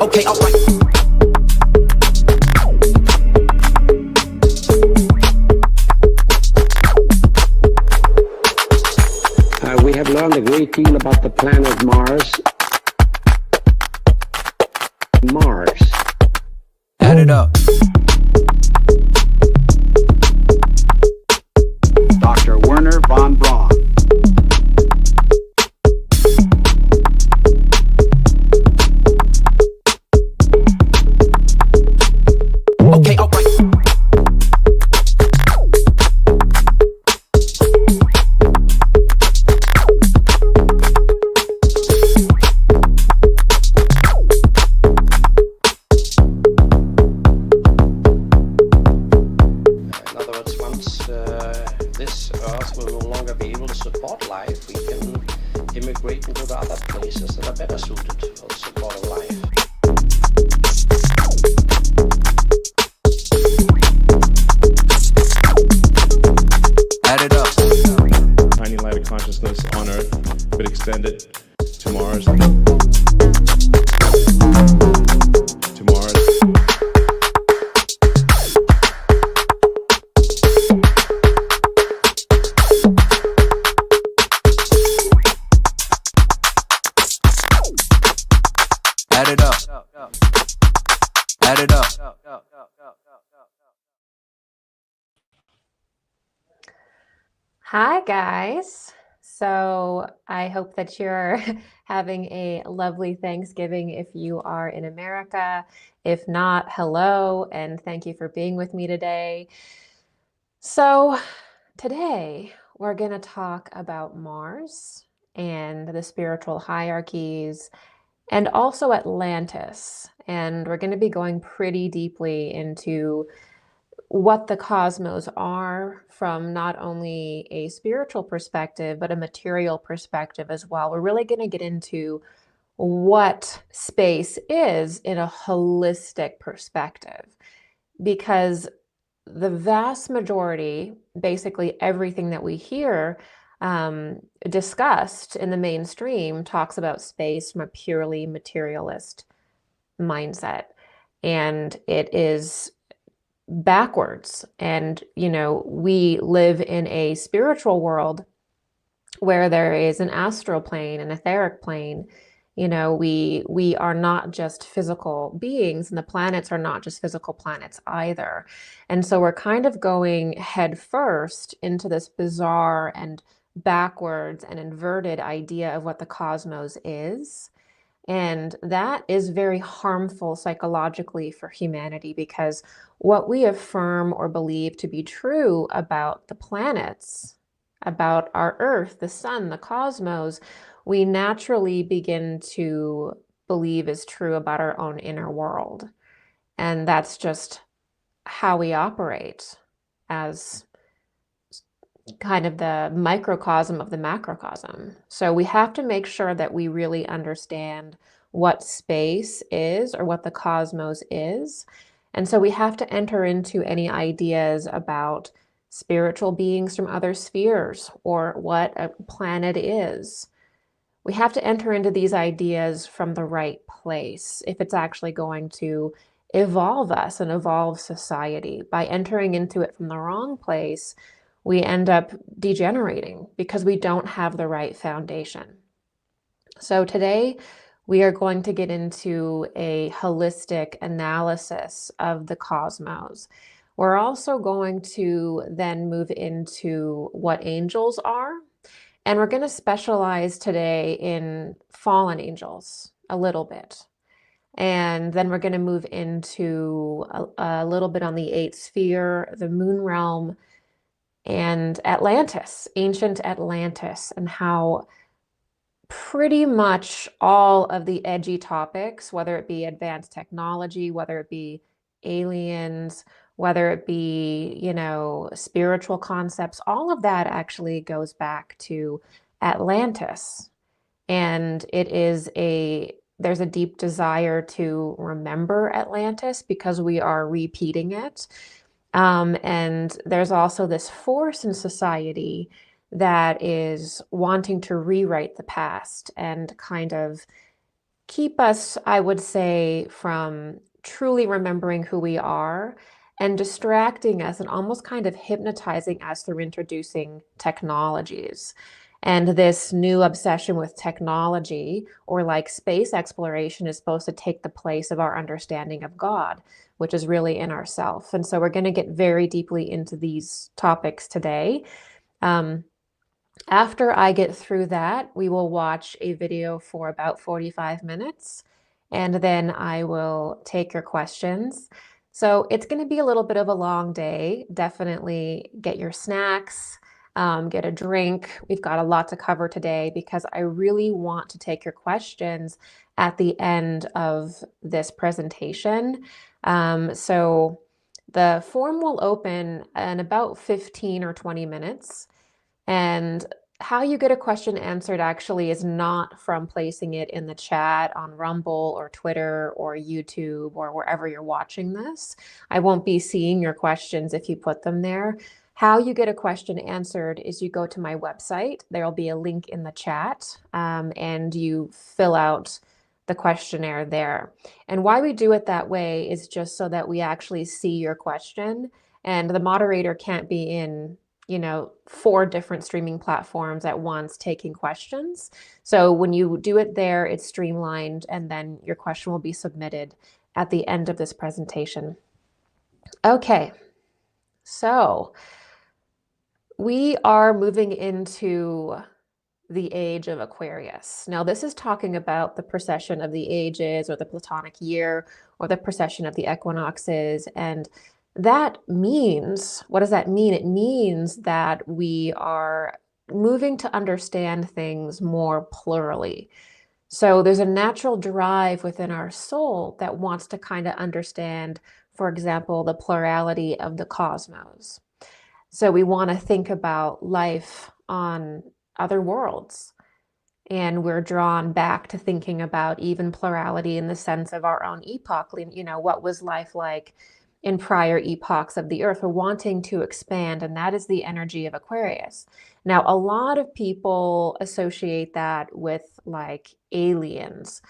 Okay, alright. We have learned a great deal about the planet Mars. Add it up. Dr. Werner von Braun. Okay, alright. This Earth will no longer be able to support life, we can immigrate into the other places that are better suited for the support of life. Add it up. Tiny light of consciousness on Earth, but extended to Mars. To Mars. Add it up. Add it up. Hi guys. So I hope that you're having a lovely Thanksgiving if you are in America. If not, hello, and thank you for being with me today. So today we're going to talk about Mars and the spiritual hierarchies and also Atlantis. And we're going to be going pretty deeply into what the cosmos are from not only a spiritual perspective, but a material perspective as well. We're really going to get into what space is in a holistic perspective, because the vast majority, basically everything that we hear discussed in the mainstream talks about space from a purely materialist mindset. And it is backwards. And, you know, we live in a spiritual world where there is an astral plane, an etheric plane. You know, we are not just physical beings, and the planets are not just physical planets either. And so we're kind of going head first into this bizarre and backwards and inverted idea of what the cosmos is. And that is very harmful psychologically for humanity, because what we affirm or believe to be true about the planets, about our Earth, the sun, the cosmos, we naturally begin to believe is true about our own inner world. And that's just how we operate as kind of the microcosm of the macrocosm. So we have to make sure that we really understand what space is or what the cosmos is. And so we have to enter into any ideas about spiritual beings from other spheres or what a planet is. We have to enter into these ideas from the right place if it's actually going to evolve us and evolve society. By entering into it from the wrong place, we end up degenerating because we don't have the right foundation. So today we are going to get into a holistic analysis of the cosmos. We're also going to then move into what angels are, and we're going to specialize today in fallen angels a little bit. And then we're going to move into a little bit on the eighth sphere, the moon realm, and Atlantis, ancient Atlantis, and how pretty much all of the edgy topics, whether it be advanced technology, whether it be aliens, whether it be, you know, spiritual concepts, all of that actually goes back to Atlantis. And there's a deep desire to remember Atlantis because we are repeating it. And there's also this force in society that is wanting to rewrite the past and kind of keep us, I would say, from truly remembering who we are and distracting us and almost kind of hypnotizing us through introducing technologies. And this new obsession with technology or like space exploration is supposed to take the place of our understanding of God, which is really in ourself. And so we're going to get very deeply into these topics today. After I get through that, we will watch a video for about 45 minutes, and then I will take your questions. So it's going to be a little bit of a long day. Definitely get your snacks, get a drink. We've got a lot to cover today because I really want to take your questions at the end of this presentation. So the form will open in about 15 or 20 minutes. And how you get a question answered actually is not from placing it in the chat on Rumble or Twitter or YouTube or wherever you're watching this. I won't be seeing your questions if you put them there. How you get a question answered is you go to my website. There'll be a link in the chat, and you fill out the questionnaire there. And why we do it that way is just so that we actually see your question, and the moderator can't be in 4 different streaming platforms at once taking questions. So when you do it there, it's streamlined, and then your question will be submitted at the end of this presentation. Okay, so we are moving into the age of Aquarius. Now, this is talking about the precession of the ages or the Platonic year or the precession of the equinoxes. And that means, what does that mean? It means that we are moving to understand things more plurally. So there's a natural drive within our soul that wants to kind of understand, for example, the plurality of the cosmos. So we want to think about life on other worlds. And we're drawn back to thinking about even plurality in the sense of our own epoch. What was life like in prior epochs of the earth? We're wanting to expand, and that is the energy of Aquarius. Now, a lot of people associate that with like aliens,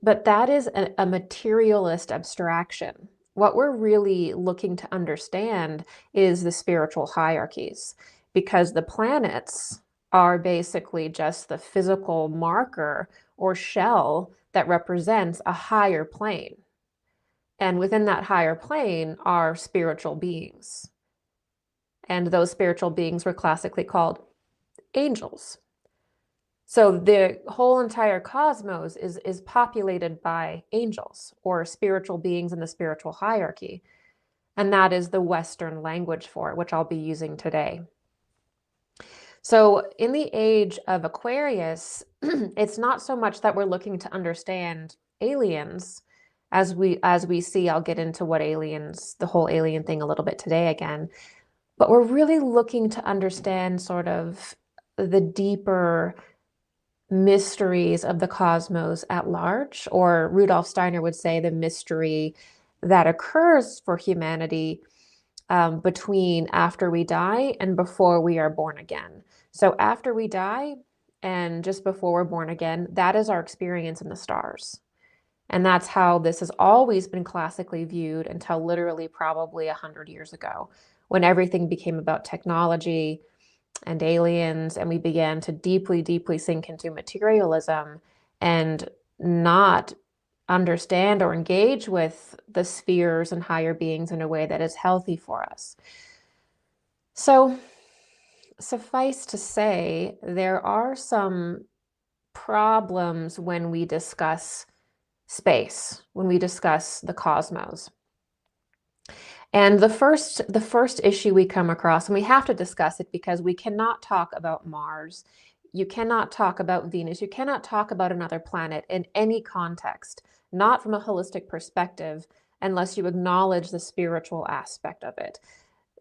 but that is a materialist abstraction. What we're really looking to understand is the spiritual hierarchies, because the planets are basically just the physical marker or shell that represents a higher plane. And within that higher plane are spiritual beings. And those spiritual beings were classically called angels. So the whole entire cosmos is populated by angels or spiritual beings in the spiritual hierarchy. And that is the Western language for it, which I'll be using today. So in the age of Aquarius, it's not so much that we're looking to understand aliens as we see. I'll get into what aliens, the whole alien thing a little bit today again, but we're really looking to understand sort of the deeper mysteries of the cosmos at large, or Rudolf Steiner would say the mystery that occurs for humanity between after we die and before we are born again. So after we die and just before we're born again, that is our experience in the stars. And that's how this has always been classically viewed until literally probably 100 years ago, when everything became about technology and aliens, and we began to deeply, deeply sink into materialism and not understand or engage with the spheres and higher beings in a way that is healthy for us. So suffice to say, there are some problems when we discuss space, when we discuss the cosmos. And the first issue we come across, and we have to discuss it because we cannot talk about Mars, you cannot talk about Venus, you cannot talk about another planet in any context, not from a holistic perspective, unless you acknowledge the spiritual aspect of it.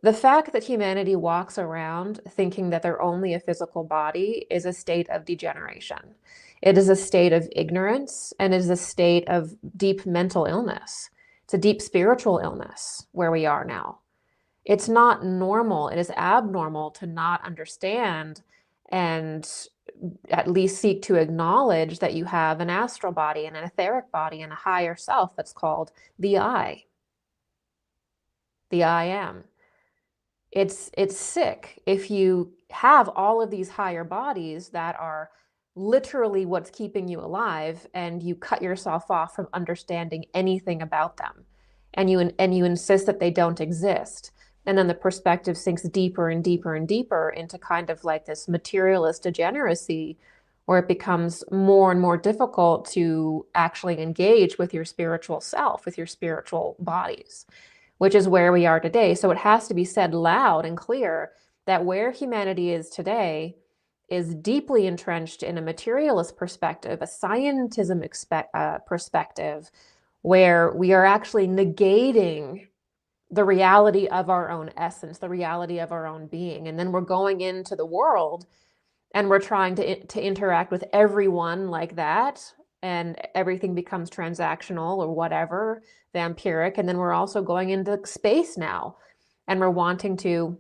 The fact that humanity walks around thinking that they're only a physical body is a state of degeneration. It is a state of ignorance, and it is a state of deep mental illness. It's a deep spiritual illness where we are now. It's not normal. It is abnormal to not understand and at least seek to acknowledge that you have an astral body and an etheric body and a higher self that's called the I am. It's sick if you have all of these higher bodies that are literally what's keeping you alive, and you cut yourself off from understanding anything about them, and you insist that they don't exist. And then the perspective sinks deeper and deeper and deeper into kind of like this materialist degeneracy, where it becomes more and more difficult to actually engage with your spiritual self, with your spiritual bodies, which is where we are today. So it has to be said loud and clear that where humanity is today is deeply entrenched in a materialist perspective, a scientism perspective, where we are actually negating the reality of our own essence, the reality of our own being. And then we're going into the world and we're trying to interact with everyone like that, and everything becomes transactional or whatever, vampiric. And then we're also going into space now, and we're wanting to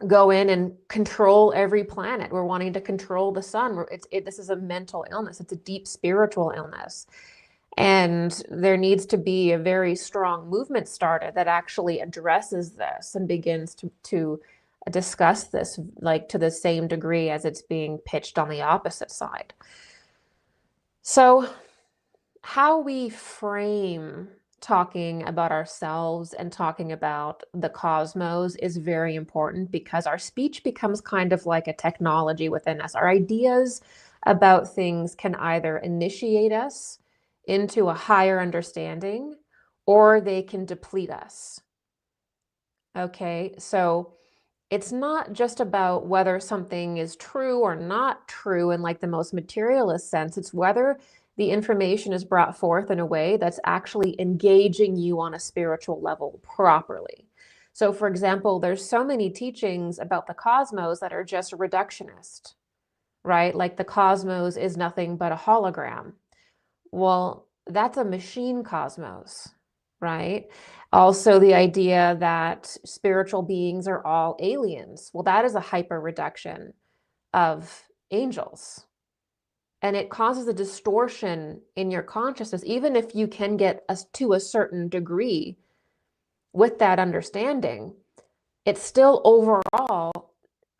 go in and control every planet. We're wanting to control the sun. This is a mental illness. It's a deep spiritual illness. And there needs to be a very strong movement started that actually addresses this and begins to discuss this, like, to the same degree as it's being pitched on the opposite side. So how we frame talking about ourselves and talking about the cosmos is very important, because our speech becomes kind of like a technology within us. Our ideas about things can either initiate us into a higher understanding, or they can deplete us. Okay, so it's not just about whether something is true or not true in like the most materialist sense. It's whether the information is brought forth in a way that's actually engaging you on a spiritual level properly. So for example, there's so many teachings about the cosmos that are just reductionist, right? Like the cosmos is nothing but a hologram. Well, that's a machine cosmos, right? Also, the idea that spiritual beings are all aliens. Well, that is a hyper reduction of angels. And it causes a distortion in your consciousness, even if you can get us to a certain degree with that understanding. It's still overall,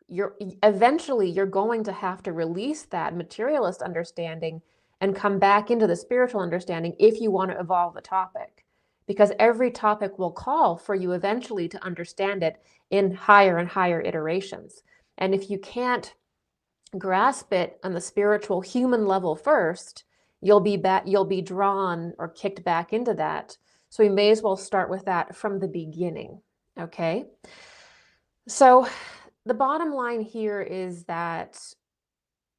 eventually you're going to have to release that materialist understanding and come back into the spiritual understanding if you want to evolve the topic, because every topic will call for you eventually to understand it in higher and higher iterations. And if you can't grasp it on the spiritual human level first, you'll be drawn or kicked back into that. So we may as well start with that from the beginning. Okay, so the bottom line here is that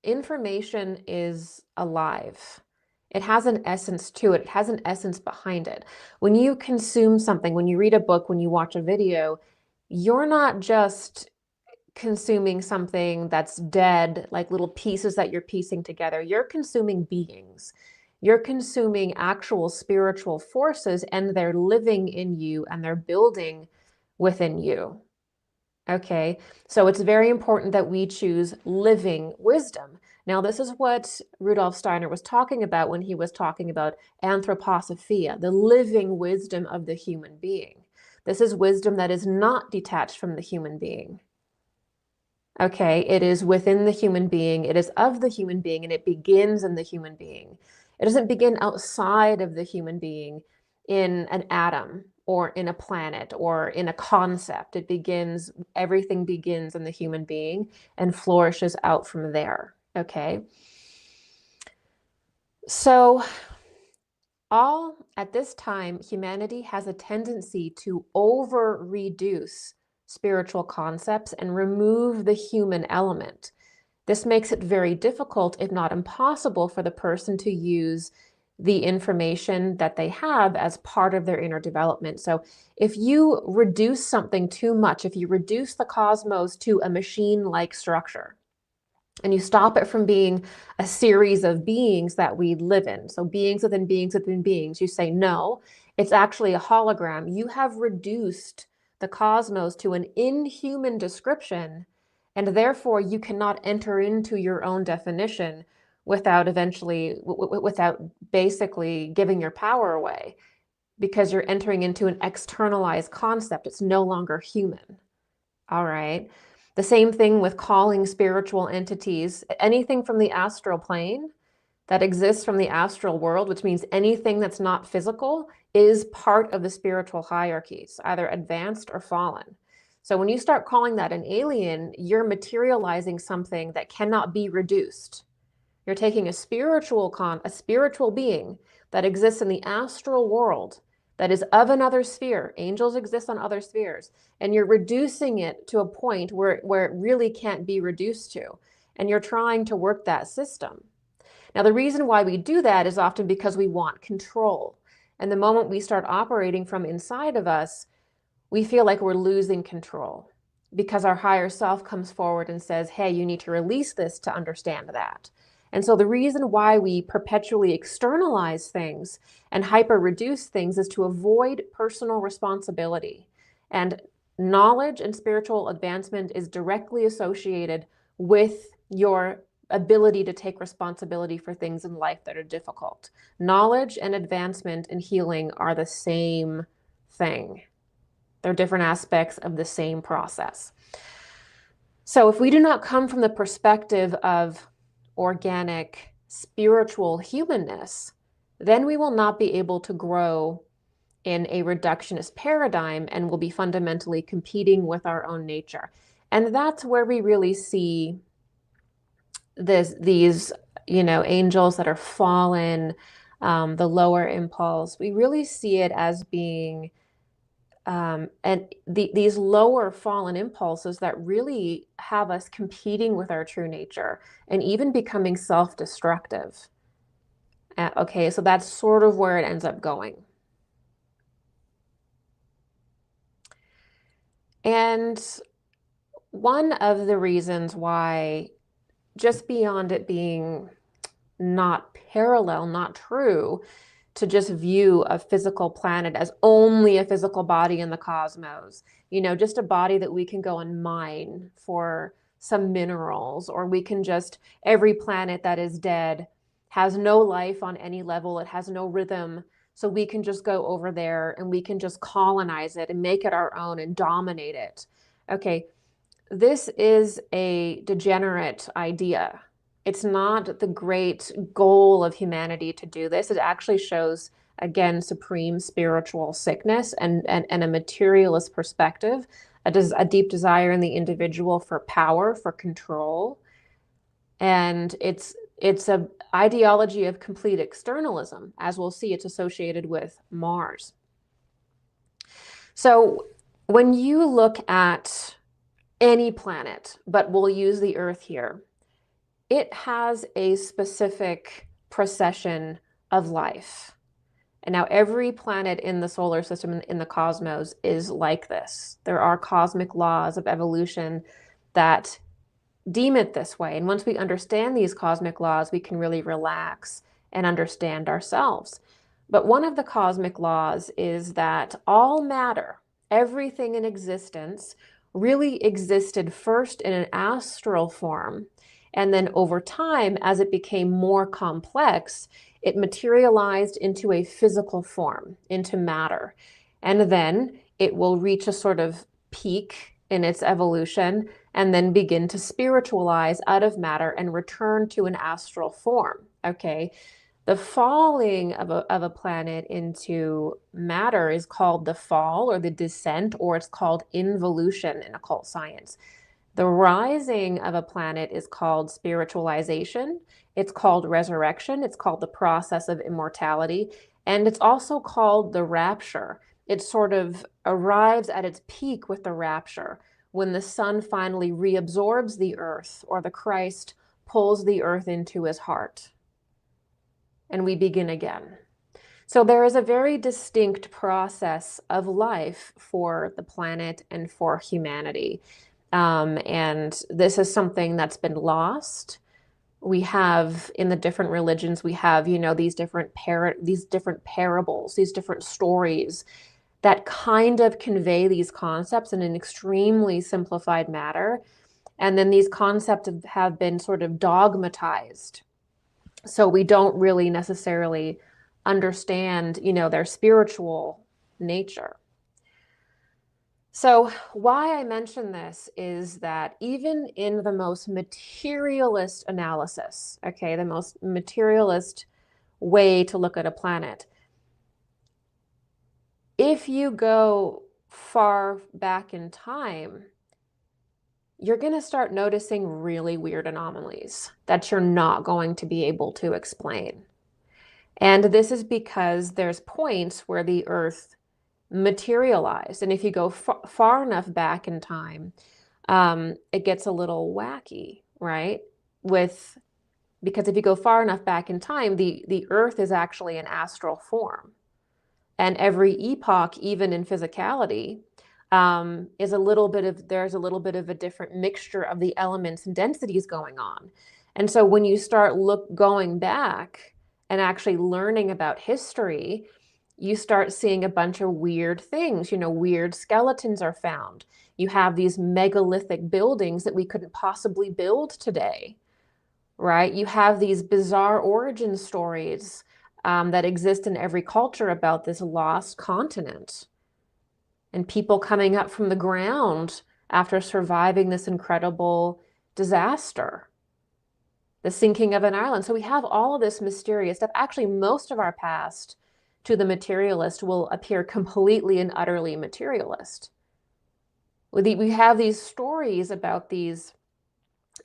information is alive. It has an essence to it. It has an essence behind it. When you consume something, when you read a book, when you watch a video, you're not just consuming something that's dead, like little pieces that you're piecing together. You're consuming beings. You're consuming actual spiritual forces, and they're living in you and they're building within you. Okay, so it's very important that we choose living wisdom. Now, this is what Rudolf Steiner was talking about when he was talking about anthroposophia, the living wisdom of the human being. This is wisdom that is not detached from the human being. Okay, it is within the human being, it is of the human being, and it begins in the human being. It doesn't begin outside of the human being in an atom or in a planet or in a concept. Everything begins in the human being and flourishes out from there. Okay. So at this time, humanity has a tendency to over-reduce spiritual concepts and remove the human element. This makes it very difficult, if not impossible, for the person to use the information that they have as part of their inner development. So if you reduce something too much, if you reduce the cosmos to a machine-like structure, and you stop it from being a series of beings that we live in, so beings within beings within beings, you say, no, it's actually a hologram. You have reduced the cosmos to an inhuman description, And therefore, you cannot enter into your own definition without without basically giving your power away, because you're entering into an externalized concept. It's no longer human. All right. The same thing with calling spiritual entities, anything from the astral plane that exists from the astral world, which means anything that's not physical, is part of the spiritual hierarchies, either advanced or fallen. So when you start calling that an alien, you're materializing something that cannot be reduced. You're taking a spiritual being that exists in the astral world, that is of another sphere. Angels exist on other spheres, and you're reducing it to a point where it really can't be reduced to, and you're trying to work that system. Now, the reason why we do that is often because we want control. And the moment we start operating from inside of us, we feel like we're losing control, because our higher self comes forward and says, hey, you need to release this to understand that. And so the reason why we perpetually externalize things and hyper-reduce things is to avoid personal responsibility. And knowledge and spiritual advancement is directly associated with your ability to take responsibility for things in life that are difficult. Knowledge and advancement and healing are the same thing. They're different aspects of the same process. So if we do not come from the perspective of organic, spiritual humanness, then we will not be able to grow in a reductionist paradigm and will be fundamentally competing with our own nature. And that's where we really see these angels that are fallen, the lower impulse. We really see it as being these lower fallen impulses that really have us competing with our true nature and even becoming self-destructive. Okay, so that's sort of where it ends up going. And one of the reasons why, just beyond it being not parallel, not true, to just view a physical planet as only a physical body in the cosmos, just a body that we can go and mine for some minerals, or we can every planet that is dead has no life on any level, it has no rhythm, so we can just go over there and we can just colonize it and make it our own and dominate it. Okay, this is a degenerate idea. It's not the great goal of humanity to do this. It actually shows, again, supreme spiritual sickness and a materialist perspective, a deep desire in the individual for power, for control. And it's an ideology of complete externalism. As we'll see, it's associated with Mars. So when you look at any planet, but we'll use the Earth here, it has a specific procession of life. And now every planet in the solar system, in the cosmos, is like this. There are cosmic laws of evolution that deem it this way. And once we understand these cosmic laws, we can really relax and understand ourselves. But one of the cosmic laws is that all matter, everything in existence, really existed first in an astral form. And then over time, as it became more complex, it materialized into a physical form, into matter. And then it will reach a sort of peak in its evolution and then begin to spiritualize out of matter and return to an astral form. Okay. The falling of a planet into matter is called the fall or the descent, or it's called involution in occult science. The rising of a planet is called spiritualization. It's called resurrection. It's called the process of immortality. And it's also called the rapture. It sort of arrives at its peak with the rapture, when the sun finally reabsorbs the earth, or the Christ pulls the earth into his heart. And we begin again. So there is a very distinct process of life for the planet and for humanity. And this is something that's been lost. We have, in the different religions, we have, these different parables, these different stories that kind of convey these concepts in an extremely simplified manner. And then these concepts have been sort of dogmatized. So we don't really necessarily understand, their spiritual nature. So why I mention this is that even in the most materialist analysis, okay, the most materialist way to look at a planet, if you go far back in time, you're going to start noticing really weird anomalies that you're not going to be able to explain. And this is because there's points where the Earth materialized. And if you go far enough back in time, it gets a little wacky, right? Because if you go far enough back in time, the Earth is actually an astral form. And every epoch, even in physicality, there's a little bit of a different mixture of the elements and densities going on. And so when you start going back and actually learning about history, you start seeing a bunch of weird things. Weird skeletons are found. You have these megalithic buildings that we couldn't possibly build today, right? You have these bizarre origin stories that exist in every culture about this lost continent and people coming up from the ground after surviving this incredible disaster, the sinking of an island. So we have all of this mysterious stuff. Actually, most of our past to the materialist will appear completely and utterly materialist. We have these stories about these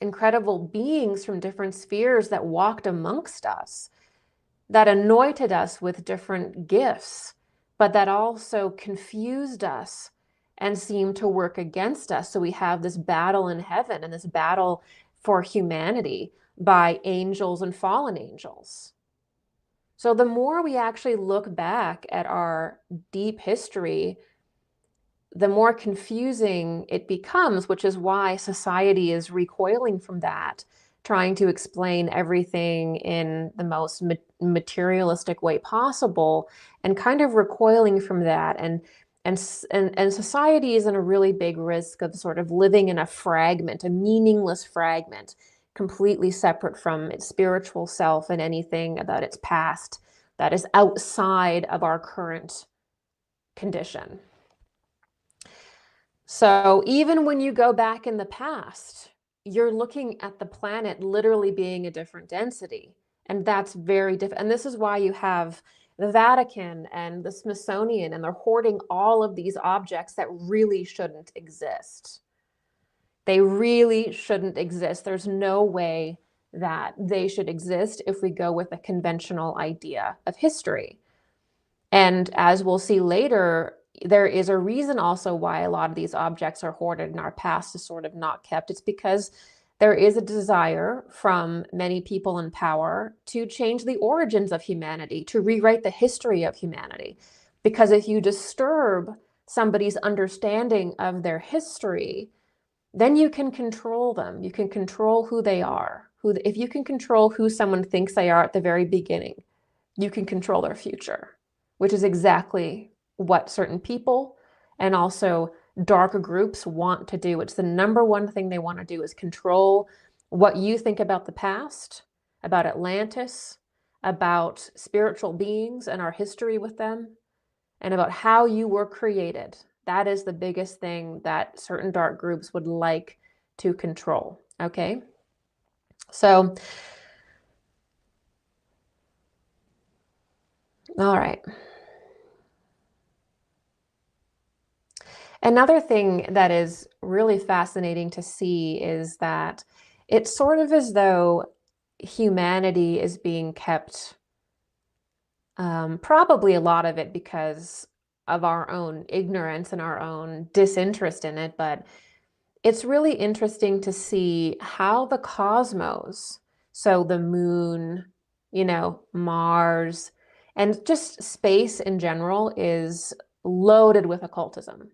incredible beings from different spheres that walked amongst us, that anointed us with different gifts, but that also confused us and seemed to work against us. So we have this battle in heaven and this battle for humanity by angels and fallen angels. So the more we actually look back at our deep history, the more confusing it becomes, which is why society is recoiling from that, trying to explain everything in the most materialistic way possible, and kind of recoiling from that. And society is in a really big risk of sort of living in a fragment, a meaningless fragment, completely separate from its spiritual self and anything about its past that is outside of our current condition. So even when you go back in the past, you're looking at the planet literally being a different density. And that's very different. And this is why you have the Vatican and the Smithsonian, and they're hoarding all of these objects that really shouldn't exist. They really shouldn't exist. There's no way that they should exist if we go with a conventional idea of history. And as we'll see later, there is a reason also why a lot of these objects are hoarded and our past is sort of not kept. It's because there is a desire from many people in power to change the origins of humanity, to rewrite the history of humanity. Because if you disturb somebody's understanding of their history, then you can control them. You can control who they are. If you can control who someone thinks they are at the very beginning, you can control their future, which is exactly what certain people and also darker groups want to do. It's the number one thing they want to do, is control what you think about the past, about Atlantis, about spiritual beings and our history with them, and about how you were created. That is the biggest thing that certain dark groups would like to control. Okay? So, all right. Another thing that is really fascinating to see is that it's sort of as though humanity is being kept, probably a lot of it because of our own ignorance and our own disinterest in it, but it's really interesting to see how the cosmos, so the moon, Mars, and just space in general, is loaded with occultism.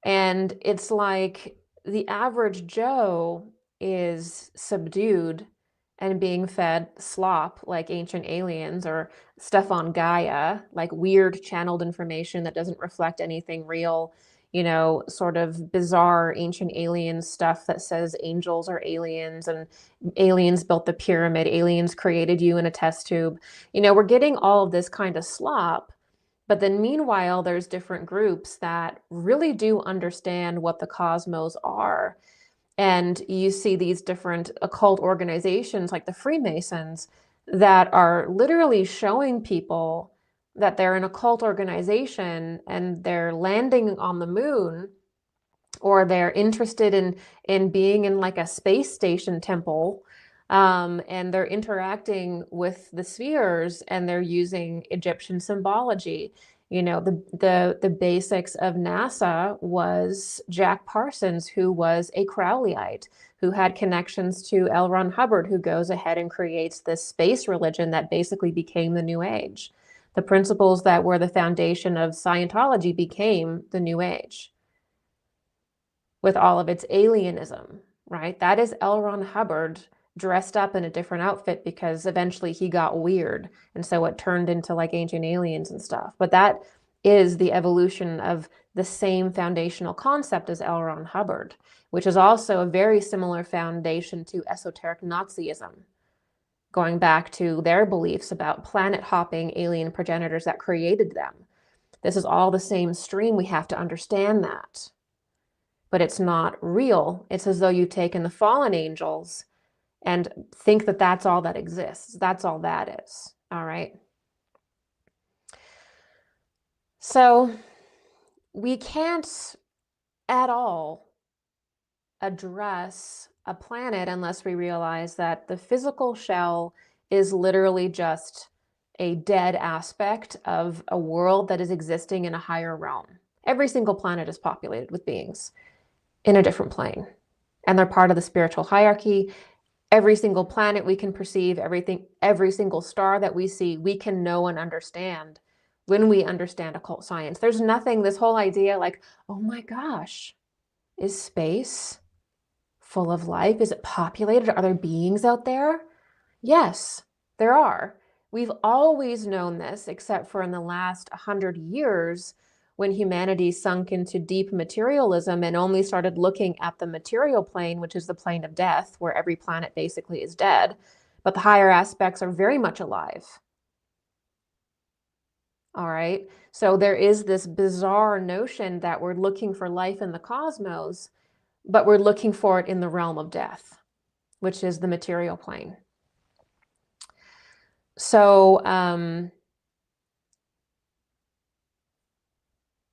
And it's like the average Joe is subdued and being fed slop like ancient aliens, or stuff on Gaia, like weird channeled information that doesn't reflect anything real. sort of bizarre ancient alien stuff that says angels are aliens and aliens built the pyramid, aliens created you in a test tube. We're getting all of this kind of slop. But then meanwhile, there's different groups that really do understand what the cosmos are. And you see these different occult organizations like the Freemasons that are literally showing people that they're an occult organization and they're landing on the moon, or they're interested in being in like a space station temple, and they're interacting with the spheres and they're using Egyptian symbology. The basics of NASA was Jack Parsons, who was a Crowleyite, who had connections to L. Ron Hubbard, who goes ahead and creates this space religion that basically became the New Age. The principles that were the foundation of Scientology became the New Age, with all of its alienism, right? That is L. Ron Hubbard dressed up in a different outfit because eventually he got weird. And so it turned into like ancient aliens and stuff. But that is the evolution of the same foundational concept as L. Ron Hubbard, which is also a very similar foundation to esoteric Nazism, going back to their beliefs about planet hopping alien progenitors that created them. This is all the same stream. We have to understand that. But it's not real. It's as though you've taken the fallen angels and think that that's all that exists. That's all that is. All right. So we can't at all address a planet unless we realize that the physical shell is literally just a dead aspect of a world that is existing in a higher realm. Every single planet is populated with beings in a different plane, and they're part of the spiritual hierarchy. Every single planet we can perceive, every single star that we see, we can know and understand when we understand occult science. There's nothing, this whole idea like, oh my gosh, is space full of life? Is it populated? Are there beings out there? Yes, there are. We've always known this, except for in the last 100 years, when humanity sunk into deep materialism and only started looking at the material plane, which is the plane of death, where every planet basically is dead, but the higher aspects are very much alive. All right, so there is this bizarre notion that we're looking for life in the cosmos, but we're looking for it in the realm of death, which is the material plane. So,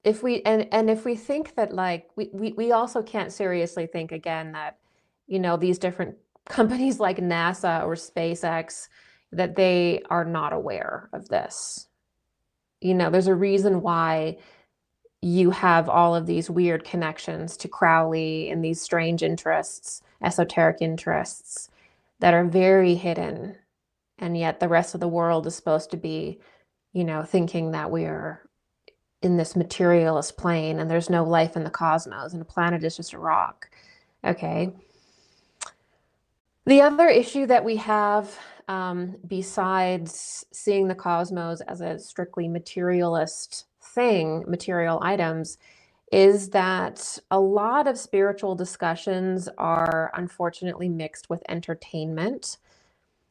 if we think that, like, we also can't seriously think again that, these different companies like NASA or SpaceX, that they are not aware of this. There's a reason why you have all of these weird connections to Crowley and these strange interests, esoteric interests that are very hidden. And yet the rest of the world is supposed to be, thinking that we're in this materialist plane and there's no life in the cosmos and a planet is just a rock. Okay. The other issue that we have, besides seeing the cosmos as a strictly materialist thing, material items, is that a lot of spiritual discussions are unfortunately mixed with entertainment.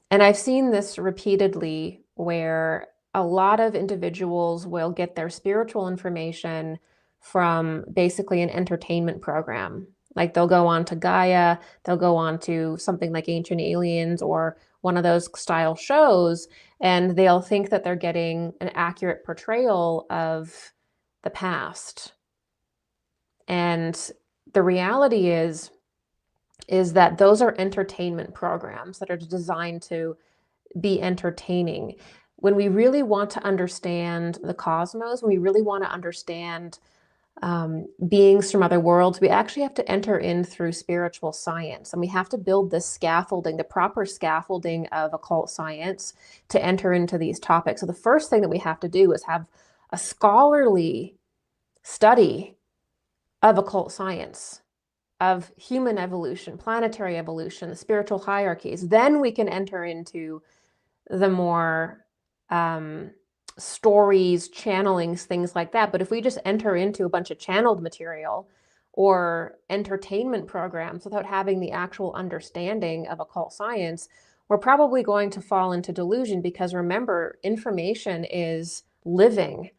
And I've seen this repeatedly where a lot of individuals will get their spiritual information from basically an entertainment program. Like they'll go on to Gaia, they'll go on to something like Ancient Aliens or one of those style shows, and they'll think that they're getting an accurate portrayal of the past. And the reality is that those are entertainment programs that are designed to be entertaining. When we really want to understand the cosmos, when we really want to understand beings from other worlds, we actually have to enter in through spiritual science. And we have to build this scaffolding, the proper scaffolding of occult science to enter into these topics. So the first thing that we have to do is have a scholarly study of occult science, of human evolution, planetary evolution, the spiritual hierarchies. Then we can enter into the more stories, channelings, things like that. But if we just enter into a bunch of channeled material or entertainment programs without having the actual understanding of occult science, we're probably going to fall into delusion, because remember, information is living,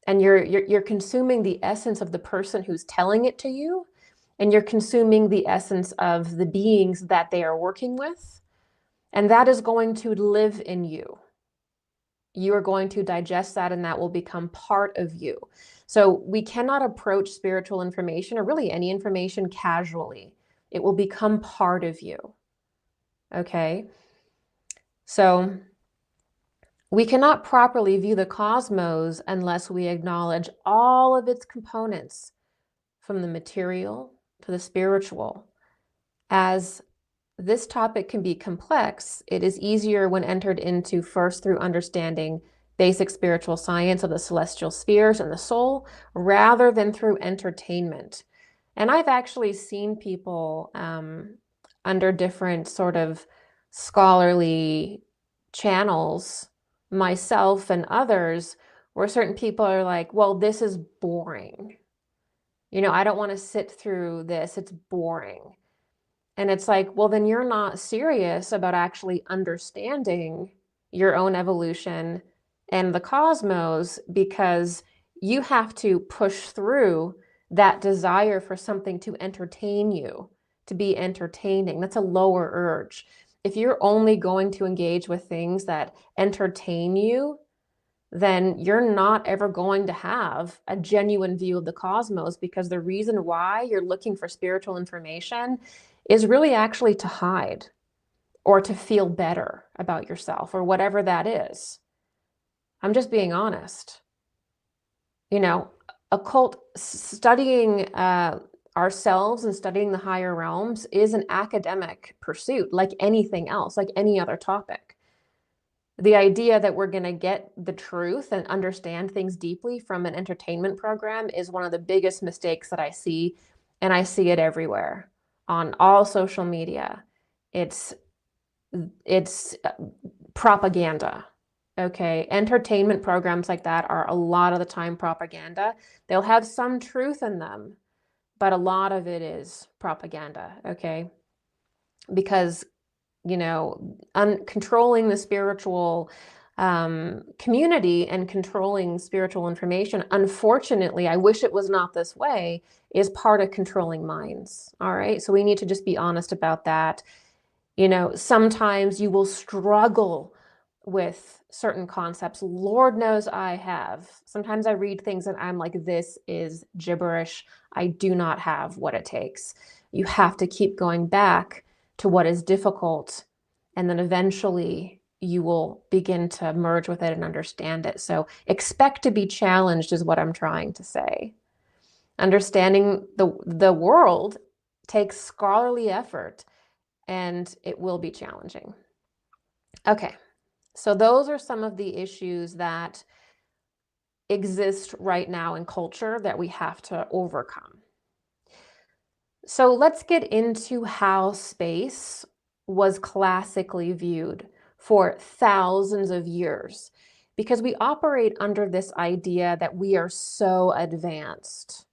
and you're consuming the essence of the person who's telling it to you, and you're consuming the essence of the beings that they are working with, and that is going to live in you. You are going to digest that, and that will become part of you. So we cannot approach spiritual information, or really any information, casually. It will become part of you. Okay? So we cannot properly view the cosmos unless we acknowledge all of its components, from the material to the spiritual. As this topic can be complex, it is easier when entered into first through understanding basic spiritual science of the celestial spheres and the soul, rather than through entertainment. And I've actually seen people under different sort of scholarly channels, myself and others, where certain people are like, well, this is boring. I don't want to sit through this. It's boring. And it's like, well, then you're not serious about actually understanding your own evolution and the cosmos, because you have to push through that desire for something to entertain you, to be entertaining. That's a lower urge. If you're only going to engage with things that entertain you, then you're not ever going to have a genuine view of the cosmos, because the reason why you're looking for spiritual information is really actually to hide, or to feel better about yourself, or whatever that is. I'm just being honest. Occult studying ourselves and studying the higher realms is an academic pursuit, like anything else, like any other topic. The idea that we're going to get the truth and understand things deeply from an entertainment program is one of the biggest mistakes that I see, and I see it everywhere on all social media. It's propaganda. Okay, entertainment programs like that are a lot of the time propaganda. They'll have some truth in them, but a lot of it is propaganda. Okay, because controlling the spiritual community and controlling spiritual information, unfortunately, I wish it was not this way, is part of controlling minds. All right, so we need to just be honest about that. Sometimes you will struggle with certain concepts. Lord knows I have. Sometimes I read things and I'm like, this is gibberish. I do not have what it takes. You have to keep going back to what is difficult, and then eventually you will begin to merge with it and understand it. So expect to be challenged is what I'm trying to say. Understanding the world takes scholarly effort, and it will be challenging. Okay, so those are some of the issues that exist right now in culture that we have to overcome. So let's get into how space was classically viewed for thousands of years, because we operate under this idea that we are so advanced.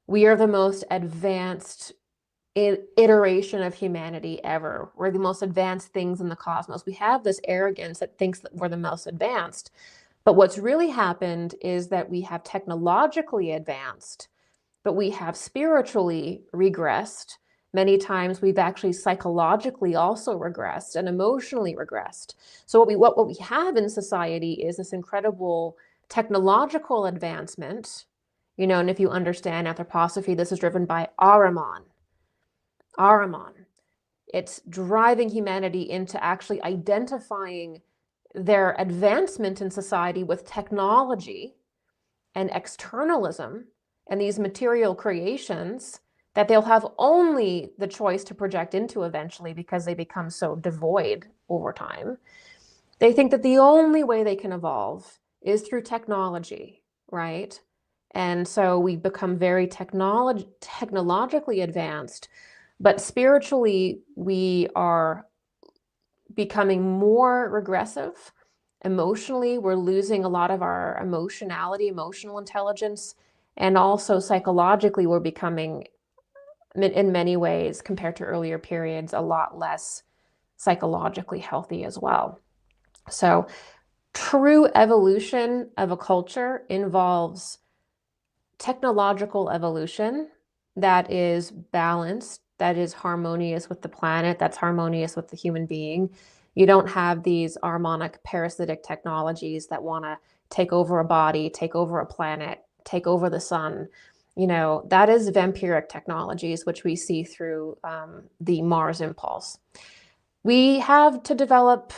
We are the most advanced iteration of humanity ever. We're the most advanced things in the cosmos. We have this arrogance that thinks that we're the most advanced. But what's really happened is that we have technologically advanced, but we have spiritually regressed. Many times we've actually psychologically also regressed, and emotionally regressed. So what we have in society is this incredible technological advancement, and if you understand anthroposophy, this is driven by Ahriman. It's driving humanity into actually identifying their advancement in society with technology and externalism and these material creations that they'll have only the choice to project into eventually, because they become so devoid over time. They think that the only way they can evolve is through technology, right? And so we become very technologically advanced, but spiritually we are becoming more regressive Emotionally, we're losing a lot of our emotionality, emotional intelligence, and also psychologically, we're becoming, in many ways, compared to earlier periods, a lot less psychologically healthy as well. So, true evolution of a culture involves technological evolution that is balanced, that is harmonious with the planet, that's harmonious with the human being. You don't have these harmonic parasitic technologies that want to take over a body, take over a planet, take over the sun. You know, that is vampiric technologies, which we see through the Mars Impulse. We have to develop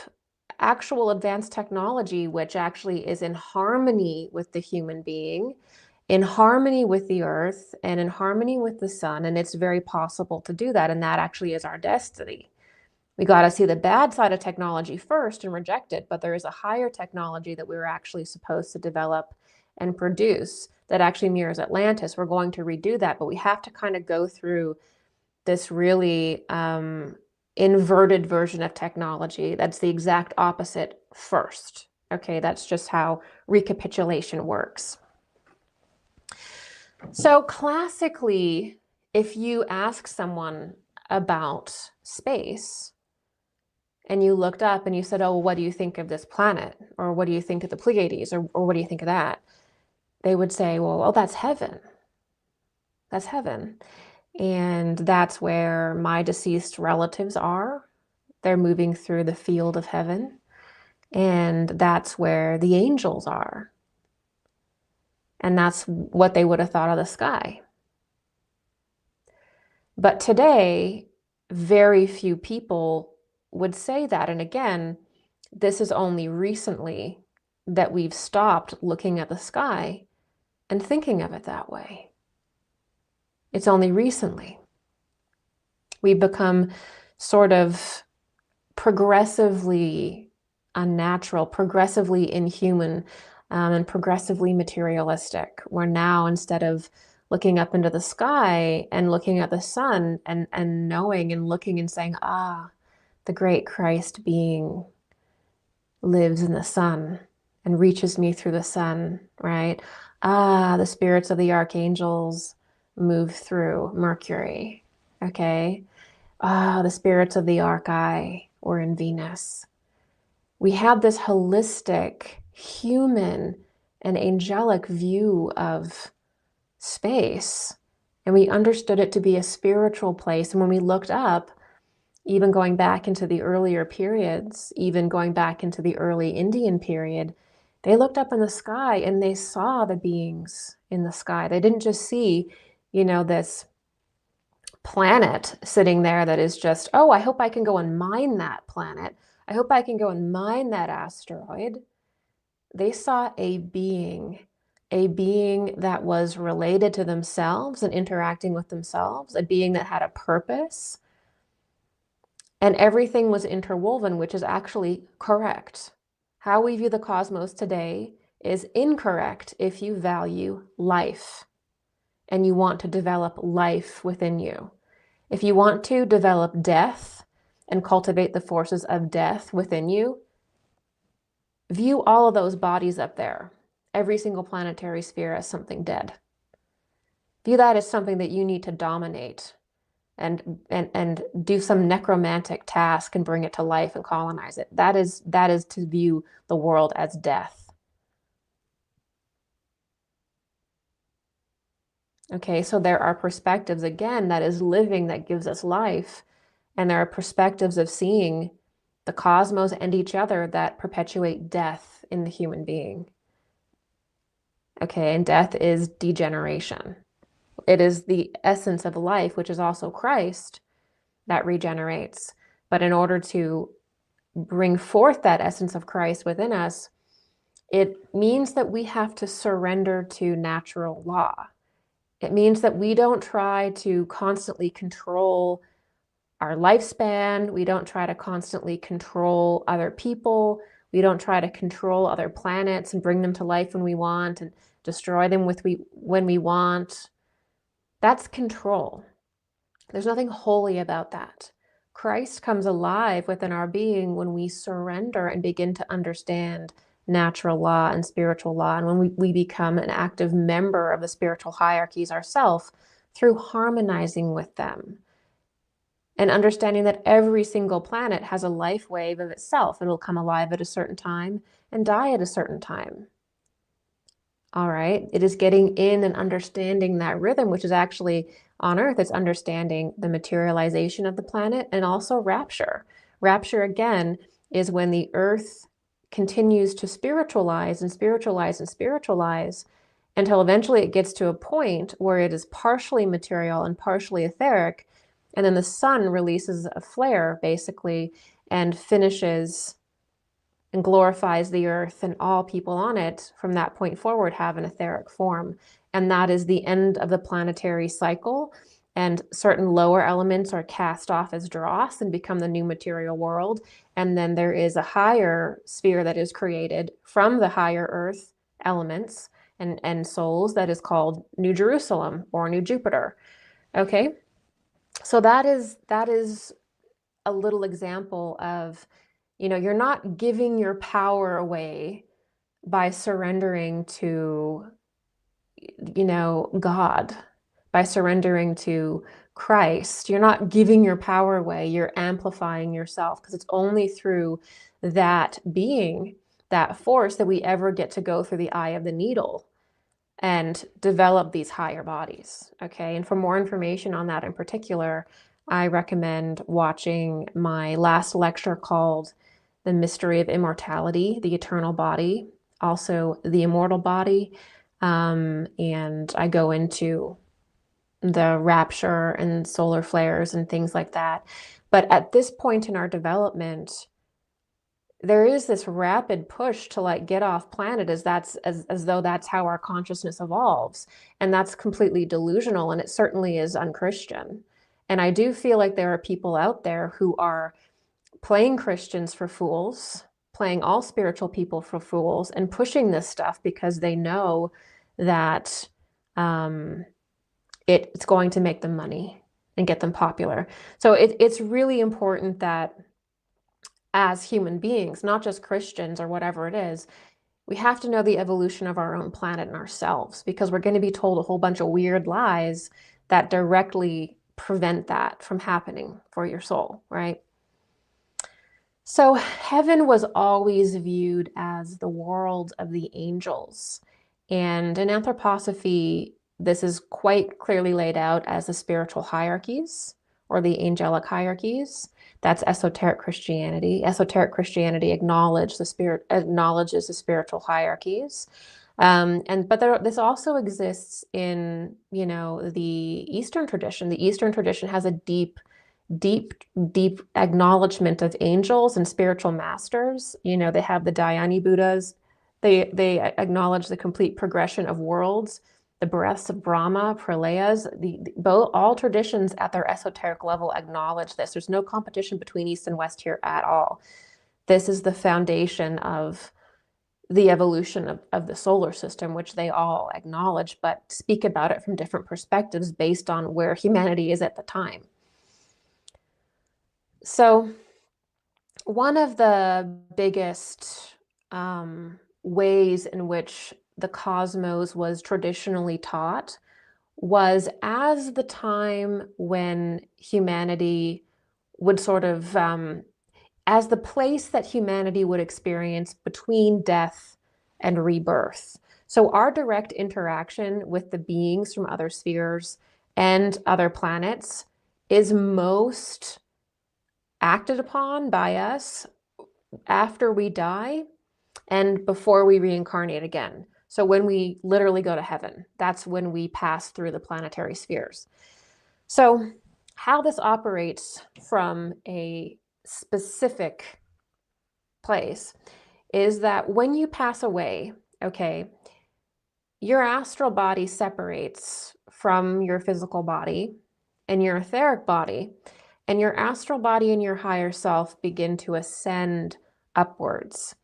actual advanced technology, which actually is in harmony with the human being, in harmony with the earth, and in harmony with the sun. And it's very possible to do that. And that actually is our destiny. We got to see the bad side of technology first and reject it. But there is a higher technology that we're actually supposed to develop and produce that actually mirrors Atlantis. We're going to redo that, but we have to kind of go through this really inverted version of technology. That's the exact opposite first. Okay, that's just how recapitulation works. So classically, if you ask someone about space and you looked up and you said, oh, well, what do you think of this planet? Or what do you think of the Pleiades? Or what do you think of that? They would say, well, oh, that's heaven. That's heaven. And that's where my deceased relatives are. They're moving through the field of heaven. And that's where the angels are. And that's what they would have thought of the sky. But today, very few people would say that. And again, this is only recently that we've stopped looking at the sky and thinking of it that way. It's only recently. We've become sort of progressively unnatural, progressively inhuman, and progressively materialistic. We're now, instead of looking up into the sky and looking at the sun and knowing and looking and saying, ah, the great Christ being lives in the sun and reaches me through the sun, right? Ah, the spirits of the archangels move through Mercury, okay? Ah, the spirits of the Archai were in Venus. We have this holistic, human, and angelic view of space, and we understood it to be a spiritual place. And when we looked up, even going back into the earlier periods, even going back into the early Indian period, they looked up in the sky and they saw the beings in the sky. They didn't just see, you know, this planet sitting there that is just, oh, I hope I can go and mine that planet. I hope I can go and mine that asteroid. They saw a being that was related to themselves and interacting with themselves, a being that had a purpose. And everything was interwoven, which is actually correct. How we view the cosmos today is incorrect if you value life and you want to develop life within you. If you want to develop death and cultivate the forces of death within you, view all of those bodies up there, every single planetary sphere, as something dead. View that as something that you need to dominate and do some necromantic task and bring it to life and colonize it. That is to view the world as death. Okay, so there are perspectives, again, that is living, that gives us life. And there are perspectives of seeing the cosmos and each other that perpetuate death in the human being. Okay, and death is degeneration. It is the essence of life, which is also Christ, that regenerates. But in order to bring forth that essence of Christ within us, it means that we have to surrender to natural law. It means that we don't try to constantly control our lifespan. We don't try to constantly control other people. We don't try to control other planets and bring them to life when we want and destroy them when we want. That's control. There's nothing holy about that. Christ comes alive within our being when we surrender and begin to understand natural law and spiritual law, and when we become an active member of the spiritual hierarchies ourselves through harmonizing with them and understanding that every single planet has a life wave of itself. It'll come alive at a certain time and die at a certain time. All right. It is getting in and understanding that rhythm, which is actually on Earth, it's understanding the materialization of the planet and also rapture. Rapture, again, is when the Earth continues to spiritualize and spiritualize and spiritualize until eventually it gets to a point where it is partially material and partially etheric. And then the sun releases a flare, basically, and finishes and glorifies the earth, and all people on it from that point forward have an etheric form. And that is the end of the planetary cycle. And certain lower elements are cast off as dross and become the new material world. And then there is a higher sphere that is created from the higher earth elements and souls that is called New Jerusalem or New Jupiter. Okay, so that is a little example of, you're not giving your power away by surrendering to, God, by surrendering to Christ. You're not giving your power away, you're amplifying yourself, because it's only through that being, that force, that we ever get to go through the eye of the needle and develop these higher bodies. Okay, and for more information on that in particular, I recommend watching my last lecture called The Mystery of Immortality, the Eternal Body, also the Immortal Body, and I go into the rapture and solar flares and things like that. But at this point in our development, there is this rapid push to get off planet as though that's how our consciousness evolves. And that's completely delusional, and it certainly is unchristian. And I do feel like there are people out there who are playing Christians for fools, playing all spiritual people for fools, and pushing this stuff because they know that it's going to make them money and get them popular. So it's really important that as human beings, not just Christians or whatever it is, we have to know the evolution of our own planet and ourselves, because we're going to be told a whole bunch of weird lies that directly prevent that from happening for your soul, right? So heaven was always viewed as the world of the angels. And in anthroposophy, this is quite clearly laid out as the spiritual hierarchies or the angelic hierarchies. That's esoteric Christianity. Esoteric Christianity acknowledges the spiritual hierarchies. This also exists in, the Eastern tradition. The Eastern tradition has a deep acknowledgement of angels and spiritual masters. They have the Dhyani Buddhas. They acknowledge the complete progression of worlds, the breaths of Brahma, pralayas. All traditions at their esoteric level acknowledge this. There's no competition between East and West here at all. This is the foundation of the evolution of the solar system, which they all acknowledge, but speak about it from different perspectives based on where humanity is at the time. So one of the biggest ways in which the cosmos was traditionally taught was as the time when humanity would sort of, as the place that humanity would experience between death and rebirth. So our direct interaction with the beings from other spheres and other planets is most acted upon by us after we die and before we reincarnate again. So when we literally go to heaven, that's when we pass through the planetary spheres. So how this operates from a specific place is that when you pass away, okay, your astral body separates from your physical body and your etheric body, and your astral body and your higher self begin to ascend upwards.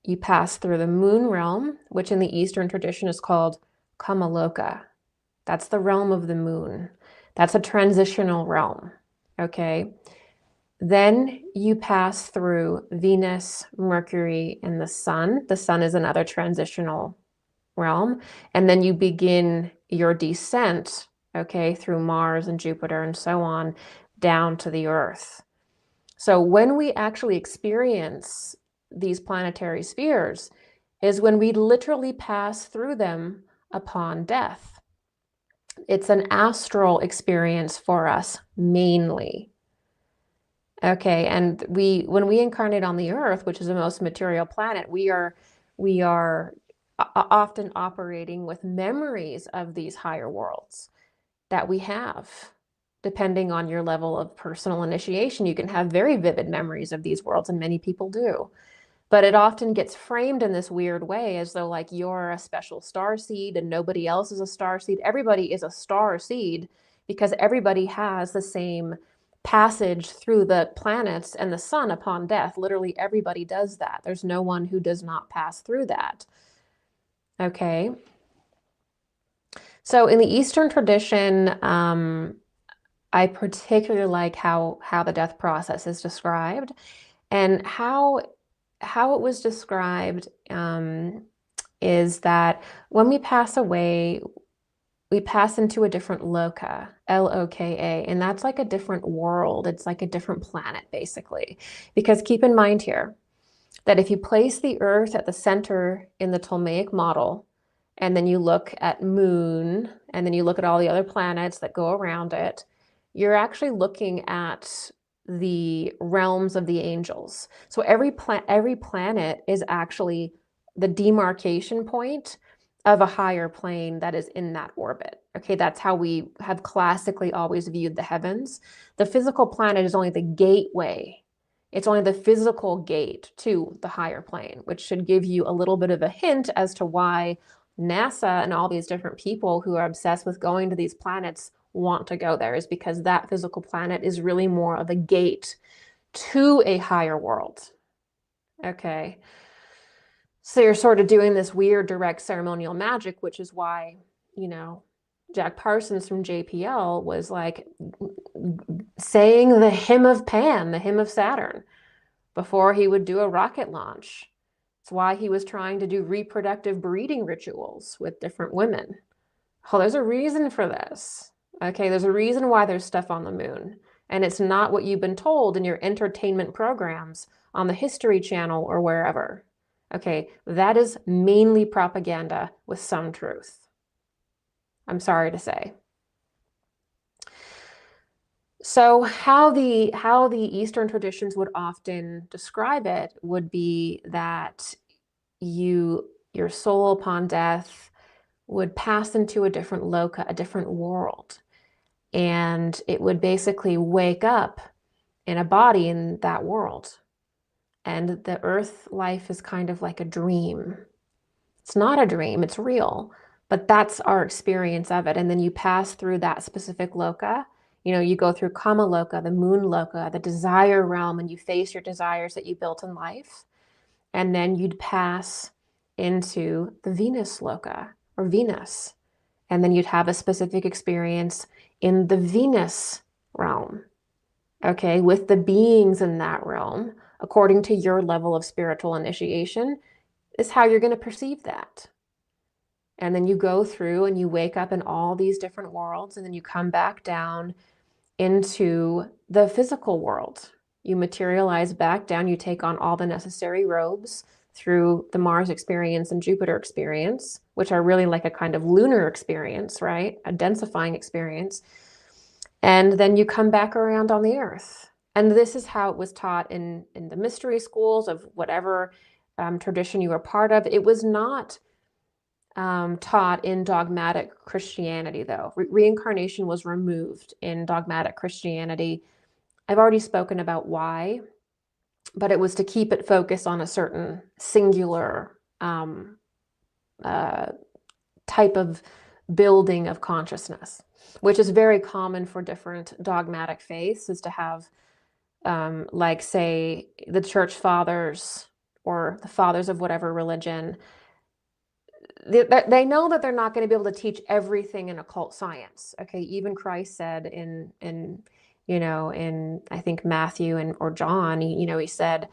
You pass through the moon realm, which in the Eastern tradition is called Kamaloka. That's the realm of the moon. That's a transitional realm, okay? Then you pass through Venus, Mercury, and the Sun. The Sun is another transitional realm. And then you begin your descent, okay, through Mars and Jupiter and so on, down to the Earth. So when we actually experience these planetary spheres is when we literally pass through them upon death. It's an astral experience for us mainly. Okay, and when we incarnate on the Earth, which is the most material planet, we are often operating with memories of these higher worlds that we have. Depending on your level of personal initiation, you can have very vivid memories of these worlds, and many people do. But it often gets framed in this weird way as though like you're a special star seed and nobody else is a star seed. Everybody is a star seed because everybody has the same passage through the planets and the sun upon death. Literally everybody does that. There's no one who does not pass through that. Okay. So in the Eastern tradition, I particularly like how the death process is described, and how it was described is that when we pass away, we pass into a different loka, L-O-K-A, and that's like a different world. It's like a different planet, basically. Because keep in mind here that if you place the Earth at the center in the Ptolemaic model, and then you look at Moon, and then you look at all the other planets that go around it, you're actually looking at the realms of the angels. So every planet is actually the demarcation point of a higher plane that is in that orbit. Okay, that's how we have classically always viewed the heavens. The physical planet is only the gateway. It's only the physical gate to the higher plane, which should give you a little bit of a hint as to why NASA and all these different people who are obsessed with going to these planets want to go there, is because that physical planet is really more of a gate to a higher world. Okay. So you're sort of doing this weird direct ceremonial magic, which is why, you know, Jack Parsons from JPL was like saying the hymn of Pan, the hymn of Saturn, before he would do a rocket launch. It's why he was trying to do reproductive breeding rituals with different women. Oh, there's a reason for this. Okay, there's a reason why there's stuff on the moon. And it's not what you've been told in your entertainment programs on the History Channel or wherever. Okay, that is mainly propaganda with some truth. I'm sorry to say. So how the Eastern traditions would often describe it would be that your soul upon death would pass into a different loka, a different world. And it would basically wake up in a body in that world. And the earth life is kind of like a dream. It's not a dream, it's real, but that's our experience of it. And then you pass through that specific loka. You know, you go through Kama Loka, the moon loka, the desire realm, and you face your desires that you built in life. And then you'd pass into the Venus loka, or Venus. And then you'd have a specific experience in the Venus realm, okay, with the beings in that realm, according to your level of spiritual initiation, is how you're going to perceive that. And then you go through and you wake up in all these different worlds, and then you come back down into the physical world. You materialize back down, you take on all the necessary robes through the Mars experience and Jupiter experience, which are really like a kind of lunar experience, right? A densifying experience. And then you come back around on the earth. And this is how it was taught in the mystery schools of whatever tradition you were part of. It was not taught in dogmatic Christianity, though. Reincarnation was removed in dogmatic Christianity. I've already spoken about why, but it was to keep it focused on a certain singular type of building of consciousness, which is very common for different dogmatic faiths, is to have, like, say, the church fathers or the fathers of whatever religion. They know that they're not going to be able to teach everything in occult science. Okay, even Christ said in in I think Matthew or John, he said,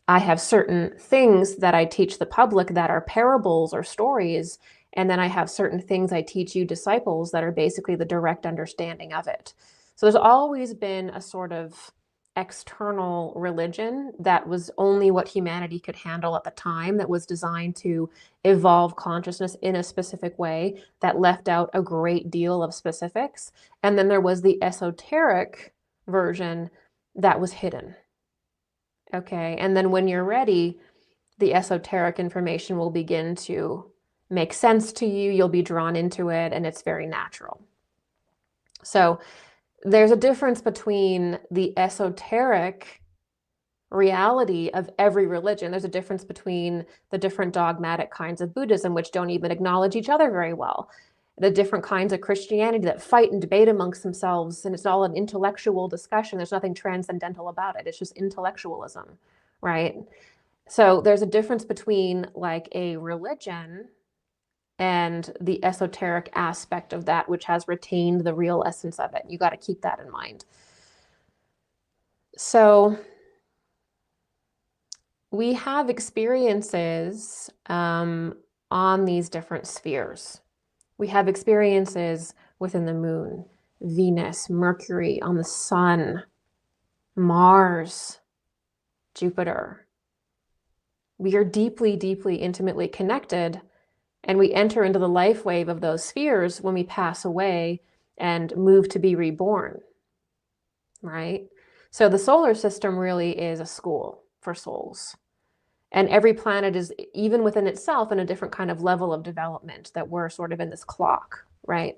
I have certain things that I teach the public that are parables or stories, and then I have certain things I teach you disciples that are basically the direct understanding of it. So there's always been a sort of external religion that was only what humanity could handle at the time, that was designed to evolve consciousness in a specific way that left out a great deal of specifics. And then there was the esoteric version that was hidden. Okay, and then when you're ready, the esoteric information will begin to make sense to you. You'll be drawn into it, and it's very natural. So there's a difference between the esoteric reality of every religion. There's a difference between the different dogmatic kinds of Buddhism, which don't even acknowledge each other very well, the different kinds of Christianity that fight and debate amongst themselves, and it's all an intellectual discussion. There's nothing transcendental about it. It's just intellectualism, right? So there's a difference between like a religion and the esoteric aspect of that, which has retained the real essence of it. You got to keep that in mind. So we have experiences on these different spheres. We have experiences within the moon, Venus, Mercury, on the sun, Mars, Jupiter. We are deeply, deeply, intimately connected, and we enter into the life wave of those spheres when we pass away and move to be reborn, right? So the solar system really is a school for souls. And every planet is, even within itself, in a different kind of level of development, that we're sort of in this clock, right?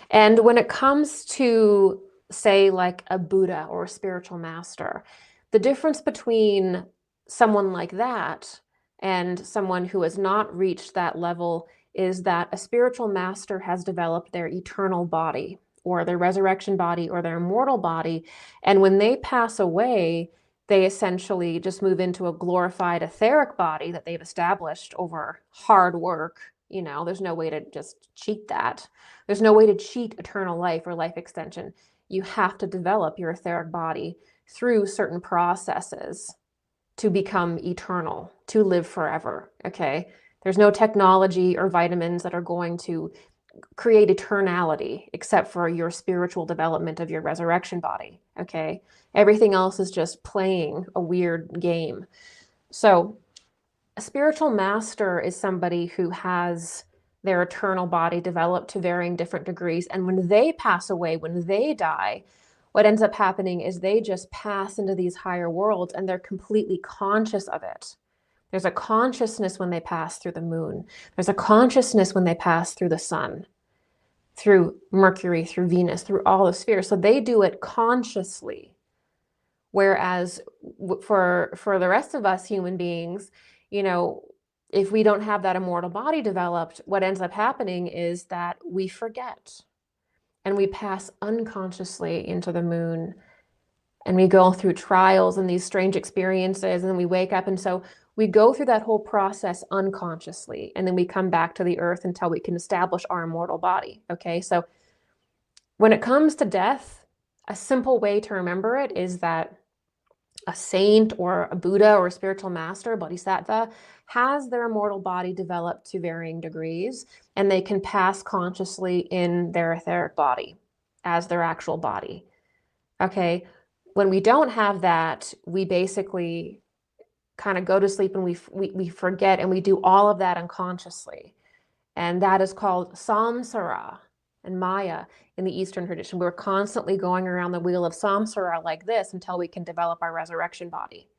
And when it comes to, say, like a Buddha or a spiritual master, the difference between someone like that and someone who has not reached that level is that a spiritual master has developed their eternal body, or their resurrection body, or their immortal body. And when they pass away, they essentially just move into a glorified etheric body that they've established over hard work. There's no way to just cheat that. There's no way to cheat eternal life or life extension. You have to develop your etheric body through certain processes to become eternal, to live forever, okay? There's no technology or vitamins that are going to create eternality except for your spiritual development of your resurrection body, okay? Everything else is just playing a weird game. So a spiritual master is somebody who has their eternal body developed to varying different degrees, and when they pass away, when they die, what ends up happening is they just pass into these higher worlds, and they're completely conscious of it. There's a consciousness when they pass through the moon. There's a consciousness when they pass through the sun, through Mercury, through Venus, through all the spheres. So they do it consciously. Whereas for the rest of us human beings, if we don't have that immortal body developed, what ends up happening is that we forget. And we pass unconsciously into the moon, and we go through trials and these strange experiences, and then we wake up. And so we go through that whole process unconsciously, and then we come back to the earth until we can establish our immortal body. Okay, so when it comes to death, a simple way to remember it is that a saint or a Buddha or a spiritual master, bodhisattva, has their immortal body developed to varying degrees, and they can pass consciously in their etheric body as their actual body. Okay, when we don't have that, we basically kind of go to sleep, and we forget, and we do all of that unconsciously. And that is called samsara and Maya in the Eastern tradition. We're constantly going around the wheel of samsara like this until we can develop our resurrection body.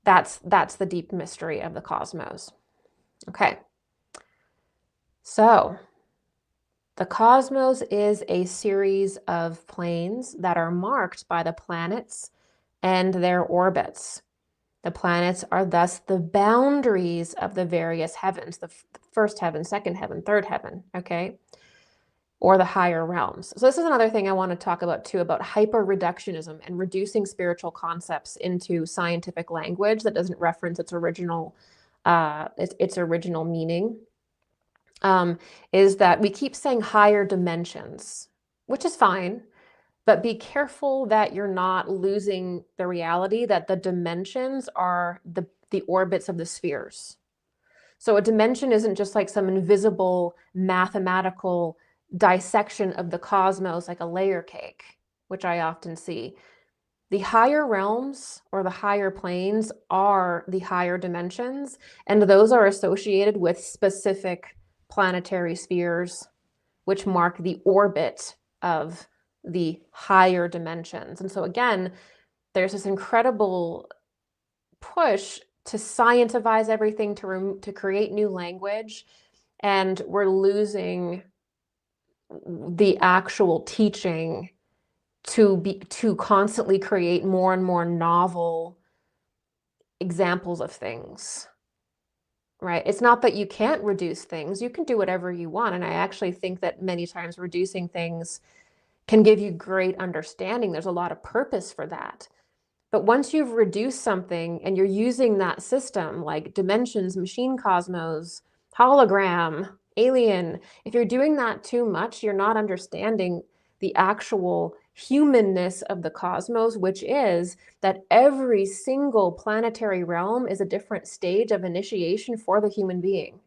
That's the deep mystery of the cosmos. Okay. So the cosmos is a series of planes that are marked by the planets and their orbits. The planets are thus the boundaries of the various heavens, the first heaven, second heaven, third heaven, okay? Or the higher realms. So this is another thing I want to talk about too, about hyper-reductionism and reducing spiritual concepts into scientific language that doesn't reference its original meaning. Is that we keep saying higher dimensions, which is fine, But be careful that you're not losing the reality that the dimensions are the orbits of the spheres. So a dimension isn't just like some invisible mathematical dissection of the cosmos like a layer cake, which I often see. The higher realms or the higher planes are the higher dimensions, and those are associated with specific planetary spheres, which mark the orbit of the higher dimensions. And so again, there's this incredible push to scientifize everything, to create new language, and we're losing the actual teaching to constantly create more and more novel examples of things. Right? It's not that you can't reduce things, you can do whatever you want. And I actually think that many times reducing things can give you great understanding. There's a lot of purpose for that. But once you've reduced something and you're using that system like dimensions, machine cosmos, hologram, alien, if you're doing that too much, you're not understanding the actual humanness of the cosmos, which is that every single planetary realm is a different stage of initiation for the human being.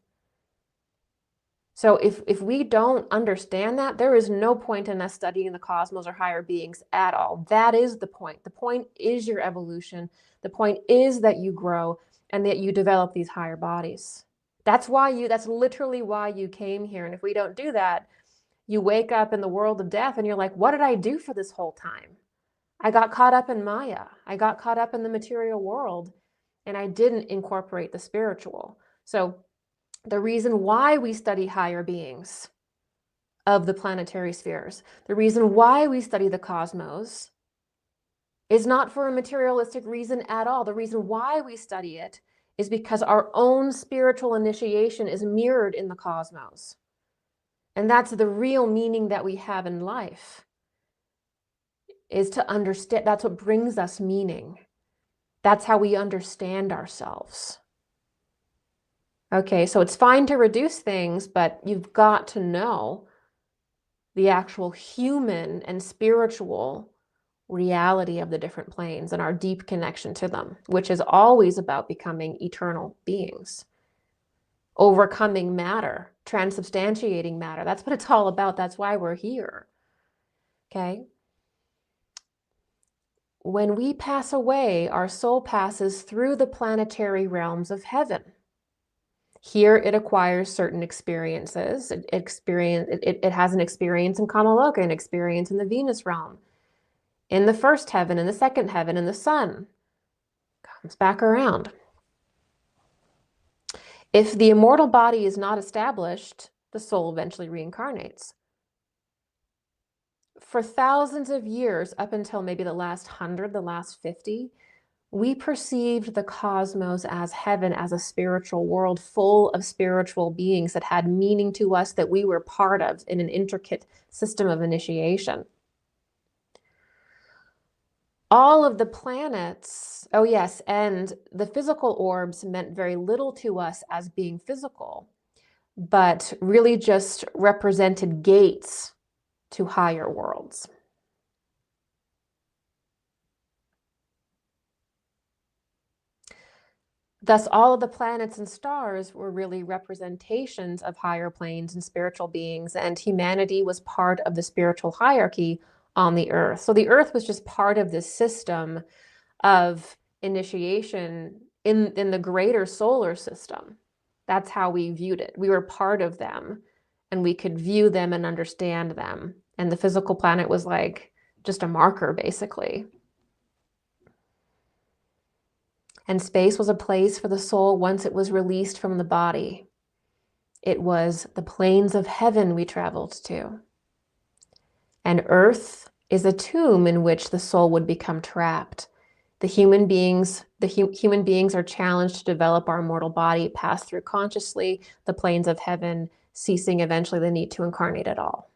So if we don't understand that, there is no point in us studying the cosmos or higher beings at all. That is the point. The point is your evolution. The point is that you grow and that you develop these higher bodies. That's literally why you came here. And if we don't do that, you wake up in the world of death and you're like, what did I do for this whole time? I got caught up in Maya. I got caught up in the material world and I didn't incorporate the spiritual. So the reason why we study higher beings of the planetary spheres, the reason why we study the cosmos is not for a materialistic reason at all. The reason why we study it is because our own spiritual initiation is mirrored in the cosmos. And that's the real meaning that we have in life, is to understand. That's what brings us meaning. That's how we understand ourselves. Okay, so it's fine to reduce things, but you've got to know the actual human and spiritual reality of the different planes and our deep connection to them, which is always about becoming eternal beings, overcoming matter, transubstantiating matter. That's what it's all about. That's why we're here. Okay? When we pass away, our soul passes through the planetary realms of heaven. Here it acquires certain experiences. It has an experience in Kamaloka, an experience in the Venus realm, in the first heaven, in the second heaven, in the sun. Comes back around. If the immortal body is not established, the soul eventually reincarnates. For thousands of years, up until maybe the last 100, the last 50, we perceived the cosmos as heaven, as a spiritual world full of spiritual beings that had meaning to us, that we were part of in an intricate system of initiation. All of the planets, oh yes, and the physical orbs meant very little to us as being physical, but really just represented gates to higher worlds. Thus, all of the planets and stars were really representations of higher planes and spiritual beings, and humanity was part of the spiritual hierarchy on the earth. So the earth was just part of this system of initiation in the greater solar system. That's how we viewed it. We were part of them, and we could view them and understand them. And the physical planet was like just a marker, basically. And space was a place for the soul once it was released from the body. It was the planes of heaven we traveled to. And earth is a tomb in which the soul would become trapped. The human beings are challenged to develop our immortal body, pass through consciously the planes of heaven, ceasing eventually the need to incarnate at all.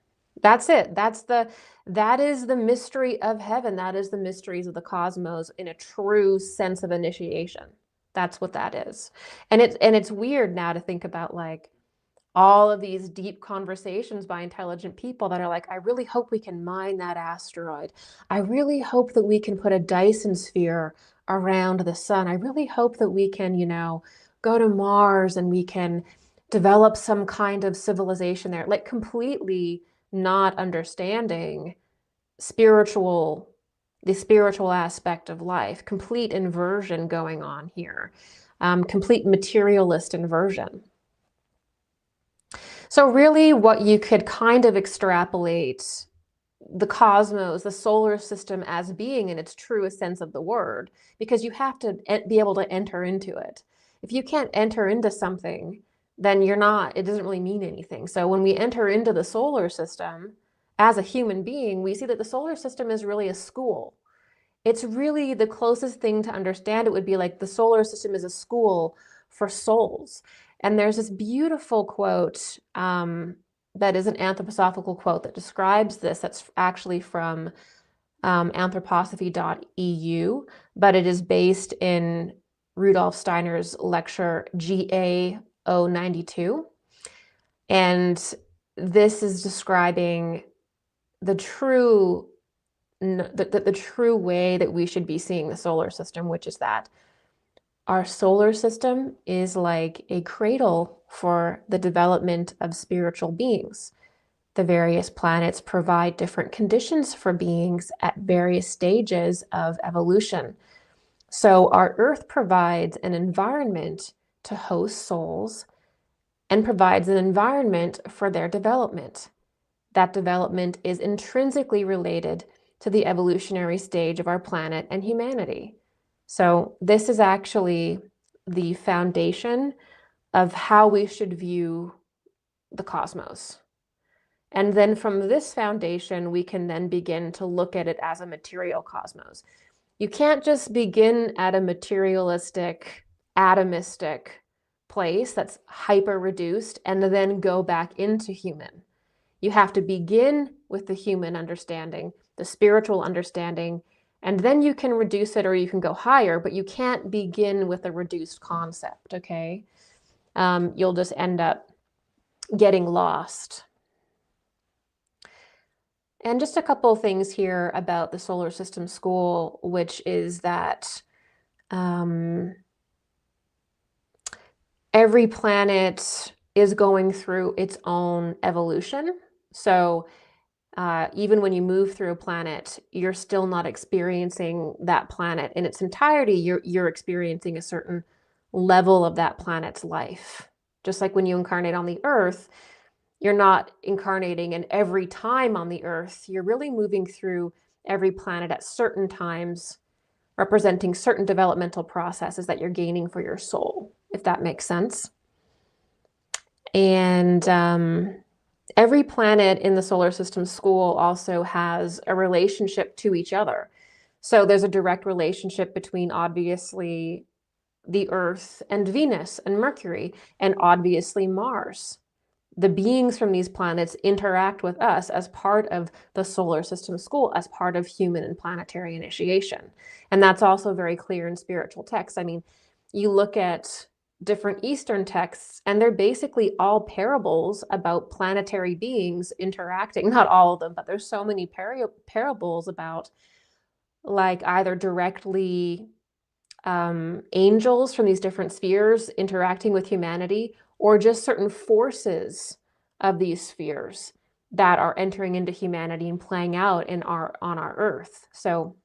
That's it. That is the mystery of heaven. That is the mysteries of the cosmos in a true sense of initiation. That's what that is. And it's weird now to think about like all of these deep conversations by intelligent people that are like, I really hope we can mine that asteroid. I really hope that we can put a Dyson sphere around the sun. I really hope that we can, go to Mars and we can develop some kind of civilization there. Like completely not understanding the spiritual aspect of life, complete inversion going on here, complete materialist inversion. So really what you could kind of extrapolate the cosmos, the solar system as being in its truest sense of the word, because you have to be able to enter into it. If you can't enter into something, then it doesn't really mean anything. So when we enter into the solar system as a human being, we see that the solar system is really a school. It's really the closest thing to understand it would be like the solar system is a school for souls. And there's this beautiful quote that is an anthroposophical quote that describes this. That's actually from anthroposophy.eu, but it is based in Rudolf Steiner's lecture GA092. And this is describing the true way that we should be seeing the solar system, which is that our solar system is like a cradle for the development of spiritual beings. The various planets provide different conditions for beings at various stages of evolution. So our Earth provides an environment to host souls and provides an environment for their development. That development is intrinsically related to the evolutionary stage of our planet and humanity. So this is actually the foundation of how we should view the cosmos. And then from this foundation, we can then begin to look at it as a material cosmos. You can't just begin at a materialistic, atomistic place that's hyper reduced and then go back into human. You have to begin with the human understanding, the spiritual understanding, and then you can reduce it or you can go higher, but you can't begin with a reduced concept, okay? You'll just end up getting lost. And just a couple of things here about the solar system school, which is that every planet is going through its own evolution. So even when you move through a planet, you're still not experiencing that planet in its entirety. You're experiencing a certain level of that planet's life. Just like when you incarnate on the Earth, you're not incarnating in every time on the Earth. You're really moving through every planet at certain times, representing certain developmental processes that you're gaining for your soul, if that makes sense. And every planet in the solar system school also has a relationship to each other. So there's a direct relationship between obviously the Earth and Venus and Mercury, and obviously Mars. The beings from these planets interact with us as part of the solar system school, as part of human and planetary initiation. And that's also very clear in spiritual texts. I mean, you look at different Eastern texts, and they're basically all parables about planetary beings interacting. Not all of them, but there's so many parables about like either directly angels from these different spheres interacting with humanity, or just certain forces of these spheres that are entering into humanity and playing out on our Earth. So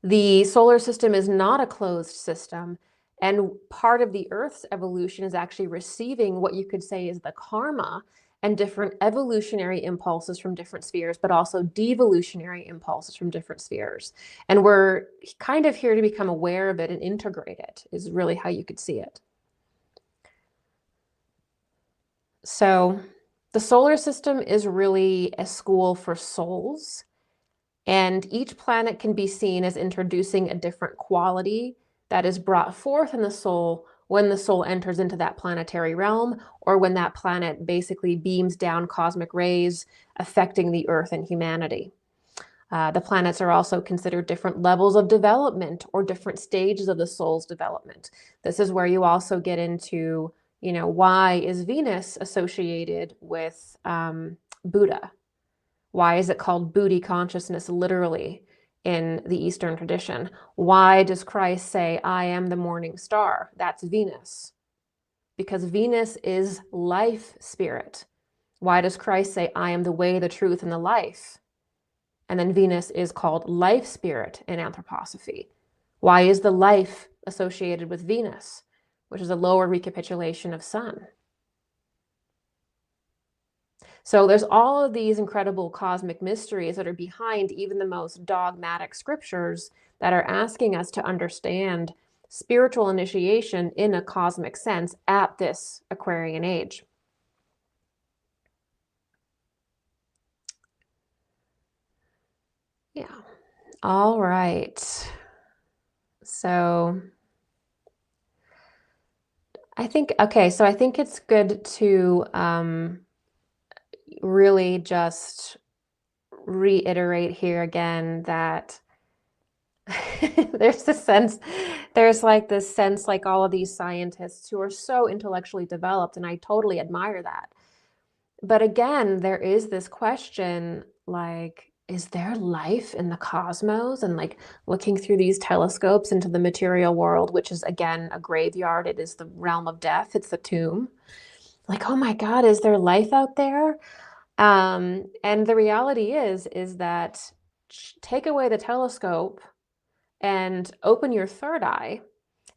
the solar system is not a closed system. And part of the Earth's evolution is actually receiving what you could say is the karma and different evolutionary impulses from different spheres, but also devolutionary impulses from different spheres. And we're kind of here to become aware of it and integrate it, is really how you could see it. So the solar system is really a school for souls, and each planet can be seen as introducing a different quality that is brought forth in the soul when the soul enters into that planetary realm, or when that planet basically beams down cosmic rays affecting the Earth and humanity. The planets are also considered different levels of development or different stages of the soul's development. This is where you also get into You know, why is Venus associated with Buddha? Why is it called booty consciousness literally in the Eastern tradition? Why does Christ say, I am the morning star? That's Venus. Because Venus is life spirit. Why does Christ say, I am the way, the truth, and the life? And then Venus is called life spirit in anthroposophy. Why is the life associated with Venus, which is a lower recapitulation of sun? So there's all of these incredible cosmic mysteries that are behind even the most dogmatic scriptures that are asking us to understand spiritual initiation in a cosmic sense at this Aquarian age. Yeah. All right. So I think it's good to really just reiterate here again that there's this sense like all of these scientists who are so intellectually developed, and I totally admire that. But again, there is this question, like, is there life in the cosmos? And like looking through these telescopes into the material world, which is again a graveyard, it is the realm of death, it's the tomb. Like, oh my God, is there life out there? And the reality is that take away the telescope and open your third eye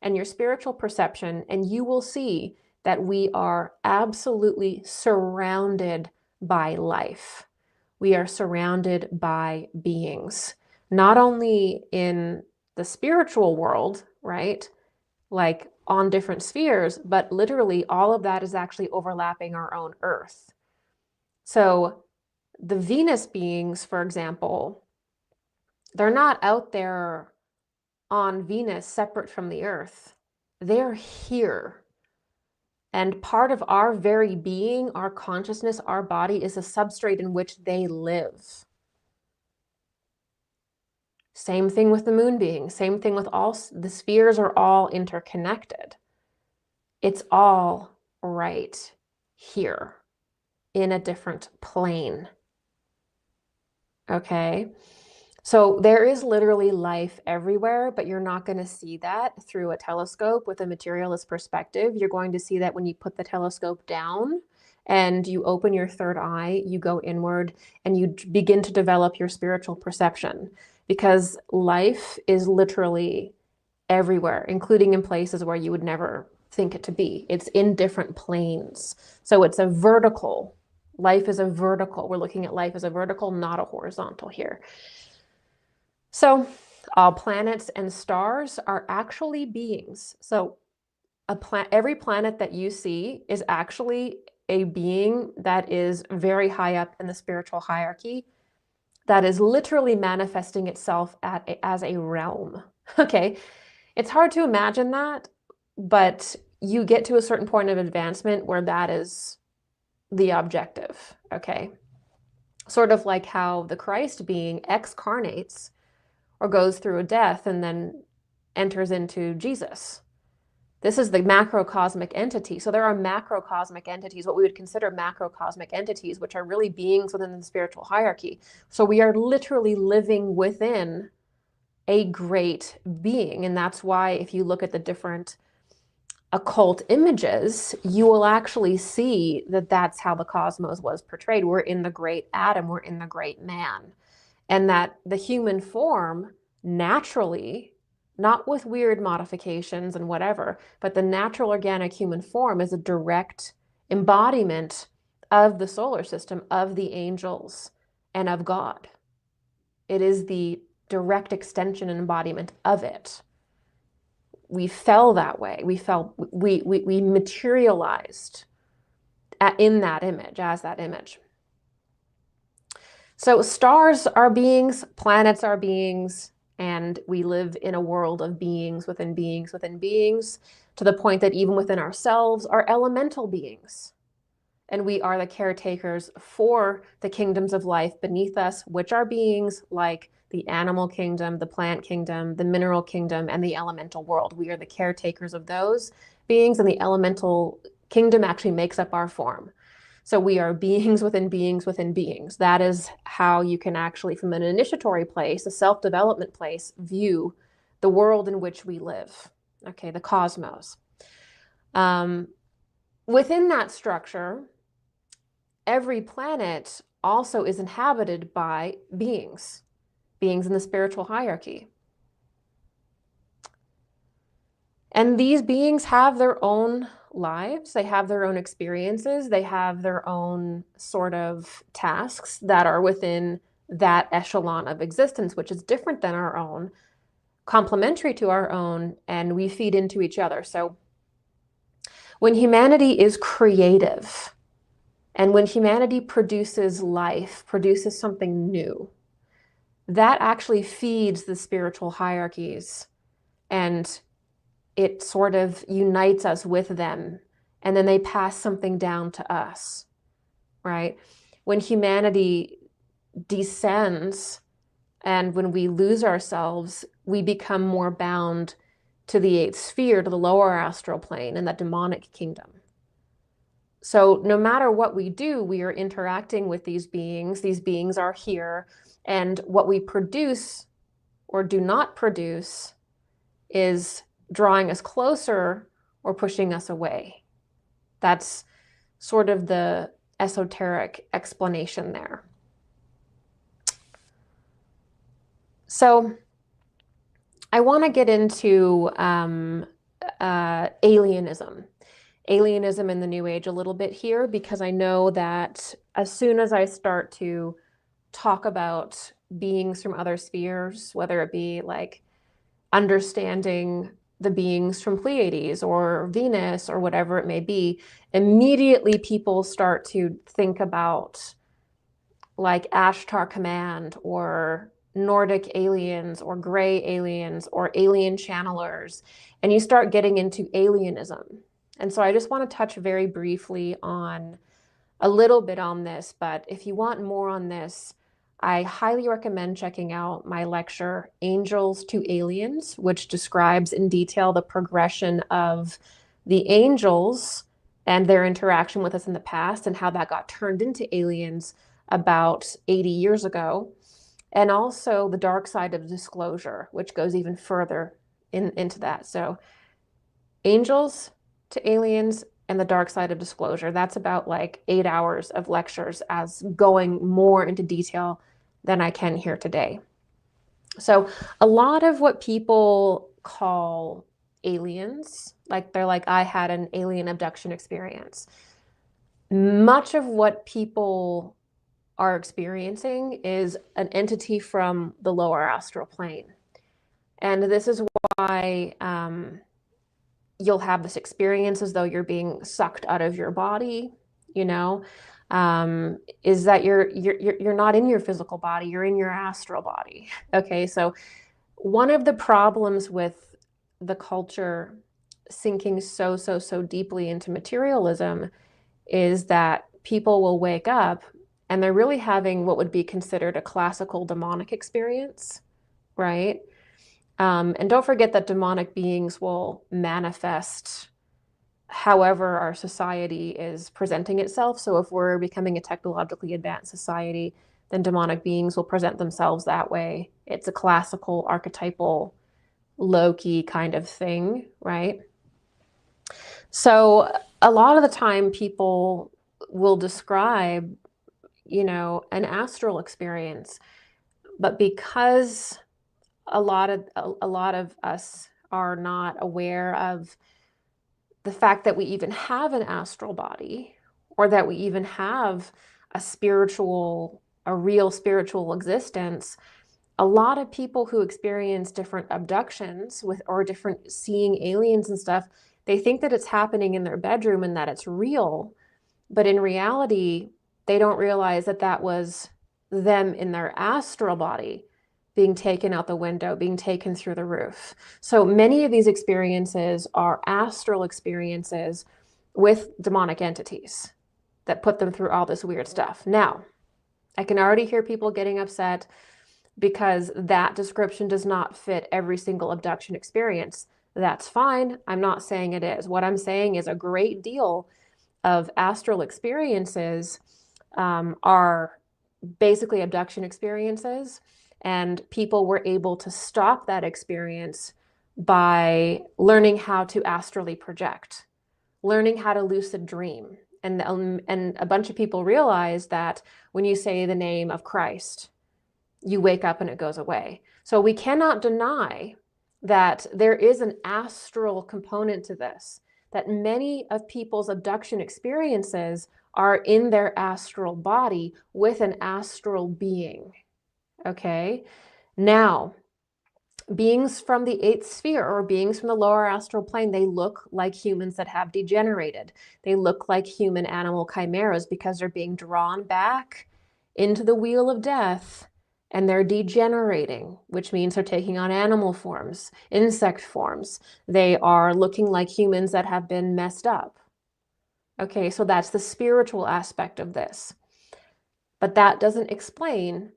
and your spiritual perception, and you will see that we are absolutely surrounded by life. We are surrounded by beings, not only in the spiritual world, right? Like on different spheres, but literally all of that is actually overlapping our own Earth. So the Venus beings, for example, they're not out there on Venus separate from the Earth. They're here. And part of our very being, our consciousness, our body is a substrate in which they live. Same thing with the moon being. Same thing with all the spheres are all interconnected. It's all right here in a different plane. Okay? So there is literally life everywhere, but you're not going to see that through a telescope with a materialist perspective. You're going to see that when you put the telescope down and you open your third eye, you go inward and you begin to develop your spiritual perception, because life is literally everywhere, including in places where you would never think it to be. It's in different planes. So it's a vertical. Life is a vertical. We're looking at life as a vertical, not a horizontal here. So all planets and stars are actually beings. So every planet that you see is actually a being that is very high up in the spiritual hierarchy, that is literally manifesting itself as a realm. Okay, it's hard to imagine that, but you get to a certain point of advancement where that is the objective. Okay, sort of like how the Christ being excarnates or goes through a death and then enters into Jesus. This is the macrocosmic entity. So there are macrocosmic entities, what we would consider macrocosmic entities, which are really beings within the spiritual hierarchy. So we are literally living within a great being. And that's why if you look at the different occult images, you will actually see that that's how the cosmos was portrayed. We're in the great Adam, we're in the great man. And that the human form naturally, not with weird modifications and whatever, but the natural organic human form is a direct embodiment of the solar system, of the angels, and of God. It is the direct extension and embodiment of it. We fell that way. We materialized in that image, as that image. So stars are beings, planets are beings, and we live in a world of beings within beings within beings, to the point that even within ourselves are elemental beings. And we are the caretakers for the kingdoms of life beneath us, which are beings like the animal kingdom, the plant kingdom, the mineral kingdom, and the elemental world. We are the caretakers of those beings, and the elemental kingdom actually makes up our form. So we are beings within beings within beings. That is how you can actually, from an initiatory place, a self-development place, view the world in which we live, okay, the cosmos. Within that structure, every planet also is inhabited by beings in the spiritual hierarchy. And these beings have their own lives, they have their own experiences, they have their own sort of tasks that are within that echelon of existence, which is different than our own, complementary to our own, and we feed into each other. So when humanity is creative, and when humanity produces life, produces something new, that actually feeds the spiritual hierarchies, and it sort of unites us with them, and then they pass something down to us, right? When humanity descends and when we lose ourselves, we become more bound to the eighth sphere, to the lower astral plane and the demonic kingdom. So no matter what we do, we are interacting with these beings. These beings are here, and what we produce or do not produce is drawing us closer or pushing us away. That's sort of the esoteric explanation there. So I want to get into alienism in the New Age a little bit here, because I know that as soon as I start to talk about beings from other spheres, whether it be like understanding the beings from Pleiades or Venus or whatever it may be, immediately people start to think about like Ashtar Command or Nordic aliens or gray aliens or alien channelers, and you start getting into alienism. And so I just want to touch very briefly on a little bit on this, but if you want more on this, I highly recommend checking out my lecture, Angels to Aliens, which describes in detail the progression of the angels and their interaction with us in the past and how that got turned into aliens about 80 years ago. And also the dark side of disclosure, which goes even further into that. So Angels to Aliens and the dark side of disclosure. That's about like 8 hours of lectures, as going more into detail than I can here today. So a lot of what people call aliens, like they're like, I had an alien abduction experience. Much of what people are experiencing is an entity from the lower astral plane. And this is why you'll have this experience as though you're being sucked out of your body, you know, is that you're not in your physical body, you're in your astral body. Okay, so one of the problems with the culture sinking so deeply into materialism is that people will wake up and they're really having what would be considered a classical demonic experience, right? And don't forget that demonic beings will manifest however our society is presenting itself. So if we're becoming a technologically advanced society, then demonic beings will present themselves that way. It's a classical, archetypal, low-key kind of thing, right? So a lot of the time people will describe, you know, an astral experience, but because a lot of us are not aware of the fact that we even have an astral body, or that we even have a real spiritual existence. A lot of people who experience different abductions or different seeing aliens and stuff, they think that it's happening in their bedroom and that it's real. But in reality, they don't realize that that was them in their astral body being taken out the window, being taken through the roof. So many of these experiences are astral experiences with demonic entities that put them through all this weird stuff. Now, I can already hear people getting upset because that description does not fit every single abduction experience. That's fine. I'm not saying it is. What I'm saying is a great deal of astral experiences are basically abduction experiences, and people were able to stop that experience by learning how to astrally project, learning how to lucid dream. And a bunch of people realize that when you say the name of Christ, you wake up and it goes away. So we cannot deny that there is an astral component to this, that many of people's abduction experiences are in their astral body with an astral being. Okay? Now, beings from the eighth sphere or beings from the lower astral plane, they look like humans that have degenerated. They look like human animal chimeras because they're being drawn back into the wheel of death and they're degenerating, which means they're taking on animal forms, insect forms. They are looking like humans that have been messed up. Okay, so that's the spiritual aspect of this. But that doesn't explain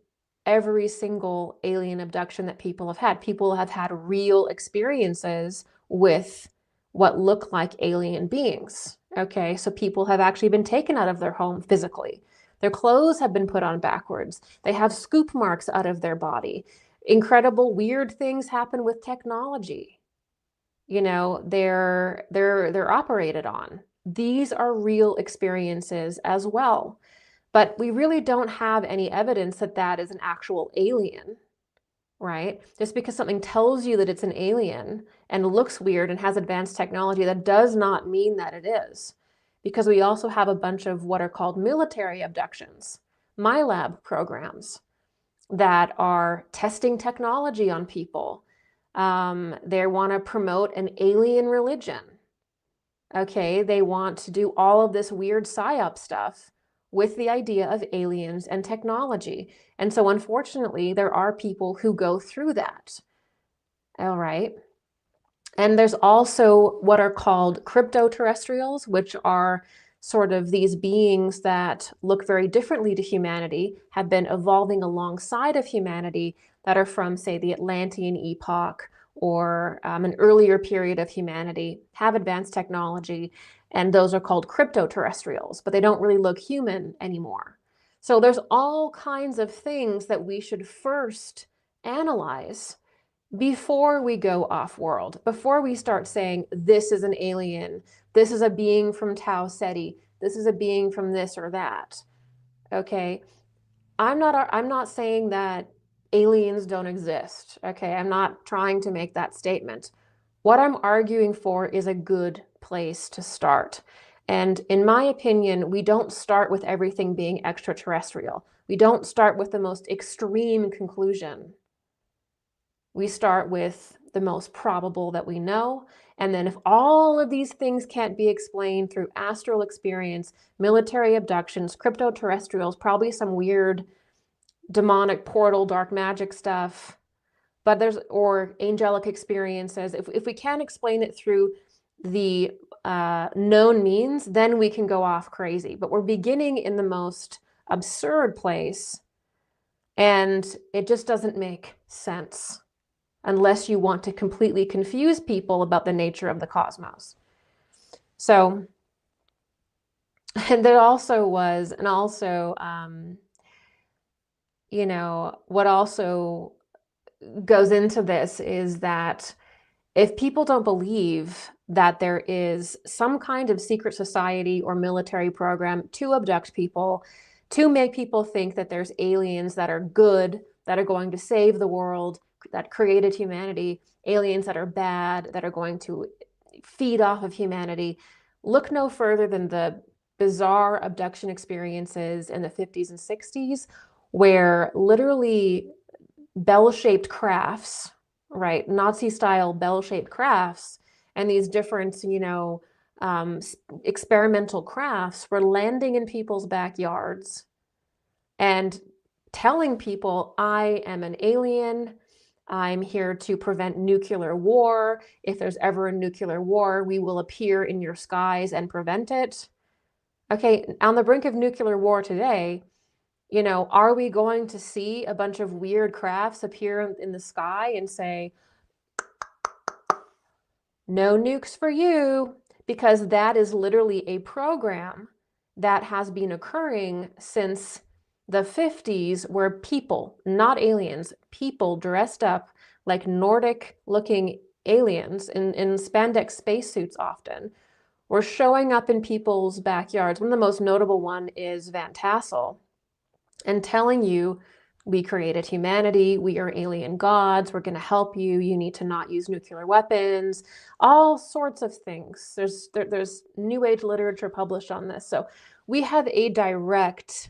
every single alien abduction that people have had. People have had real experiences with what look like alien beings. Okay, so people have actually been taken out of their home physically. Their clothes have been put on backwards. They have scoop marks out of their body. Incredible, weird things happen with technology. You know, they're operated on. These are real experiences as well. But we really don't have any evidence that that is an actual alien, right? Just because something tells you that it's an alien and looks weird and has advanced technology, that does not mean that it is. Because we also have a bunch of what are called military abductions, MyLab programs that are testing technology on people. They want to promote an alien religion. Okay, they want to do all of this weird psyop stuff with the idea of aliens and technology. And so unfortunately, there are people who go through that. All right. And there's also what are called crypto-terrestrials, which are sort of these beings that look very differently to humanity, have been evolving alongside of humanity, that are from, say, the Atlantean epoch or an earlier period of humanity, have advanced technology, and those are called crypto-terrestrials, but they don't really look human anymore. So there's all kinds of things that we should first analyze before we go off-world, before we start saying, this is an alien, this is a being from Tau Ceti, this is a being from this or that. Okay, I'm not saying that aliens don't exist. Okay, I'm not trying to make that statement. What I'm arguing for is a good place to start. And in my opinion, we don't start with everything being extraterrestrial. We don't start with the most extreme conclusion. We start with the most probable that we know. And then if all of these things can't be explained through astral experience, military abductions, crypto-terrestrials, probably some weird demonic portal, dark magic stuff, but or angelic experiences. If we can't explain it through the known means, then we can go off crazy. But we're beginning in the most absurd place, and it just doesn't make sense unless you want to completely confuse people about the nature of the cosmos. So, and there also was, and also, you know, what also goes into this is that if people don't believe that there is some kind of secret society or military program to abduct people, to make people think that there's aliens that are good, that are going to save the world, that created humanity, aliens that are bad, that are going to feed off of humanity, look no further than the bizarre abduction experiences in the 50s and 60s, where literally bell-shaped crafts, right, Nazi-style bell-shaped crafts, and these different, you know, experimental crafts were landing in people's backyards and telling people, I am an alien, I'm here to prevent nuclear war. If there's ever a nuclear war, we will appear in your skies and prevent it. Okay, on the brink of nuclear war today, you know, are we going to see a bunch of weird crafts appear in the sky and say, No nukes for you, because that is literally a program that has been occurring since the 50s, where people, not aliens, people dressed up like Nordic looking aliens in spandex spacesuits often, were showing up in people's backyards. One of the most notable one is Van Tassel, and telling you, we created humanity, we are alien gods, we're going to help you, you need to not use nuclear weapons, all sorts of things. There's New Age literature published on this. So we have a direct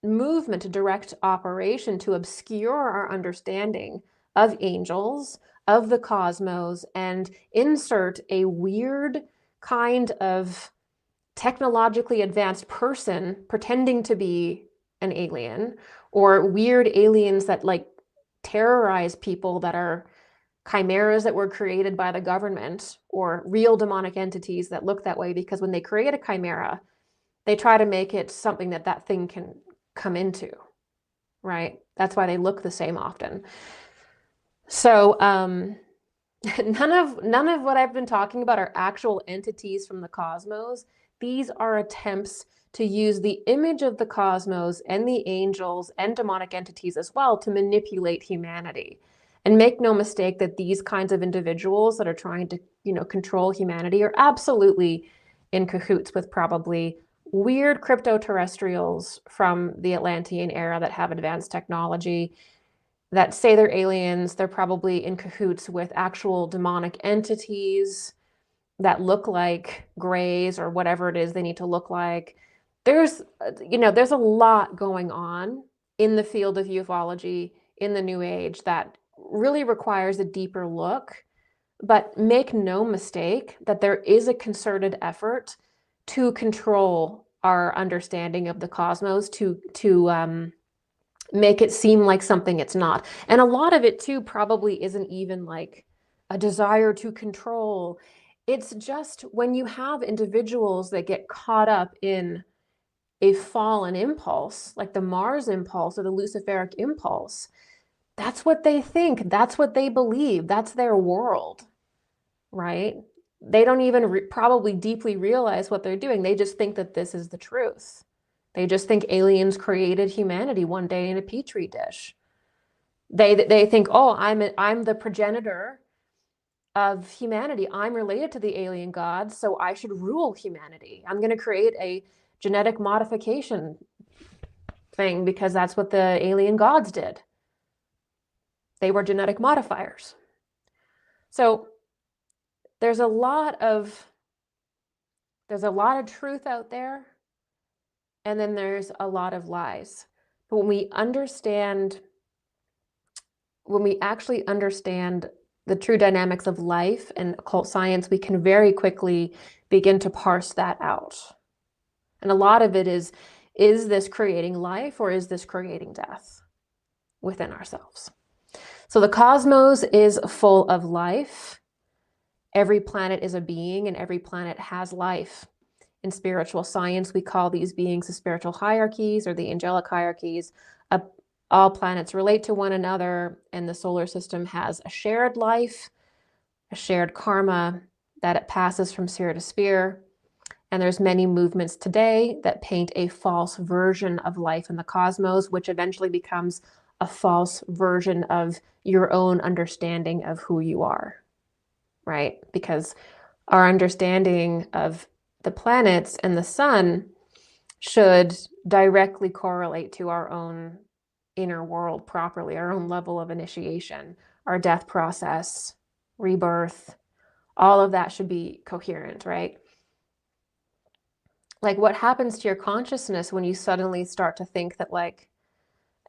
movement, a direct operation to obscure our understanding of angels, of the cosmos, and insert a weird kind of technologically advanced person pretending to be an alien, or weird aliens that like terrorize people that are chimeras that were created by the government, or real demonic entities that look that way, because when they create a chimera, they try to make it something that that thing can come into, right? That's why they look the same often. So none of what I've been talking about are actual entities from the cosmos. These are attempts to use the image of the cosmos and the angels and demonic entities as well to manipulate humanity. And make no mistake that these kinds of individuals that are trying to, control humanity are absolutely in cahoots with probably weird crypto-terrestrials from the Atlantean era that have advanced technology, that say they're aliens. They're probably in cahoots with actual demonic entities that look like grays or whatever it is they need to look like. There's a lot going on in the field of ufology, in the New Age, that really requires a deeper look. But make no mistake that there is a concerted effort to control our understanding of the cosmos, to make it seem like something it's not. And a lot of it too probably isn't even like a desire to control. It's just when you have individuals that get caught up in a fallen impulse, like the Mars impulse or the Luciferic impulse, that's what they think, that's what they believe, that's their world, right? They don't even probably deeply realize what they're doing. They just think that this is the truth. They just think aliens created humanity one day in a petri dish. They think, oh, I'm the progenitor of humanity. I'm related to the alien gods, so I should rule humanity. I'm going to create a genetic modification thing because that's what the alien gods did. They were genetic modifiers. So there's a lot of truth out there, and then there's a lot of lies. But when we actually understand the true dynamics of life and occult science, we can very quickly begin to parse that out. And a lot of it is this creating life, or is this creating death within ourselves? So the cosmos is full of life. Every planet is a being, and every planet has life. In spiritual science, we call these beings the spiritual hierarchies or the angelic hierarchies. All planets relate to one another, and the solar system has a shared life, a shared karma, that it passes from sphere to sphere. And there's many movements today that paint a false version of life in the cosmos, which eventually becomes a false version of your own understanding of who you are, right? Because our understanding of the planets and the sun should directly correlate to our own inner world properly, our own level of initiation, our death process, rebirth, all of that should be coherent, right? Like, what happens to your consciousness when you suddenly start to think that like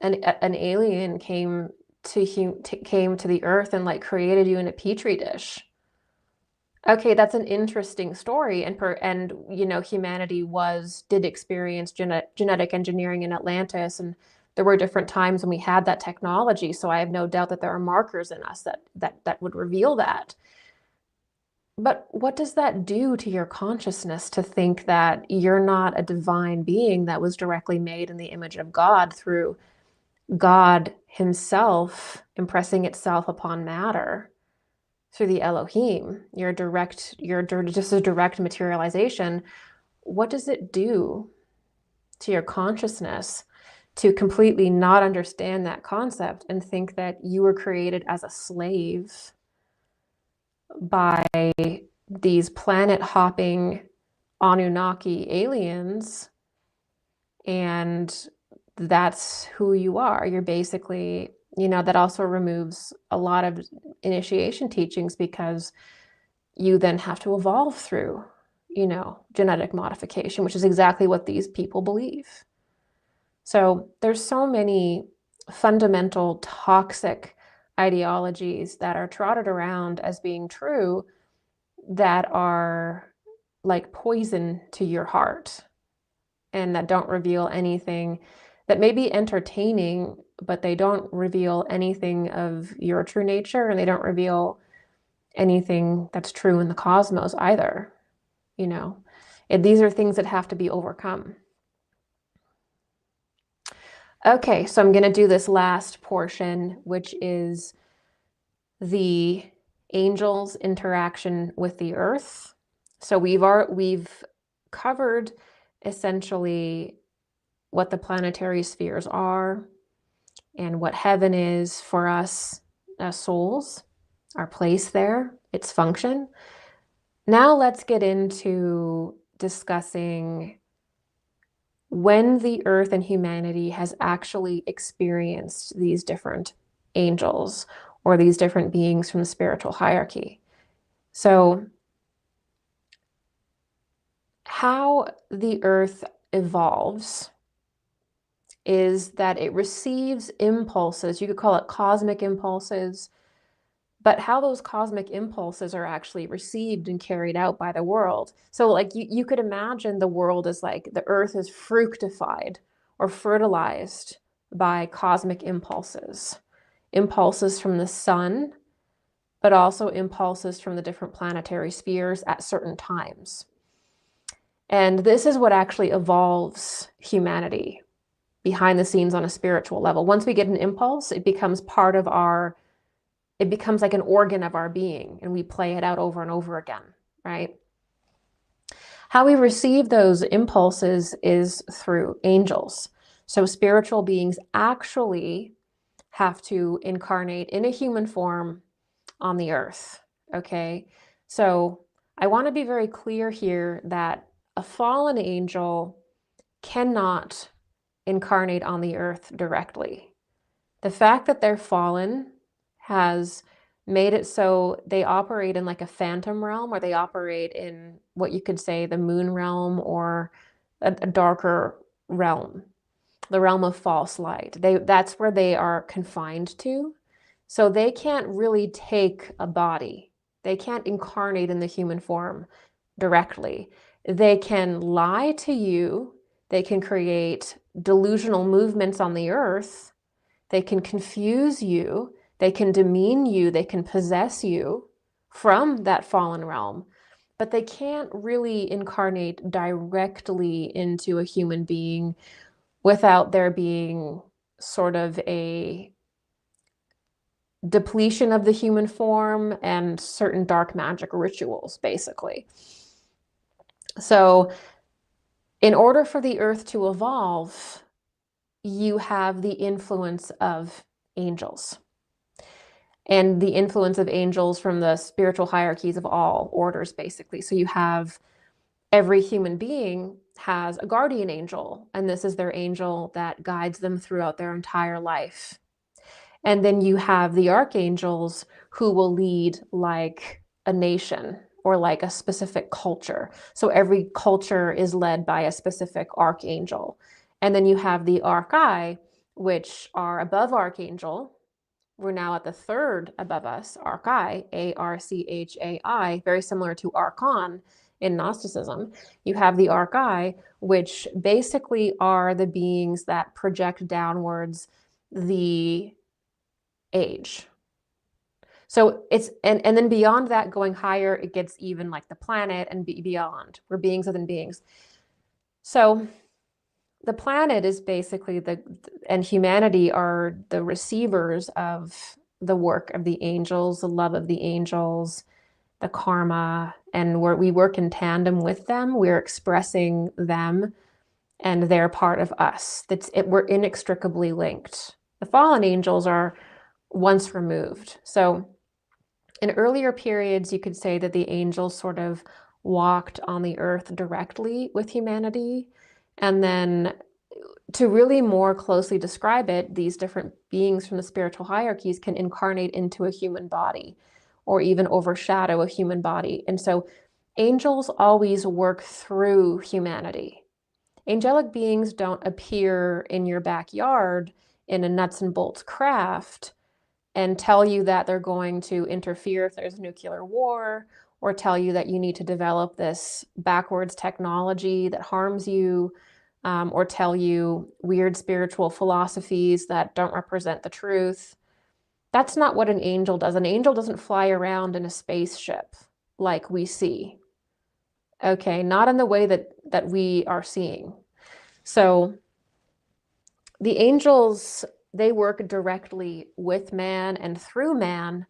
an alien came to the earth and like created you in a petri dish? Okay, that's an interesting story, and humanity did experience genetic engineering in Atlantis, and there were different times when we had that technology. So I have no doubt that there are markers in us that would reveal that. But what does that do to your consciousness to think that you're not a divine being that was directly made in the image of God through God himself impressing itself upon matter? through the Elohim, just a direct materialization, what does it do to your consciousness to completely not understand that concept and think that you were created as a slave by these planet hopping Anunnaki aliens, and that's who you are? You're basically, that also removes a lot of initiation teachings, because you then have to evolve through, genetic modification, which is exactly what these people believe. So there's so many fundamental toxic ideologies that are trotted around as being true that are like poison to your heart, and that don't reveal anything, that may be entertaining, but they don't reveal anything of your true nature, and they don't reveal anything that's true in the cosmos either. These are things that have to be overcome. Okay, so I'm going to do this last portion, which is the angels' interaction with the earth. So we've covered essentially what the planetary spheres are and what heaven is for us as souls, our place there, its function. Now let's get into discussing when the earth and humanity has actually experienced these different angels or these different beings from the spiritual hierarchy. So how the earth evolves is that it receives impulses. You could call it cosmic impulses, but how those cosmic impulses are actually received and carried out by the world. So like you could imagine the world as like the earth is fructified or fertilized by cosmic impulses. Impulses from the sun, but also impulses from the different planetary spheres at certain times. And this is what actually evolves humanity behind the scenes on a spiritual level. Once we get an impulse, it becomes it becomes like an organ of our being, and we play it out over and over again, right? How we receive those impulses is through angels. So spiritual beings actually have to incarnate in a human form on the earth, okay? So I want to be very clear here that a fallen angel cannot incarnate on the earth directly. The fact that they're fallen has made it so they operate in like a phantom realm, or they operate in what you could say the moon realm, or a darker realm, the realm of false light. That's where they are confined to. So they can't really take a body. They can't incarnate in the human form directly. They can lie to you. They can create delusional movements on the earth. They can confuse you. They can demean you. They can possess you from that fallen realm, but they can't really incarnate directly into a human being without there being sort of a depletion of the human form and certain dark magic rituals, basically. So in order for the earth to evolve, you have the influence of angels. And the influence of angels from the spiritual hierarchies of all orders, basically. So you have every human being has a guardian angel, and this is their angel that guides them throughout their entire life. And then you have the archangels who will lead like a nation or like a specific culture. So every culture is led by a specific archangel. And then you have the archai, which are above archangel. We're now at the third above us, archai, A-R-C-H-A-I, very similar to archon in Gnosticism. You have the archai, which basically are the beings that project downwards the age. So it's, and then beyond that, going higher, it gets even like the planet and beyond. We're beings within beings. So the planet is basically and humanity are the receivers of the work of the angels, the love of the angels, the karma, and we work in tandem with them. We're expressing them, and they're part of us. We're inextricably linked. The fallen angels are once removed. So in earlier periods, you could say that the angels sort of walked on the earth directly with humanity. And then to really more closely describe it, these different beings from the spiritual hierarchies can incarnate into a human body or even overshadow a human body. And so angels always work through humanity. Angelic beings don't appear in your backyard in a nuts and bolts craft and tell you that they're going to interfere if there's nuclear war, or tell you that you need to develop this backwards technology that harms you, or tell you weird spiritual philosophies that don't represent the truth. That's not what an angel does. An angel doesn't fly around in a spaceship like we see. Okay, not in the way that we are seeing. So the angels, they work directly with man and through man,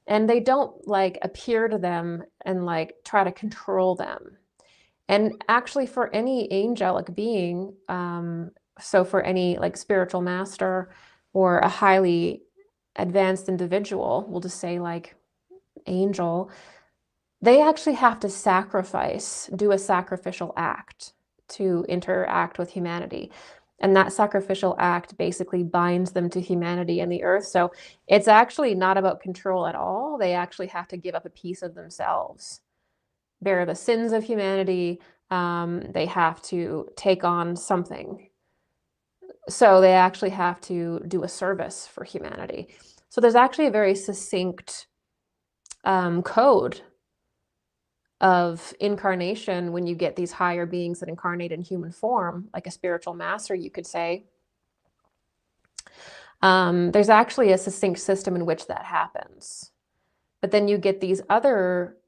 and they don't like appear to them and like try to control them. And actually for any angelic being, so for any like spiritual master or a highly advanced individual, we'll just say like angel, they actually have to do a sacrificial act to interact with humanity. And that sacrificial act basically binds them to humanity and the earth. So it's actually not about control at all. They actually have to give up a piece of themselves, bear the sins of humanity. They have to take on something. So they actually have to do a service for humanity. So there's actually a very succinct code of incarnation when you get these higher beings that incarnate in human form, like a spiritual master, you could say. There's actually a succinct system in which that happens. But then you get these other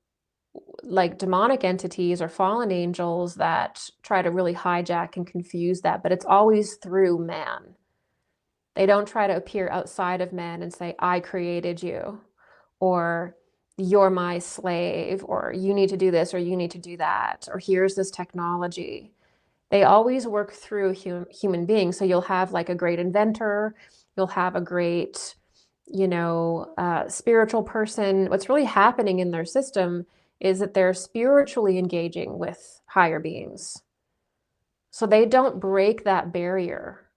like demonic entities or fallen angels that try to really hijack and confuse that, but it's always through man. They don't try to appear outside of man and say, I created you, or you're my slave, or you need to do this, or you need to do that, or here's this technology. They always work through human beings. So you'll have like a great inventor, you'll have a great, spiritual person. What's really happening in their system is that they're spiritually engaging with higher beings. So they don't break that barrier.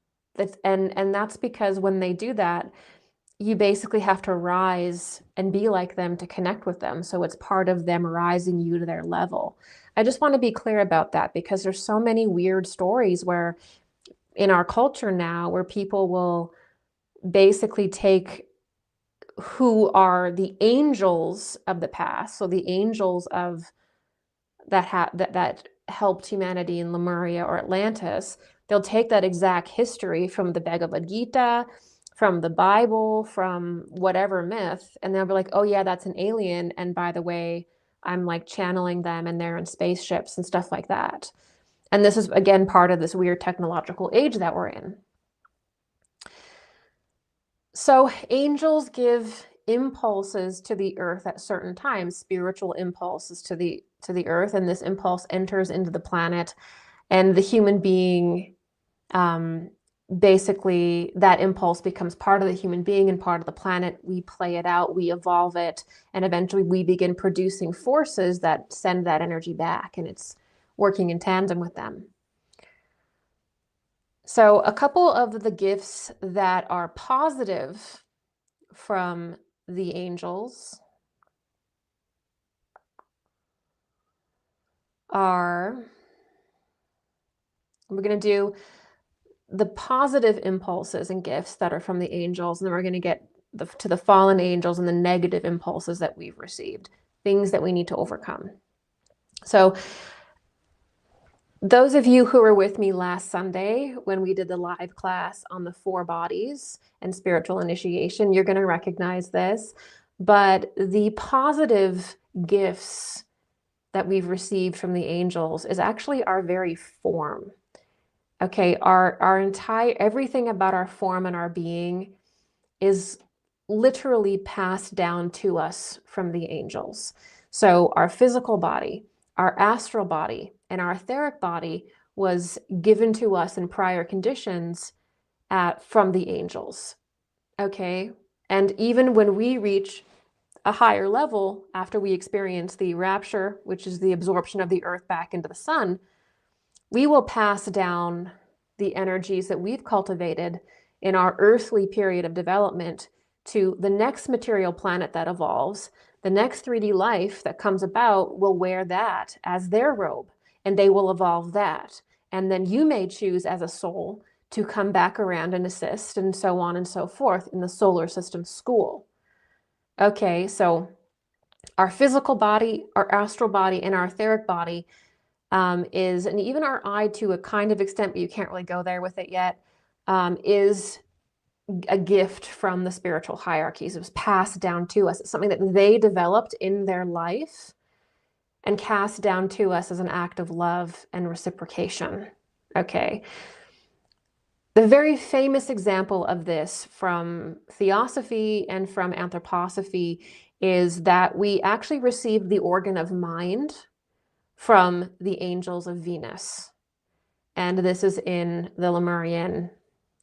And that's because when they do that, you basically have to rise and be like them to connect with them. So it's part of them rising you to their level. I just want to be clear about that because there's so many weird stories where in our culture now where people will basically take who are the angels of the past, so the angels of that helped humanity in Lemuria or Atlantis, they'll take that exact history from the Bhagavad Gita, from the Bible, from whatever myth, and they'll be like, oh yeah, that's an alien, and by the way, I'm like channeling them and they're in spaceships and stuff like that. And this is again part of this weird technological age that we're in. So angels give impulses to the earth at certain times, spiritual impulses to the earth, and this impulse enters into the planet, and the human being, basically that impulse becomes part of the human being and part of the planet. We play it out, we evolve it, and eventually we begin producing forces that send that energy back, and it's working in tandem with them. So a couple of the gifts that are positive from the angels are, we're going to do the positive impulses and gifts that are from the angels, and then we're going to get to the fallen angels and the negative impulses that we've received, things that we need to overcome. So those of you who were with me last Sunday when we did the live class on the 4 bodies and spiritual initiation, you're going to recognize this. But the positive gifts that we've received from the angels is actually our very form. Okay, our entire, everything about our form and our being is literally passed down to us from the angels. So our physical body, our astral body, and our etheric body was given to us in prior conditions from the angels. Okay? And even when we reach a higher level, after we experience the rapture, which is the absorption of the earth back into the sun, we will pass down the energies that we've cultivated in our earthly period of development to the next material planet that evolves. The next 3D life that comes about will wear that as their robe, and they will evolve that. And then you may choose as a soul to come back around and assist, and so on and so forth in the solar system school. Okay, so our physical body, our astral body, and our etheric body is, and even our eye to a kind of extent, but you can't really go there with it yet, is a gift from the spiritual hierarchies. It was passed down to us. It's something that they developed in their life and cast down to us as an act of love and reciprocation. Okay. The very famous example of this from theosophy and from anthroposophy is that we actually received the organ of mind from the angels of Venus. And this is in the Lemurian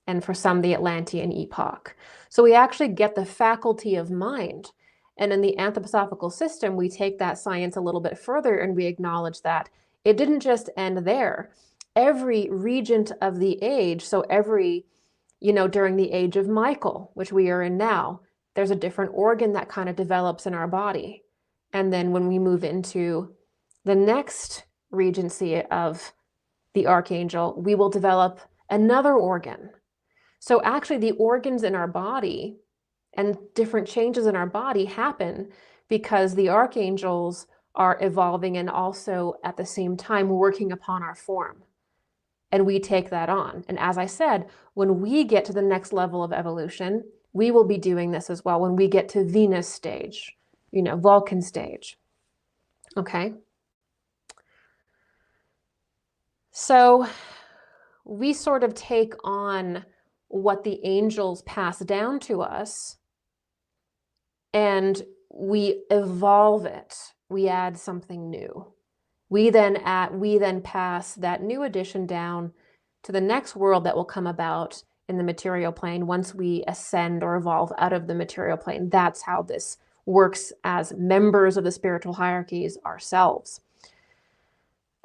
and for some the Atlantean epoch. So we actually get the faculty of mind. And in the anthroposophical system, we take that science a little bit further and we acknowledge that it didn't just end there. Every regent of the age, so every, during the age of Michael, which we are in now, there's a different organ that kind of develops in our body. And then when we move into the next regency of the archangel, we will develop another organ. So actually the organs in our body and different changes in our body happen because the archangels are evolving and also at the same time working upon our form. And we take that on. And as I said, when we get to the next level of evolution, we will be doing this as well when we get to Venus stage, Vulcan stage. Okay. So we sort of take on what the angels pass down to us and we evolve it. We add something new. We then pass that new addition down to the next world that will come about in the material plane once we ascend or evolve out of the material plane. That's how this works as members of the spiritual hierarchies ourselves.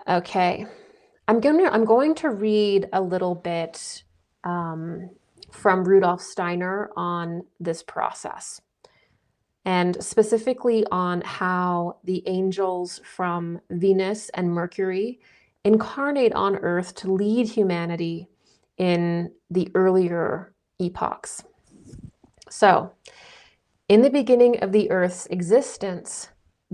Okay, I'm going to read a little bit from Rudolf Steiner on this process, and specifically on how the angels from Venus and Mercury incarnate on Earth to lead humanity in the earlier epochs. So, in the beginning of the Earth's existence,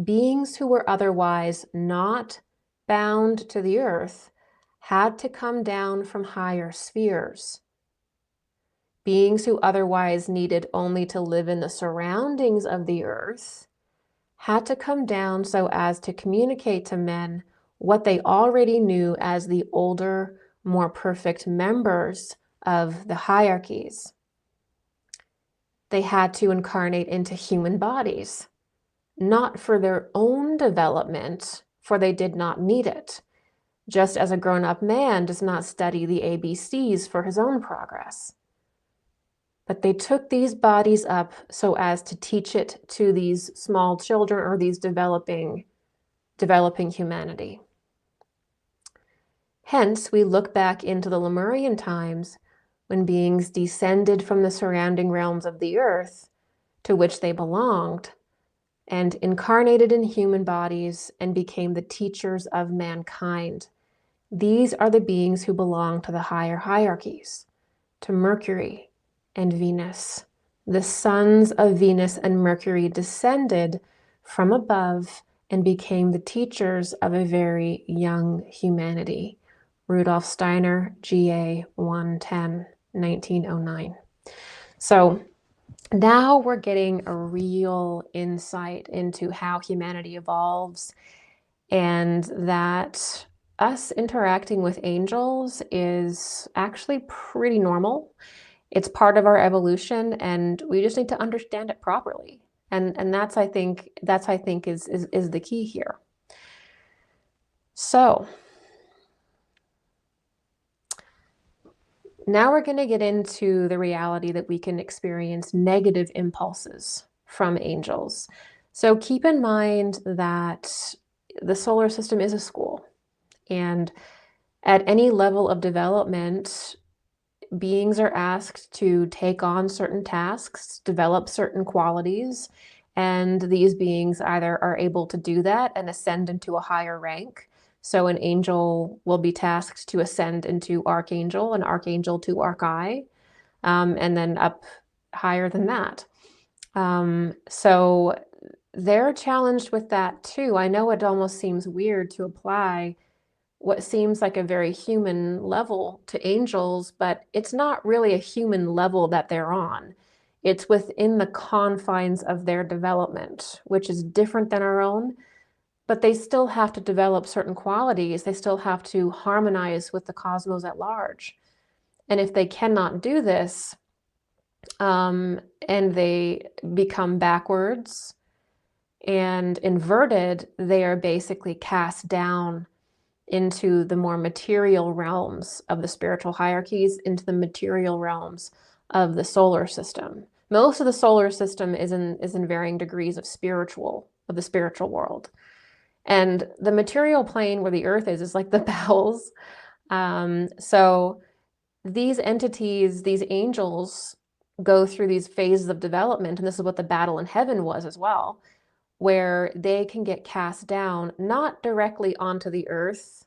beings who were otherwise not bound to the Earth had to come down from higher spheres. Beings who otherwise needed only to live in the surroundings of the Earth had to come down so as to communicate to men what they already knew as the older, more perfect members of the hierarchies. They had to incarnate into human bodies, not for their own development, for they did not need it, just as a grown-up man does not study the ABCs for his own progress. But they took these bodies up so as to teach it to these small children or these developing humanity. Hence, we look back into the Lemurian times when beings descended from the surrounding realms of the earth to which they belonged and incarnated in human bodies and became the teachers of mankind. These are the beings who belong to the higher hierarchies, to Mercury and Venus. The sons of Venus and Mercury descended from above and became the teachers of a very young humanity. Rudolf Steiner, GA 110, 1909. So now we're getting a real insight into how humanity evolves, and that us interacting with angels is actually pretty normal. It's part of our evolution, and we just need to understand it properly. And that's I think is the key here. So now we're going to get into the reality that we can experience negative impulses from angels. So keep in mind that the solar system is a school, and at any level of development, beings are asked to take on certain tasks, develop certain qualities, and these beings either are able to do that and ascend into a higher rank. So an angel will be tasked to ascend into archangel, an archangel to archai, and then up higher than that. So they're challenged with that too. I know it almost seems weird to apply what seems like a very human level to angels, but it's not really a human level that they're on. It's within the confines of their development, which is different than our own, but they still have to develop certain qualities. They still have to harmonize with the cosmos at large. And if they cannot do this, and they become backwards and inverted, they are basically cast down into the more material realms of the spiritual hierarchies, into the material realms of the solar system. Most of the solar system is in varying degrees of the spiritual world. And the material plane where the earth is like the bowels. So these entities, these angels, go through these phases of development, and this is what the battle in heaven was as well, where they can get cast down, not directly onto the earth,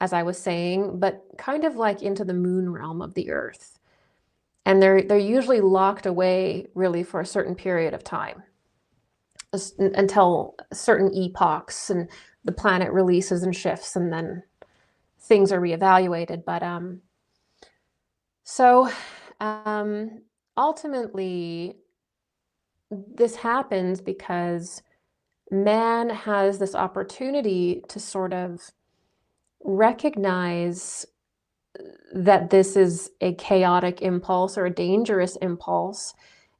as I was saying, but kind of like into the moon realm of the earth. And they're usually locked away really for a certain period of time, until certain epochs and the planet releases and shifts, and then things are reevaluated. But ultimately, this happens because man has this opportunity to sort of recognize that this is a chaotic impulse or a dangerous impulse.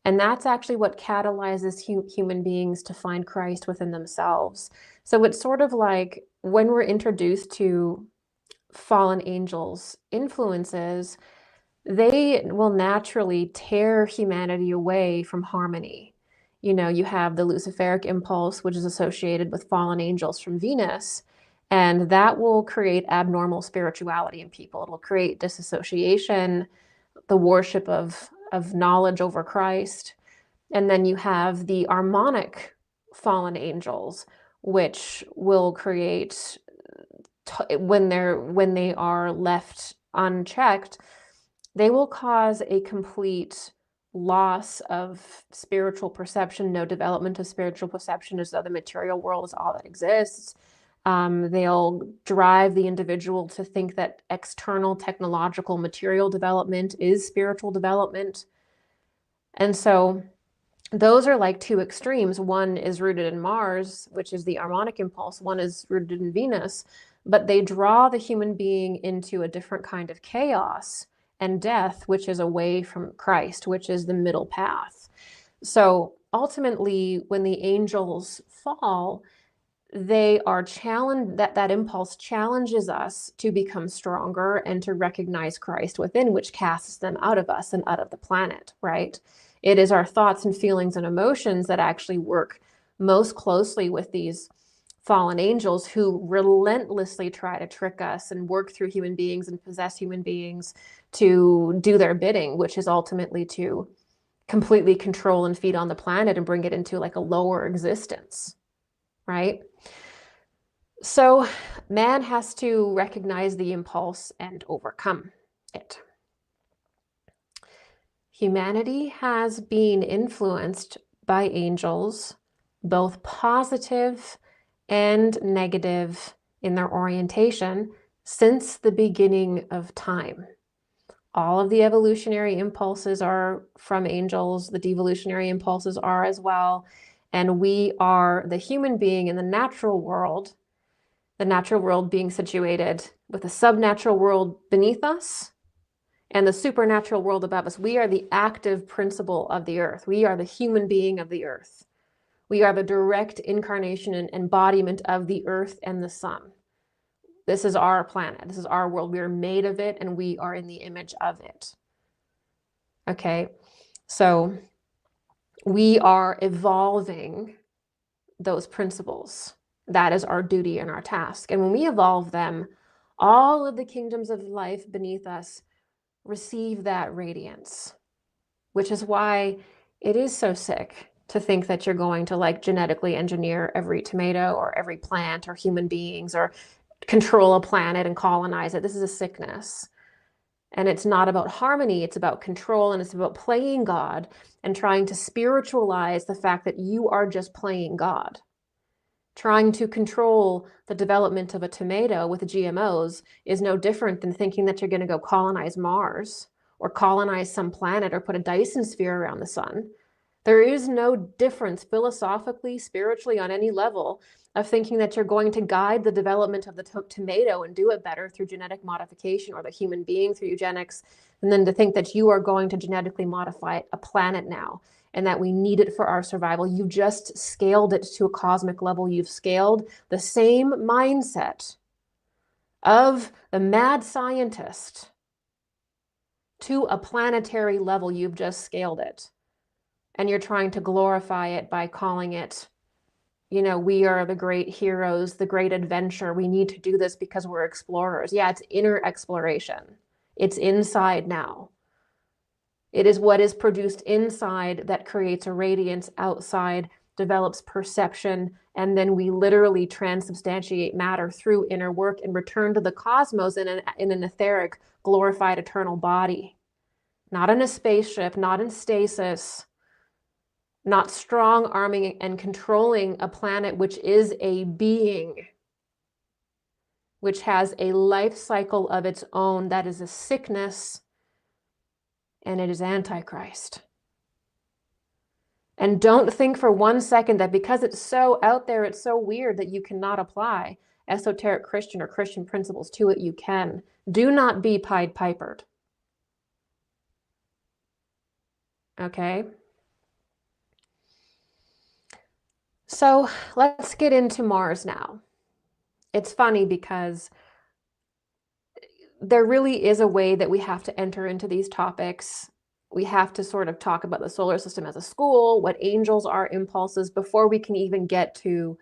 And that's actually what catalyzes human beings to find Christ within themselves. So it's sort of like when we're introduced to fallen angels' influences, they will naturally tear humanity away from harmony. You know, you have the Luciferic impulse, which is associated with fallen angels from Venus, and that will create abnormal spirituality in people. It will create disassociation, the worship of knowledge over Christ. And then you have the harmonic fallen angels, which will create, when they are left unchecked, they will cause a complete loss of spiritual perception, no development of spiritual perception, as though the material world is all that exists. They'll drive the individual to think that external technological material development is spiritual development. And so those are like two extremes. One is rooted in Mars, which is the harmonic impulse. One is rooted in Venus, but they draw the human being into a different kind of chaos and death, which is away from Christ, which is the middle path. So ultimately, when the angels fall, they are challenged, that impulse challenges us to become stronger and to recognize Christ within, which casts them out of us and out of the planet, right? It is our thoughts and feelings and emotions that actually work most closely with these fallen angels, who relentlessly try to trick us and work through human beings and possess human beings to do their bidding, which is ultimately to completely control and feed on the planet and bring it into like a lower existence, right? So man has to recognize the impulse and overcome it. Humanity has been influenced by angels, both positive and negative in their orientation, since the beginning of time. All of the evolutionary impulses are from angels. The devolutionary impulses are as well. And we are the human being in the natural world being situated with a subnatural world beneath us and the supernatural world above us. We are the active principle of the earth. We are the human being of the earth. We are the direct incarnation and embodiment of the earth and the sun. This is our planet. This is our world. We are made of it, and we are in the image of it. Okay, so we are evolving those principles. That is our duty and our task. And when we evolve them, all of the kingdoms of life beneath us receive that radiance, which is why it is so sick to think that you're going to like genetically engineer every tomato or every plant or human beings or control a planet and colonize it. This is a sickness. And it's not about harmony, it's about control, and it's about playing God and trying to spiritualize the fact that you are just playing God. Trying to control the development of a tomato with GMOs is no different than thinking that you're going to go colonize Mars or colonize some planet or put a Dyson sphere around the sun. There is no difference philosophically, spiritually, on any level of thinking that you're going to guide the development of the tomato and do it better through genetic modification, or the human being through eugenics, and then to think that you are going to genetically modify a planet now and that we need it for our survival. You've just scaled it to a cosmic level. You've scaled the same mindset of the mad scientist to a planetary level. You've just scaled it. And you're trying to glorify it by calling it, you know, we are the great heroes, the great adventure. We need to do this because we're explorers. Yeah, it's inner exploration. It's inside now. It is what is produced inside that creates a radiance outside, develops perception, and then we literally transubstantiate matter through inner work and return to the cosmos in an etheric, glorified, eternal body. Not in a spaceship, not in stasis, not strong arming and controlling a planet which is a being, which has a life cycle of its own. That is a sickness, and it is Antichrist. And don't think for 1 second that because it's so out there, it's so weird that you cannot apply esoteric Christian or Christian principles to it. You can. Do not be Pied Pipered. Okay? So let's get into Mars now. It's funny because there really is a way that we have to enter into these topics. We have to sort of talk about the solar system as a school, what angels are, impulses, before we can even get to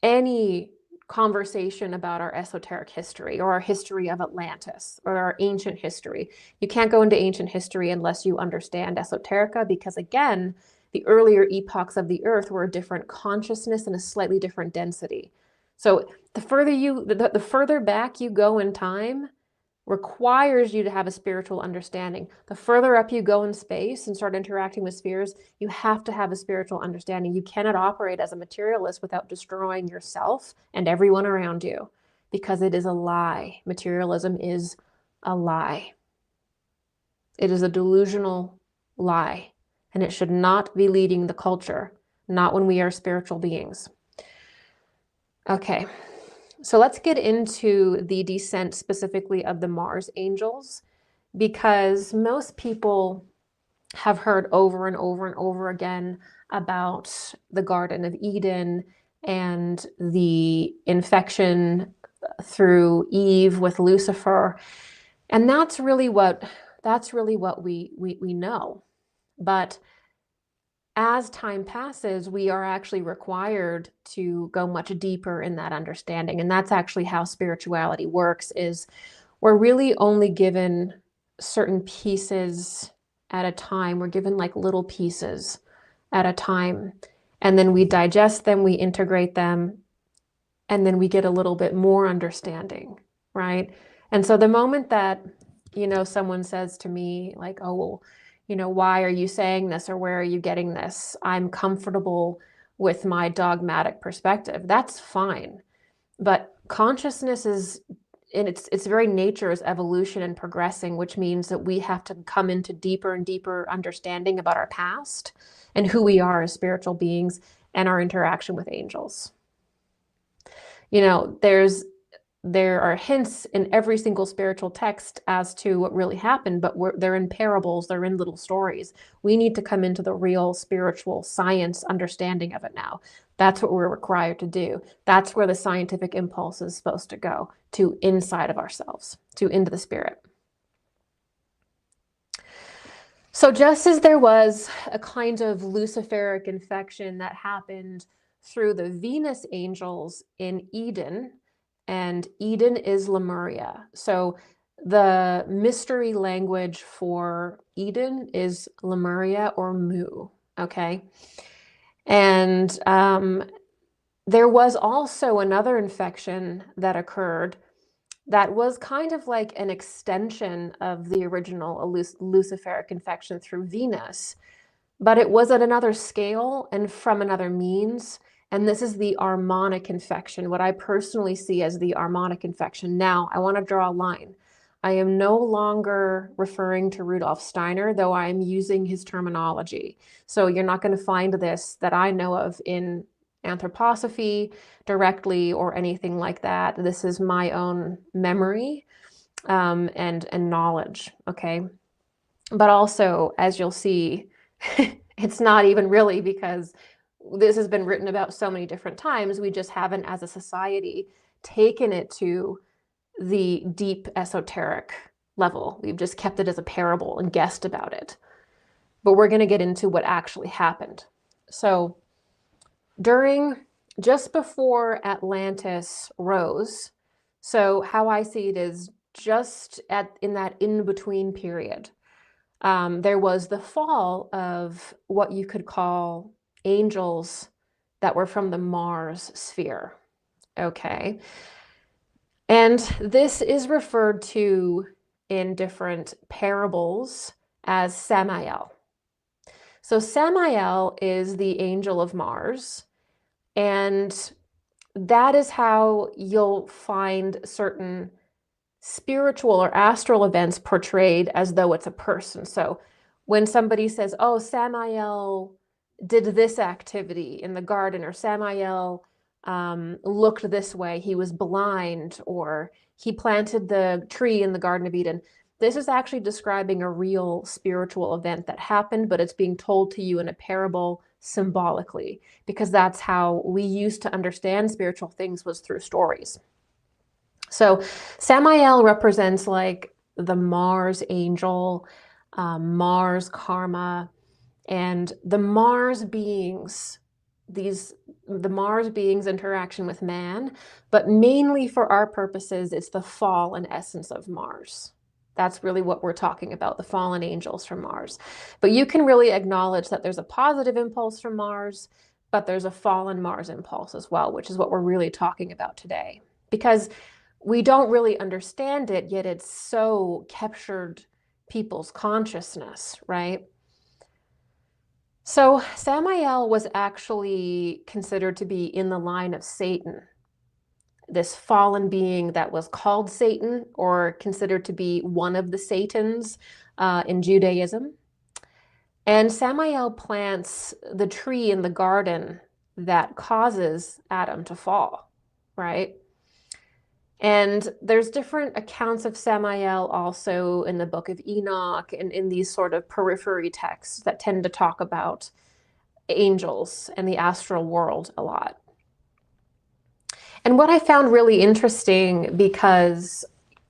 any conversation about our esoteric history or our history of Atlantis or our ancient history. You can't go into ancient history unless you understand esoterica, because again, the earlier epochs of the earth were a different consciousness and a slightly different density. So the further back you go in time requires you to have a spiritual understanding. The further up you go in space and start interacting with spheres, you have to have a spiritual understanding. You cannot operate as a materialist without destroying yourself and everyone around you, because it is a lie. Materialism is a lie. It is a delusional lie. And it should not be leading the culture, not when we are spiritual beings. Okay, so let's get into the descent specifically of the Mars angels, because most people have heard over and over and over again about the Garden of Eden and the infection through Eve with Lucifer. And that's really what we know. But as time passes, we are actually required to go much deeper in that understanding. And that's actually how spirituality works, is we're really only given certain pieces at a time. We're given like little pieces at a time. And then we digest them, we integrate them, and then we get a little bit more understanding, right? And so the moment that, you know, someone says to me like, oh, well, you know, why are you saying this, or where are you getting this? I'm comfortable with my dogmatic perspective. That's fine. But consciousness is, in its very nature, is evolution and progressing, which means that we have to come into deeper and deeper understanding about our past and who we are as spiritual beings and our interaction with angels. You know, there's there are hints in every single spiritual text as to what really happened, but they're in parables, they're in little stories. We need to come into the real spiritual science understanding of it now. That's what we're required to do. That's where the scientific impulse is supposed to go, to inside of ourselves, to into the spirit. So just as there was a kind of Luciferic infection that happened through the Venus angels in Eden, and Eden is Lemuria. So the mystery language for Eden is Lemuria or Mu, okay? And there was also another infection that occurred that was kind of like an extension of the original Luciferic infection through Venus, but it was at another scale and from another means. And this is the harmonic infection, what I personally see as the harmonic infection. Now, I want to draw a line. I am no longer referring to Rudolf Steiner, though I am using his terminology. So you're not going to find this that I know of in anthroposophy directly or anything like that. This is my own memory and knowledge, okay? But also, as you'll see, it's not even really, because this has been written about so many different times. We just haven't, as a society, taken it to the deep esoteric level. We've just kept it as a parable and guessed about it. But we're going to get into what actually happened. So just before Atlantis rose, so how I see it is just in that in-between period, there was the fall of what you could call angels that were from the Mars sphere, okay? And this is referred to in different parables as Samael. So Samael is the angel of Mars, and that is how you'll find certain spiritual or astral events portrayed as though it's a person. So when somebody says, oh, Samael did this activity in the garden, or Samael looked this way, he was blind, or he planted the tree in the Garden of Eden. This is actually describing a real spiritual event that happened, but it's being told to you in a parable symbolically, because that's how we used to understand spiritual things, was through stories. So Samael represents like the Mars angel, Mars karma, and the Mars beings, the Mars beings' interaction with man, but mainly for our purposes, it's the fallen essence of Mars. That's really what we're talking about, the fallen angels from Mars. But you can really acknowledge that there's a positive impulse from Mars, but there's a fallen Mars impulse as well, which is what we're really talking about today. Because we don't really understand it, yet it's so captured people's consciousness, right? So Samael was actually considered to be in the line of Satan, this fallen being that was called Satan, or considered to be one of the Satans in Judaism. And Samael plants the tree in the garden that causes Adam to fall, right? And there's different accounts of Samael also in the book of Enoch and in these sort of periphery texts that tend to talk about angels and the astral world a lot. And what I found really interesting, because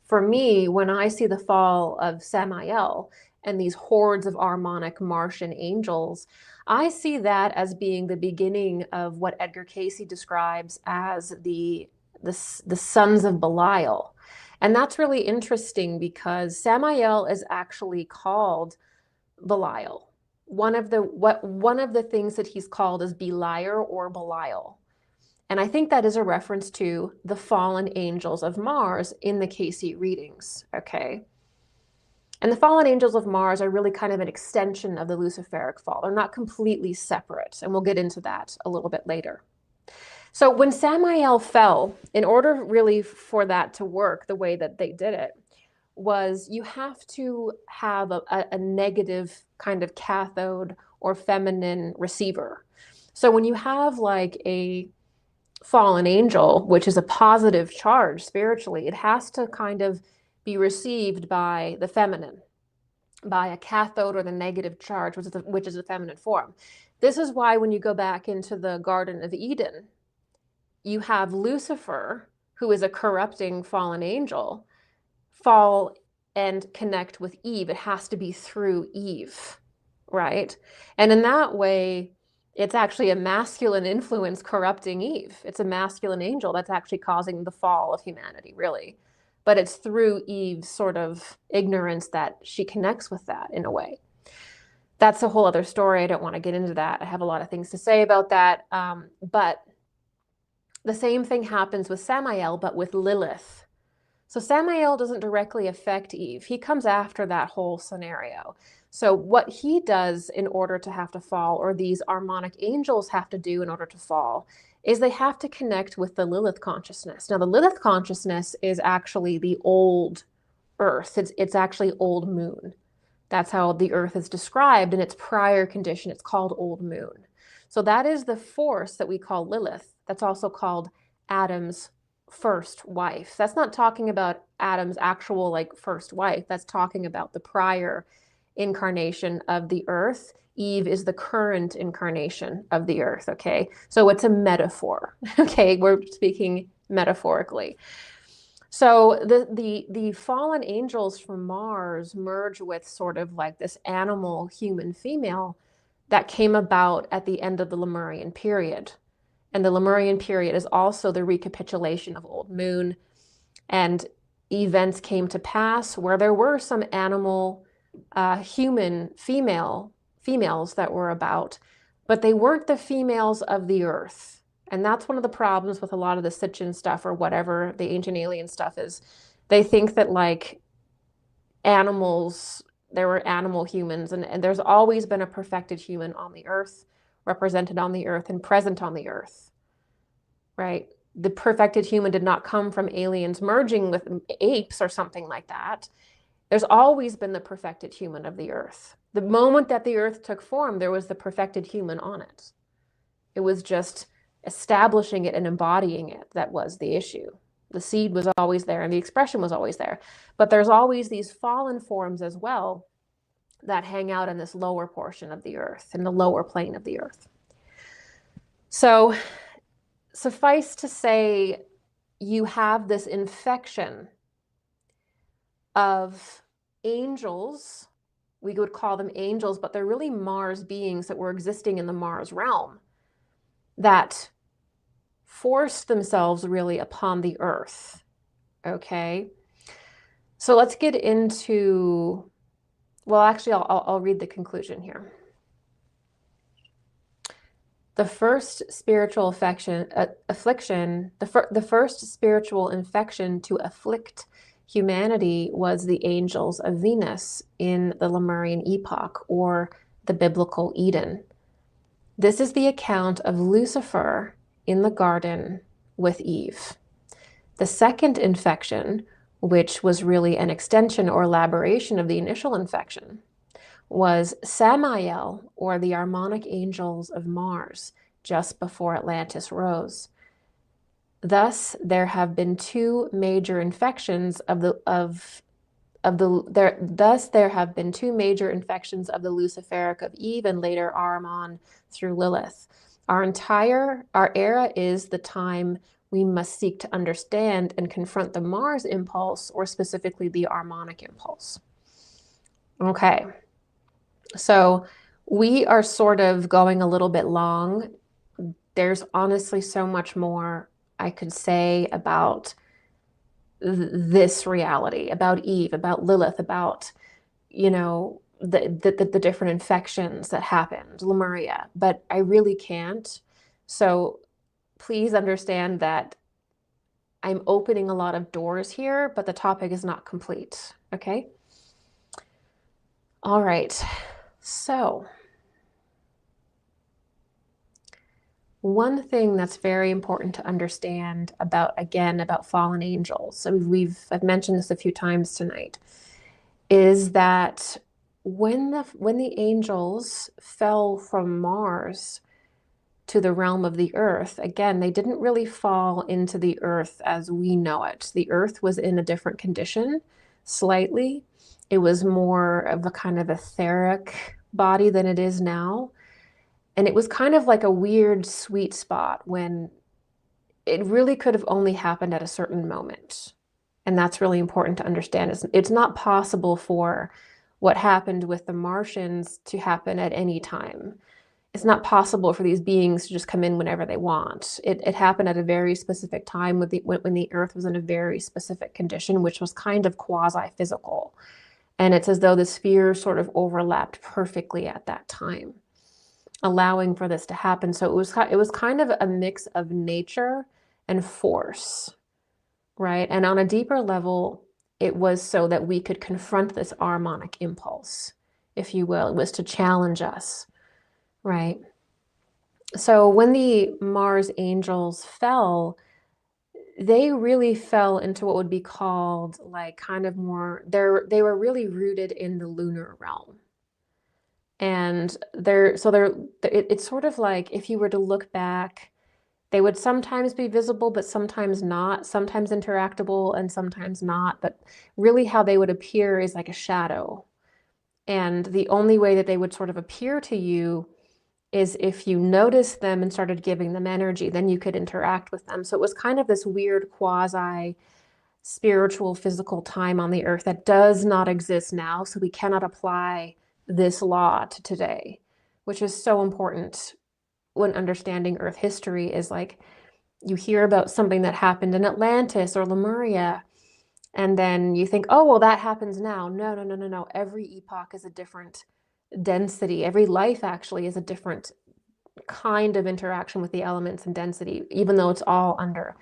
for me, when I see the fall of Samael and these hordes of harmonic Martian angels, I see that as being the beginning of what Edgar Cayce describes as the sons of Belial. And that's really interesting, because Samael is actually called Belial. One of the things that he's called is Beliar or Belial. And I think that is a reference to the fallen angels of Mars in the Cayce readings, okay? And the fallen angels of Mars are really kind of an extension of the Luciferic fall. They're not completely separate, and we'll get into that a little bit later. So when Samael fell, in order really for that to work the way that they did it, was you have to have a negative kind of cathode or feminine receiver. So when you have like a fallen angel, which is a positive charge spiritually, it has to kind of be received by the feminine, by a cathode or the negative charge, which is the feminine form. This is why when you go back into the Garden of Eden, you have Lucifer, who is a corrupting fallen angel, fall and connect with Eve. It has to be through Eve, right? And in that way, it's actually a masculine influence corrupting Eve. It's a masculine angel that's actually causing the fall of humanity, really. But it's through Eve's sort of ignorance that she connects with that in a way. That's a whole other story. I don't want to get into that. I have a lot of things to say about that. But the same thing happens with Samael, but with Lilith. So Samael doesn't directly affect Eve. He comes after that whole scenario. So what he does in order to have to fall, or these Armonic angels have to do in order to fall, is they have to connect with the Lilith consciousness. Now, the Lilith consciousness is actually the old Earth. It's actually old moon. That's how the Earth is described in its prior condition. It's called old moon. So that is the force that we call Lilith. That's also called Adam's first wife. That's not talking about Adam's actual like first wife. That's talking about the prior incarnation of the Earth. Eve is the current incarnation of the Earth, okay? So it's a metaphor, okay? We're speaking metaphorically. So the fallen angels from Mars merge with sort of like this animal human female that came about at the end of the Lemurian period. And the Lemurian period is also the recapitulation of Old Moon. And events came to pass where there were some animal human females that were about, but they weren't the females of the Earth. And that's one of the problems with a lot of the Sitchin stuff or whatever the ancient alien stuff is. They think that like animals, there were animal humans, and there's always been a perfected human on the Earth, represented on the Earth and present on the Earth, right? The perfected human did not come from aliens merging with apes or something like that. There's always been the perfected human of the Earth. The moment that the Earth took form, there was the perfected human on it. It was just establishing it and embodying it that was the issue. The seed was always there and the expression was always there. But there's always these fallen forms as well that hang out in this lower portion of the Earth, in the lower plane of the Earth. So suffice to say, you have this infection of angels. We would call them angels, but they're really Mars beings that were existing in the Mars realm that forced themselves really upon the Earth, okay? So let's get into, well, actually, I'll read the conclusion here. The first spiritual affliction, the first spiritual infection to afflict humanity was the angels of Venus in the Lemurian epoch, or the biblical Eden. This is the account of Lucifer in the garden with Eve. The second infection, which was really an extension or elaboration of the initial infection, was Samael, or the Armonic angels of Mars, just before Atlantis rose. Thus, there have been two major infections of the Luciferic of Eve and later Ahriman through Lilith. Our era is the time we must seek to understand and confront the Mars impulse, or specifically the Armonic impulse. Okay, so we are sort of going a little bit long. There's honestly so much more I could say about this reality, about Eve, about Lilith, about, you know, the different infections that happened, Lemuria, but I really can't. So please understand that I'm opening a lot of doors here, but the topic is not complete, okay? All right, so one thing that's very important to understand about, again, about fallen angels, so I've mentioned this a few times tonight, is that when the angels fell from Mars, to the realm of the earth, again, they didn't really fall into the earth as we know it. The earth was in a different condition, slightly. It was more of a kind of etheric body than it is now. And it was kind of like a weird sweet spot when it really could have only happened at a certain moment. And that's really important to understand. It's not possible for what happened with the Martians to happen at any time. It's not possible for these beings to just come in whenever they want. It happened at a very specific time when the Earth was in a very specific condition, which was kind of quasi-physical. And it's as though the spheres sort of overlapped perfectly at that time, allowing for this to happen. So it was kind of a mix of nature and force, right? And on a deeper level, it was so that we could confront this harmonic impulse, if you will. It was to challenge us, right? So when the Mars angels fell, they really fell into what would be called like kind of more, they were really rooted in the lunar realm. And it's sort of like if you were to look back, they would sometimes be visible, but sometimes not, sometimes interactable and sometimes not. But really how they would appear is like a shadow. And the only way that they would sort of appear to you is if you noticed them and started giving them energy, then you could interact with them. So it was kind of this weird quasi spiritual physical time on the earth that does not exist now. So we cannot apply this law to today, which is so important when understanding Earth history. Is like you hear about something that happened in Atlantis or Lemuria, and then you think, oh, well, that happens now. No. Every epoch is a different density. Every life actually is a different kind of interaction with the elements and density, even though it's all under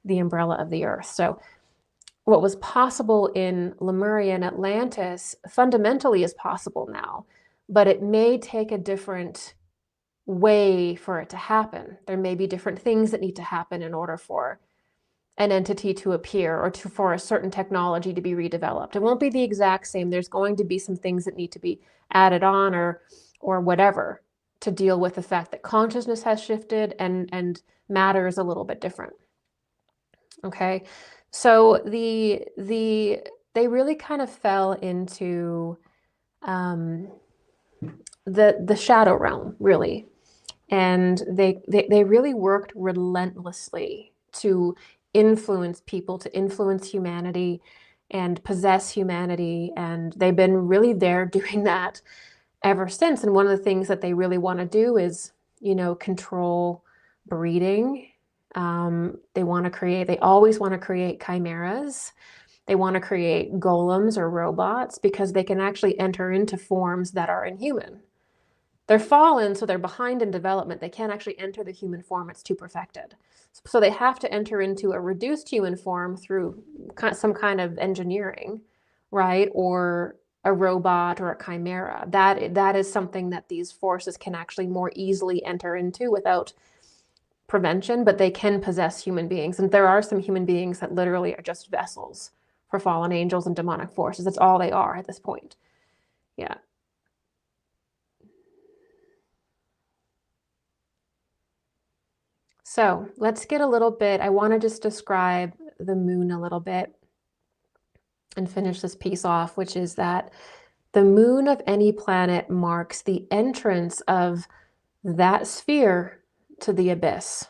the umbrella of the Earth. So what was possible in Lemuria and Atlantis fundamentally is possible now, but it may take a different way for it to happen. There may be different things that need to happen in order for an entity to appear or for a certain technology to be redeveloped. It won't be the exact same. There's going to be some things that need to be added on or whatever to deal with the fact that consciousness has shifted and matter is a little bit different. Okay, so they really kind of fell into the shadow realm, really. And they really worked relentlessly to influence people, to influence humanity and possess humanity. And they've been really there doing that ever since. And one of the things that they really want to do is, control breeding. They always want to create chimeras. They want to create golems or robots because they can actually enter into forms that are inhuman. They're fallen, so they're behind in development. They can't actually enter the human form. It's too perfected. So they have to enter into a reduced human form through some kind of engineering, right? Or a robot or a chimera. That is something that these forces can actually more easily enter into without prevention, but they can possess human beings. And there are some human beings that literally are just vessels for fallen angels and demonic forces. That's all they are at this point. Yeah. So let's get a little bit, I want to just describe the moon a little bit and finish this piece off, which is that the moon of any planet marks the entrance of that sphere to the abyss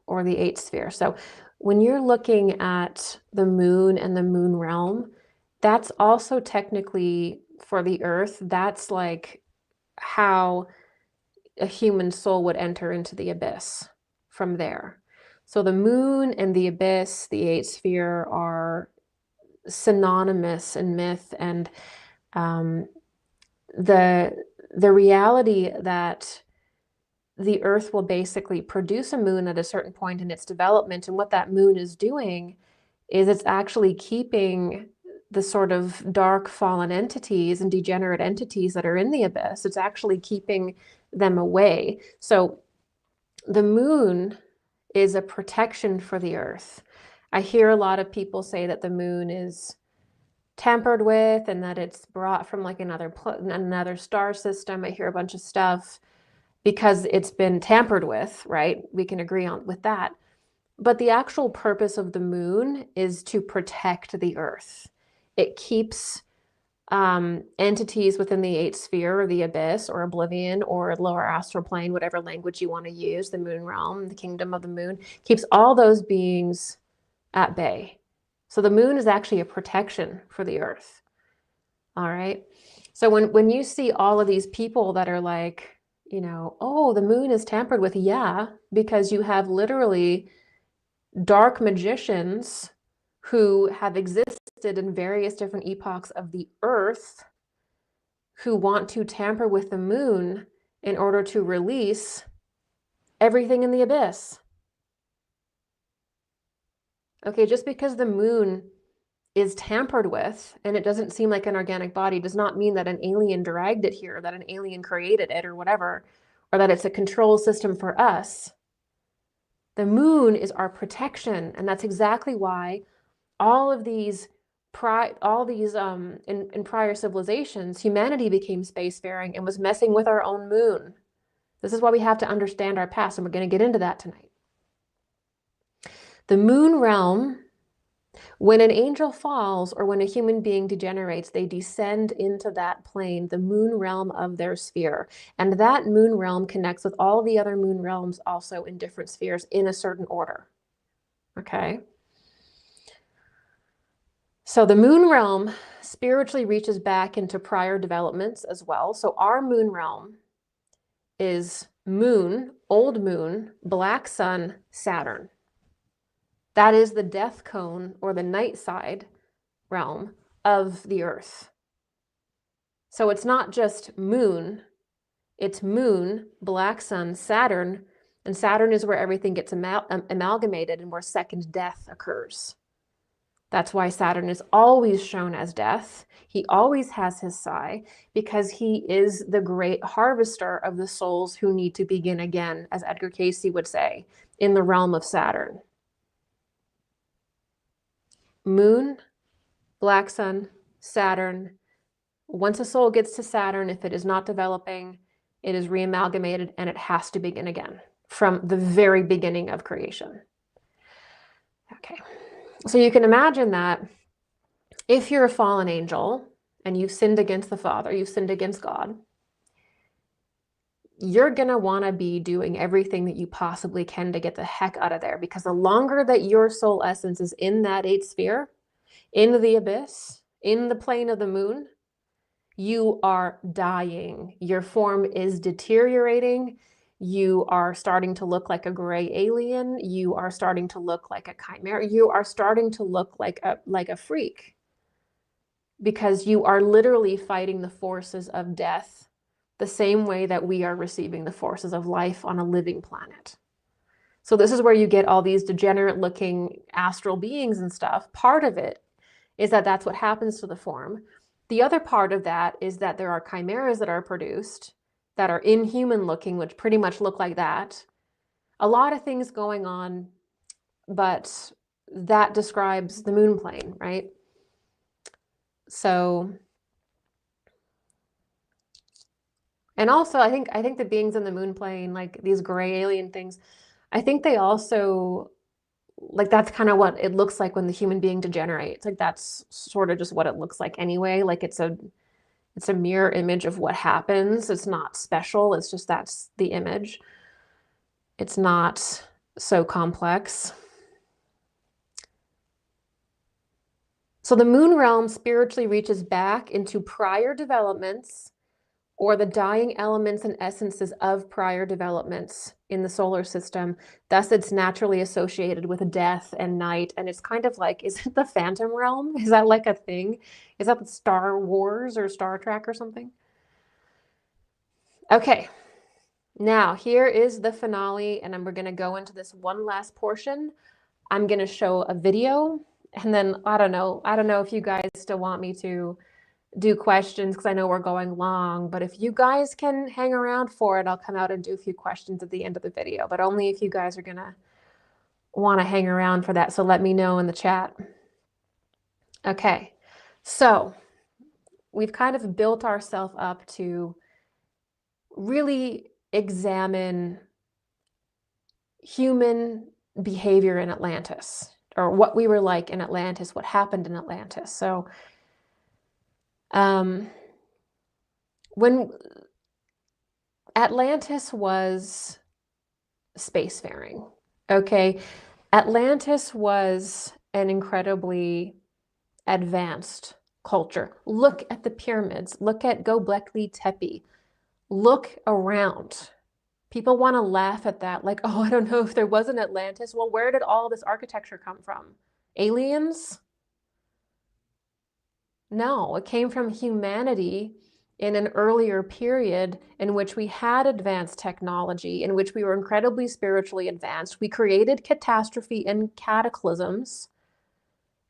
or the eighth sphere. So when you're looking at the moon and the moon realm, that's also technically for the Earth, that's like how a human soul would enter into the abyss from there. So the moon and the abyss, the eighth sphere, are synonymous in myth, and the reality that the Earth will basically produce a moon at a certain point in its development, and what that moon is doing is it's actually keeping the sort of dark fallen entities and degenerate entities that are in the abyss. It's actually keeping them away. So the moon is a protection for the Earth. I hear a lot of people say that the moon is tampered with and that it's brought from like another star system. I hear a bunch of stuff. because it's been tampered with, right? We can agree on with that. But the actual purpose of the moon is to protect the Earth. It keeps entities within the eighth sphere or the abyss or oblivion or lower astral plane, whatever language you want to use, the moon realm, the kingdom of the moon, keeps all those beings at bay. So the moon is actually a protection for the Earth. All right. So when you see all of these people that are like, you know, oh, the moon is tampered with, yeah, because you have literally dark magicians who have existed in various different epochs of the Earth who want to tamper with the moon in order to release everything in the abyss. Okay, just because the moon is tampered with and it doesn't seem like an organic body does not mean that an alien dragged it here, that an alien created it or whatever, or that it's a control system for us. The moon is our protection, and that's exactly why all of these in prior civilizations, humanity became spacefaring and was messing with our own moon. This is why we have to understand our past, and we're going to get into that tonight. The moon realm, when an angel falls or when a human being degenerates, they descend into that plane, the moon realm of their sphere. And that moon realm connects with all the other moon realms also in different spheres in a certain order. Okay? So the moon realm spiritually reaches back into prior developments as well. So our moon realm is moon, old moon, black sun, Saturn. That is the death cone or the night side realm of the Earth. So it's not just moon, it's moon, black sun, Saturn, and Saturn is where everything gets amalgamated and where second death occurs. That's why Saturn is always shown as death. He always has his sigh because he is the great harvester of the souls who need to begin again, as Edgar Cayce would say, in the realm of Saturn. Moon, black sun, Saturn. Once a soul gets to Saturn, if it is not developing, it is reamalgamated and it has to begin again from the very beginning of creation. Okay. So you can imagine that if you're a fallen angel and you've sinned against the Father, you've sinned against God, you're going to want to be doing everything that you possibly can to get the heck out of there, because the longer that your soul essence is in that eighth sphere, in the abyss, in the plane of the moon, you are dying. Your form is deteriorating. You are starting to look like a gray alien. You are starting to look like a chimera. You are starting to look like a freak, because you are literally fighting the forces of death the same way that we are receiving the forces of life on a living planet. So this is where you get all these degenerate looking astral beings and stuff. Part of it is that that's what happens to the form. The other part of that is that there are chimeras that are produced that are inhuman looking, which pretty much look like that. A lot of things going on, but that describes the moon plane, right? So, and also I think the beings in the moon plane, like these gray alien things, I think they also, like, that's kind of what it looks like when the human being degenerates. Like that's sort of just what it looks like anyway. Like it's a mirror image of what happens. It's not special. It's just that's the image. It's not so complex. So the moon realm spiritually reaches back into prior developments or the dying elements and essences of prior developments in the solar system. Thus, it's naturally associated with death and night. And it's kind of like, is it the Phantom Realm? Is that like a thing? Is that Star Wars or Star Trek or something? Okay, now here is the finale, and we're going to go into this one last portion. I'm going to show a video, and then I don't know if you guys still want me to do questions, because I know we're going long, but if you guys can hang around for it, I'll come out and do a few questions at the end of the video, but only if you guys are gonna want to hang around for that. So let me know in the chat. Okay, so we've kind of built ourselves up to really examine human behavior in Atlantis, or what we were like in Atlantis, what happened in Atlantis. So when Atlantis was spacefaring, okay, Atlantis was an incredibly advanced culture. Look at the pyramids, look at Göbekli Tepe, look around. People want to laugh at that, like, oh, I don't know if there was an Atlantis. Well, where did all this architecture come from? Aliens? No, it came from humanity in an earlier period in which we had advanced technology, in which we were incredibly spiritually advanced. We created catastrophe and cataclysms,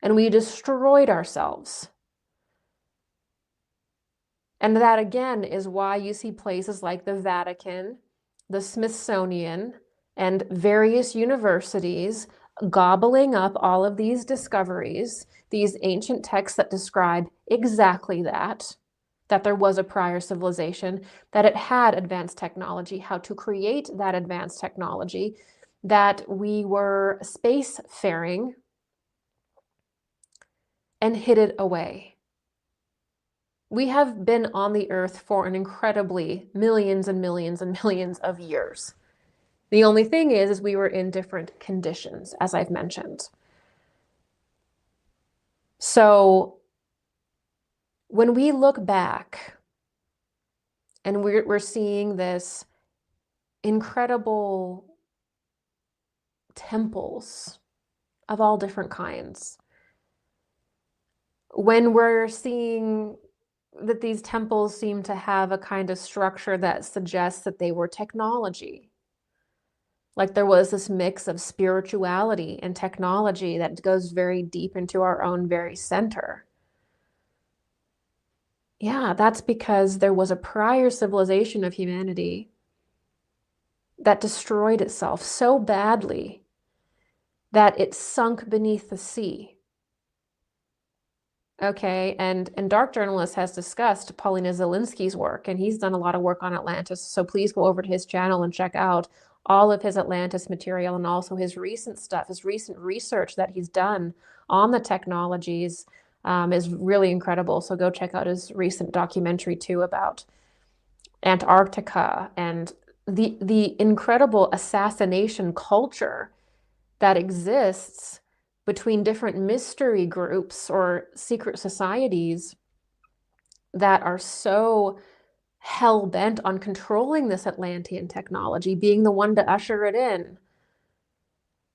and we destroyed ourselves. And that, again, is why you see places like the Vatican, the Smithsonian, and various universities gobbling up all of these discoveries, these ancient texts that describe exactly that there was a prior civilization, that it had advanced technology, how to create that advanced technology, that we were spacefaring, and hid it away. We have been on the earth for an incredibly millions and millions and millions of years. The only thing is we were in different conditions, as I've mentioned. So when we look back and we're seeing this incredible temples of all different kinds, when we're seeing that these temples seem to have a kind of structure that suggests that they were technology, like there was this mix of spirituality and technology that goes very deep into our own very center. Yeah, that's because there was a prior civilization of humanity that destroyed itself so badly that it sunk beneath the sea. Okay, and Dark Journalist has discussed Paulina Zelinsky's work, and he's done a lot of work on Atlantis, so please go over to his channel and check out all of his Atlantis material and also his recent stuff, his recent research that he's done on the technologies is really incredible. So go check out his recent documentary too about Antarctica and the incredible assassination culture that exists between different mystery groups or secret societies that are so hell-bent on controlling this Atlantean technology, being the one to usher it in.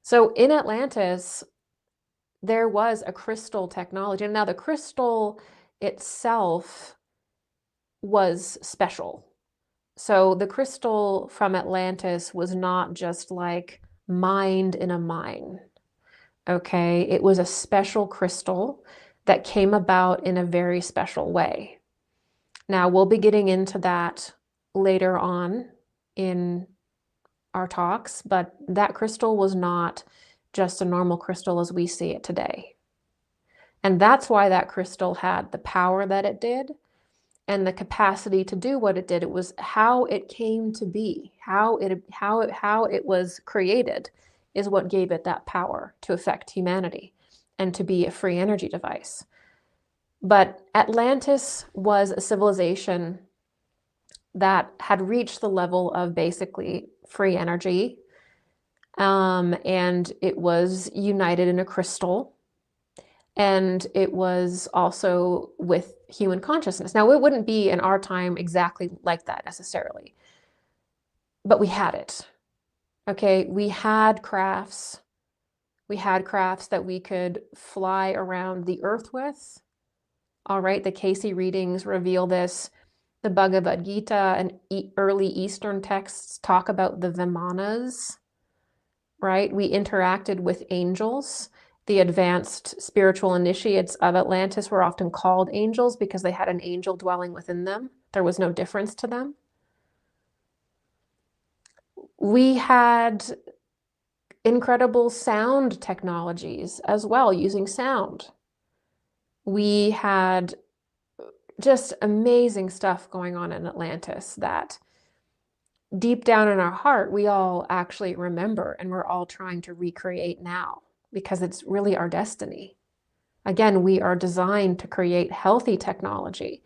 So in Atlantis, there was a crystal technology. And now the crystal itself was special. So the crystal from Atlantis was not just like mined in a mine. Okay, it was a special crystal that came about in a very special way. Now, we'll be getting into that later on in our talks, but that crystal was not just a normal crystal as we see it today. And that's why that crystal had the power that it did and the capacity to do what it did. It was how it came to be, how it was created is what gave it that power to affect humanity and to be a free energy device. But Atlantis was a civilization that had reached the level of basically free energy, and it was united in a crystal, and it was also with human consciousness. Now, it wouldn't be in our time exactly like that necessarily, but we had it. Okay, we had crafts. We had crafts that we could fly around the earth with. All right, the Casey readings reveal this. The Bhagavad Gita and early Eastern texts talk about the Vimanas, right? We interacted with angels. The advanced spiritual initiates of Atlantis were often called angels because they had an angel dwelling within them. There was no difference to them. We had incredible sound technologies as well, using sound. We had just amazing stuff going on in Atlantis that deep down in our heart, we all actually remember, and we're all trying to recreate now because it's really our destiny. Again, we are designed to create healthy technology,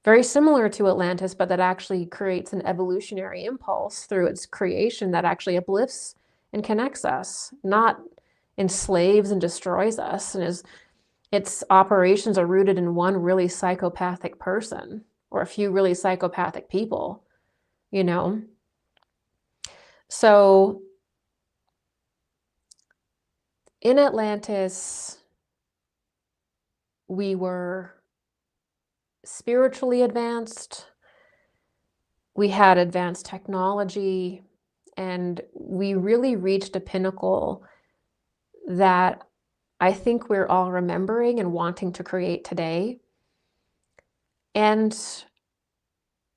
very similar to Atlantis, but that actually creates an evolutionary impulse through its creation that actually uplifts and connects us, not enslaves and destroys us. And its operations are rooted in one really psychopathic person or a few really psychopathic people, you know? So in Atlantis, we were spiritually advanced, we had advanced technology, and we really reached a pinnacle that I think we're all remembering and wanting to create today. And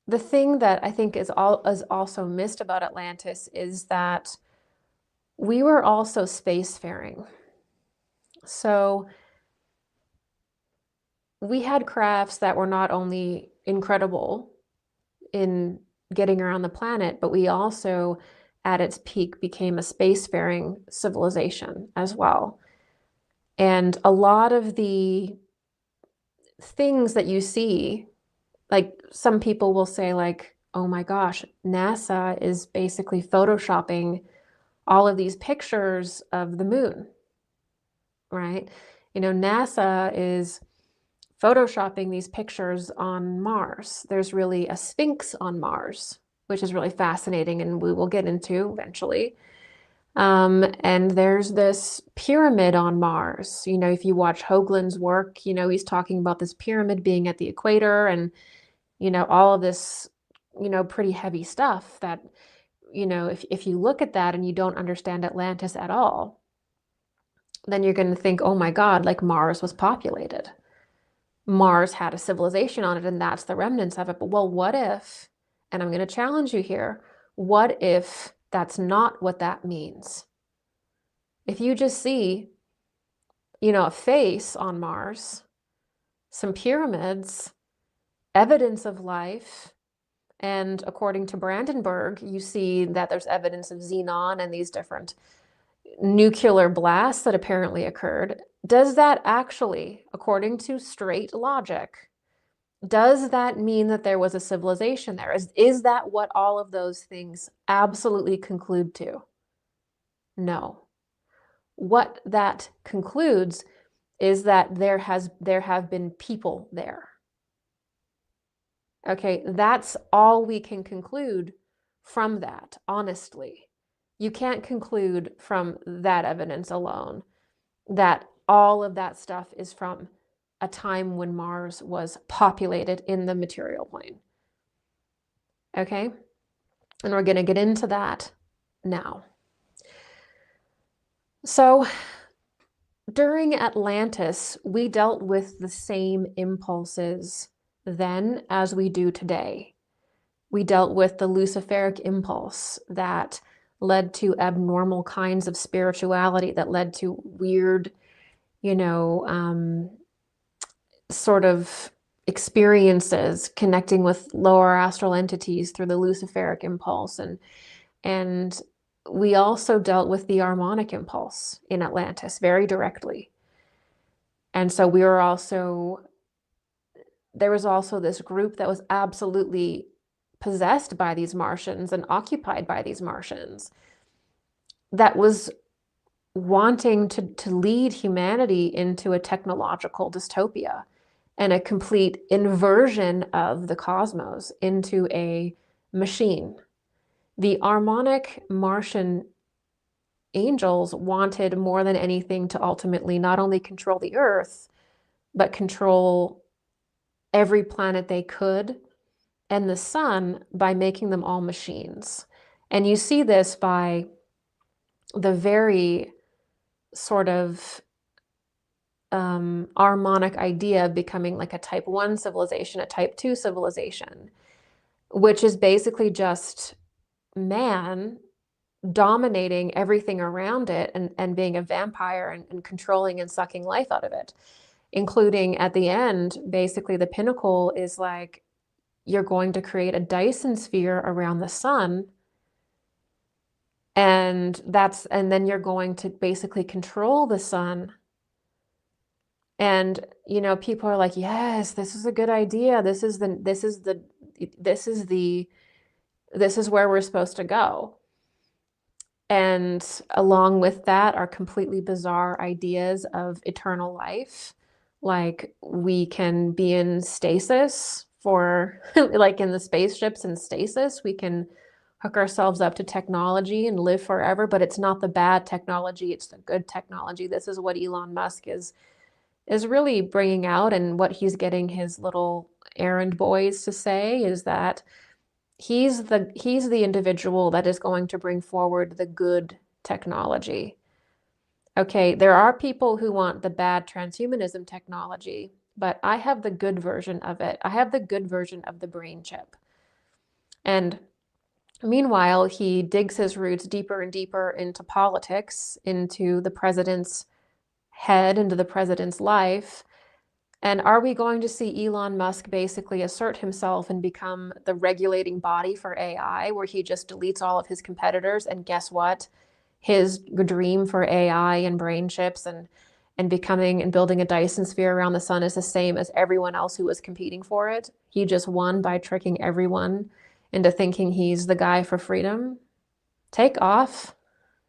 the thing that I think is also missed about Atlantis is that we were also spacefaring. So we had crafts that were not only incredible in getting around the planet, but we also, at its peak, became a spacefaring civilization as well. And a lot of the things that you see, like some people will say like, oh my gosh, NASA is basically photoshopping all of these pictures of the moon, right? You know, NASA is photoshopping these pictures on Mars. There's really a Sphinx on Mars, which is really fascinating, and we will get into eventually. And there's this pyramid on Mars. You know, if you watch Hoagland's work, you know, he's talking about this pyramid being at the equator and, you know, all of this, you know, pretty heavy stuff that, you know, if you look at that and you don't understand Atlantis at all, then you're going to think, oh my God, like Mars was populated. Mars had a civilization on it, and that's the remnants of it. But well, what if, and I'm going to challenge you here, what if that's not what that means? If you just see, you know, a face on Mars, some pyramids, evidence of life, and according to Brandenburg, you see that there's evidence of xenon and these different nuclear blasts that apparently occurred. Does that actually, according to straight logic, does that mean that there was a civilization there? Is that what all of those things absolutely conclude to? No. What that concludes is that there have been people there. Okay, that's all we can conclude from that, honestly. You can't conclude from that evidence alone that all of that stuff is from a time when Mars was populated in the material plane. Okay? And we're going to get into that now. So, during Atlantis, we dealt with the same impulses then as we do today. We dealt with the Luciferic impulse that led to abnormal kinds of spirituality, that led to weird, you know, sort of experiences connecting with lower astral entities through the Luciferic impulse. And we also dealt with the Harmonic impulse in Atlantis very directly. And so there was also this group that was absolutely possessed by these Martians and occupied by these Martians that was wanting to lead humanity into a technological dystopia and a complete inversion of the cosmos into a machine. The Harmonic Martian angels wanted more than anything to ultimately not only control the Earth, but control every planet they could and the sun by making them all machines. And you see this by the very sort of Harmonic idea of becoming like a type 1 civilization, a type 2 civilization, which is basically just man dominating everything around it and being a vampire and controlling and sucking life out of it, including at the end, basically the pinnacle is like you're going to create a Dyson sphere around the sun, and then you're going to basically control the sun. And people are like, yes, this is a good idea. This is where we're supposed to go. And along with that are completely bizarre ideas of eternal life. Like we can be in stasis for, like in the spaceships in stasis, we can hook ourselves up to technology and live forever, but it's not the bad technology, it's the good technology. This is what Elon Musk is really bringing out, and what he's getting his little errand boys to say is that he's the individual that is going to bring forward the good technology. Okay, there are people who want the bad transhumanism technology, but I have the good version of it. I have the good version of the brain chip. And meanwhile, he digs his roots deeper and deeper into politics, into the president's head, into the president's life. And are we going to see Elon Musk basically assert himself and become the regulating body for AI, where he just deletes all of his competitors? And guess what? His dream for AI and brain chips and becoming and building a Dyson sphere around the sun is the same as everyone else who was competing for it. He just won by tricking everyone into thinking he's the guy for freedom. Take off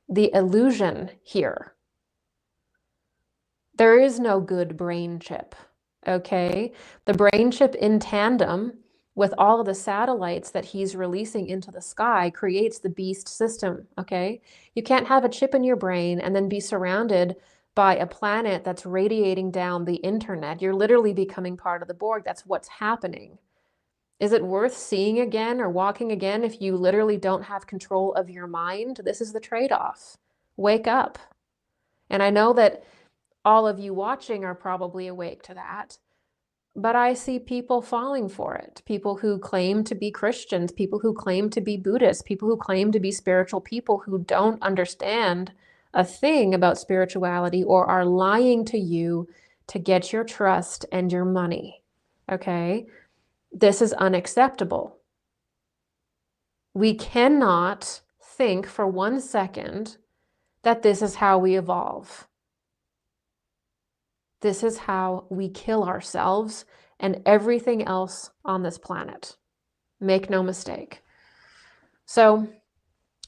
the illusion here. There is no good brain chip. Okay, the brain chip in tandem with all of the satellites that he's releasing into the sky creates the beast system. Okay, you can't have a chip in your brain and then be surrounded by a planet that's radiating down the internet. You're literally becoming part of the Borg. That's what's happening. Is it worth seeing again or walking again if you literally don't have control of your mind? This is the trade-off. Wake up. And I know that all of you watching are probably awake to that, but I see people falling for it. People who claim to be Christians, people who claim to be Buddhists, people who claim to be spiritual people who don't understand a thing about spirituality or are lying to you to get your trust and your money. Okay? This is unacceptable. We cannot think for 1 second that this is how we evolve. This is how we kill ourselves and everything else on this planet. Make no mistake. So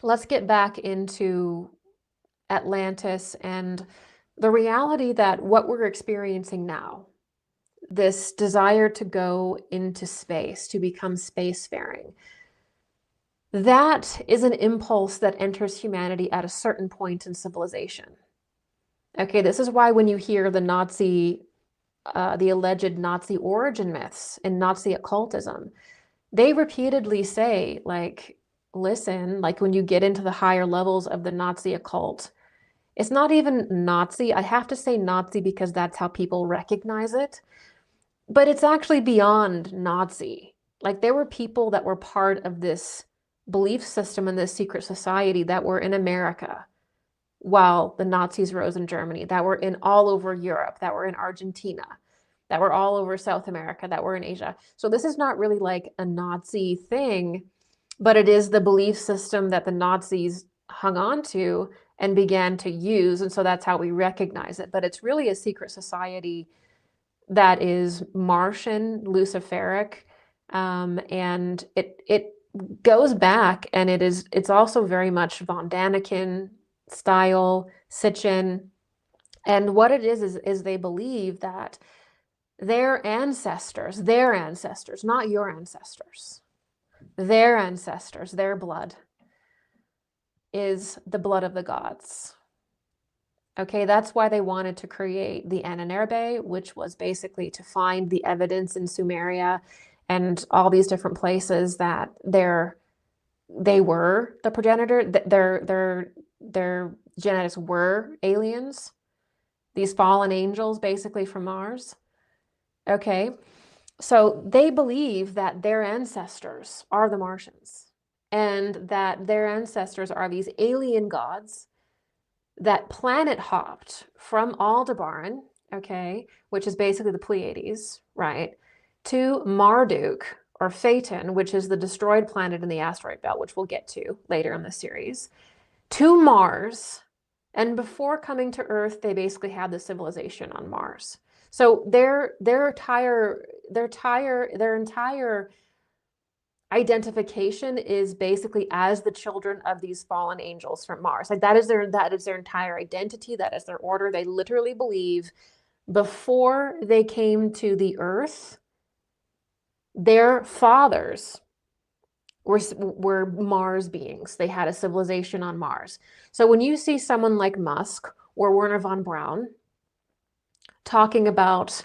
let's get back into Atlantis and the reality that what we're experiencing now, this desire to go into space, to become spacefaring, that is an impulse that enters humanity at a certain point in civilization. Okay, this is why when you hear the alleged Nazi origin myths and Nazi occultism, they repeatedly say, like, listen, like when you get into the higher levels of the Nazi occult, it's not even Nazi. I have to say Nazi because that's how people recognize it, but it's actually beyond Nazi. Like there were people that were part of this belief system in this secret society that were in America while the Nazis rose in Germany, that were in all over Europe, that were in Argentina, that were all over South America, that were in Asia. So this is not really like a Nazi thing, but it is the belief system that the Nazis hung on to and began to use. And so that's how we recognize it. But it's really a secret society that is Martian, Luciferic, and it goes back, and it's also very much von Daniken style, Sitchin. And what it is they believe that their ancestors, not your ancestors, their ancestors, their blood is the blood of the gods. Okay, that's why they wanted to create the Anannerbe, which was basically to find the evidence in Sumeria and all these different places that they were the progenitor, their genetics were aliens, these fallen angels basically from Mars. Okay, so they believe that their ancestors are the Martians and that their ancestors are these alien gods that planet hopped from Aldebaran, okay, which is basically the Pleiades, right, to Marduk, or Phaeton, which is the destroyed planet in the asteroid belt, which we'll get to later in the series, to Mars. And before coming to Earth, they basically had the civilization on Mars. So their entire identification is basically as the children of these fallen angels from Mars. Like that is their entire identity, that is their order. They literally believe before they came to the Earth, their fathers were Mars beings. They had a civilization on Mars. So when you see someone like Musk or Wernher von Braun talking about,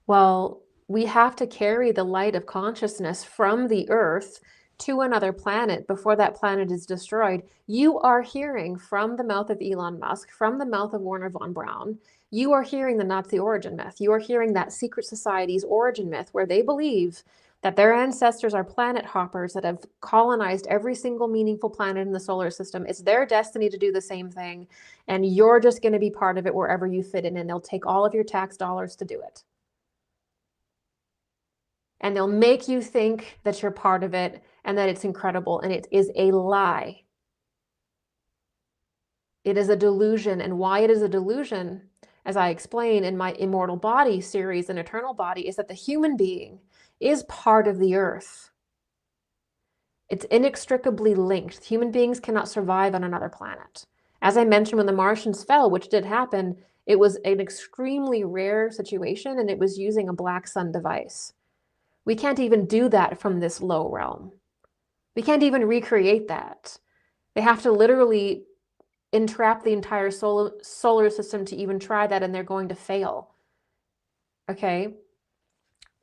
well, we have to carry the light of consciousness from the Earth to another planet before that planet is destroyed, you are hearing from the mouth of Elon Musk, from the mouth of Wernher von Braun, you are hearing the Nazi origin myth. You are hearing that secret society's origin myth where they believe that their ancestors are planet hoppers that have colonized every single meaningful planet in the solar system. It's their destiny to do the same thing, and you're just going to be part of it wherever you fit in, and they'll take all of your tax dollars to do it. And they'll make you think that you're part of it and that it's incredible, and it is a lie. It is a delusion, and why it is a delusion, as I explain in my Immortal Body series and Eternal Body, is that the human being is part of the Earth. It's inextricably linked. Human beings cannot survive on another planet. As I mentioned, when the Martians fell, which did happen, it was an extremely rare situation, and it was using a black sun device. We can't even do that from this low realm. We can't even recreate that. They have to literally entrap the entire solar system to even try that, and they're going to fail. Okay?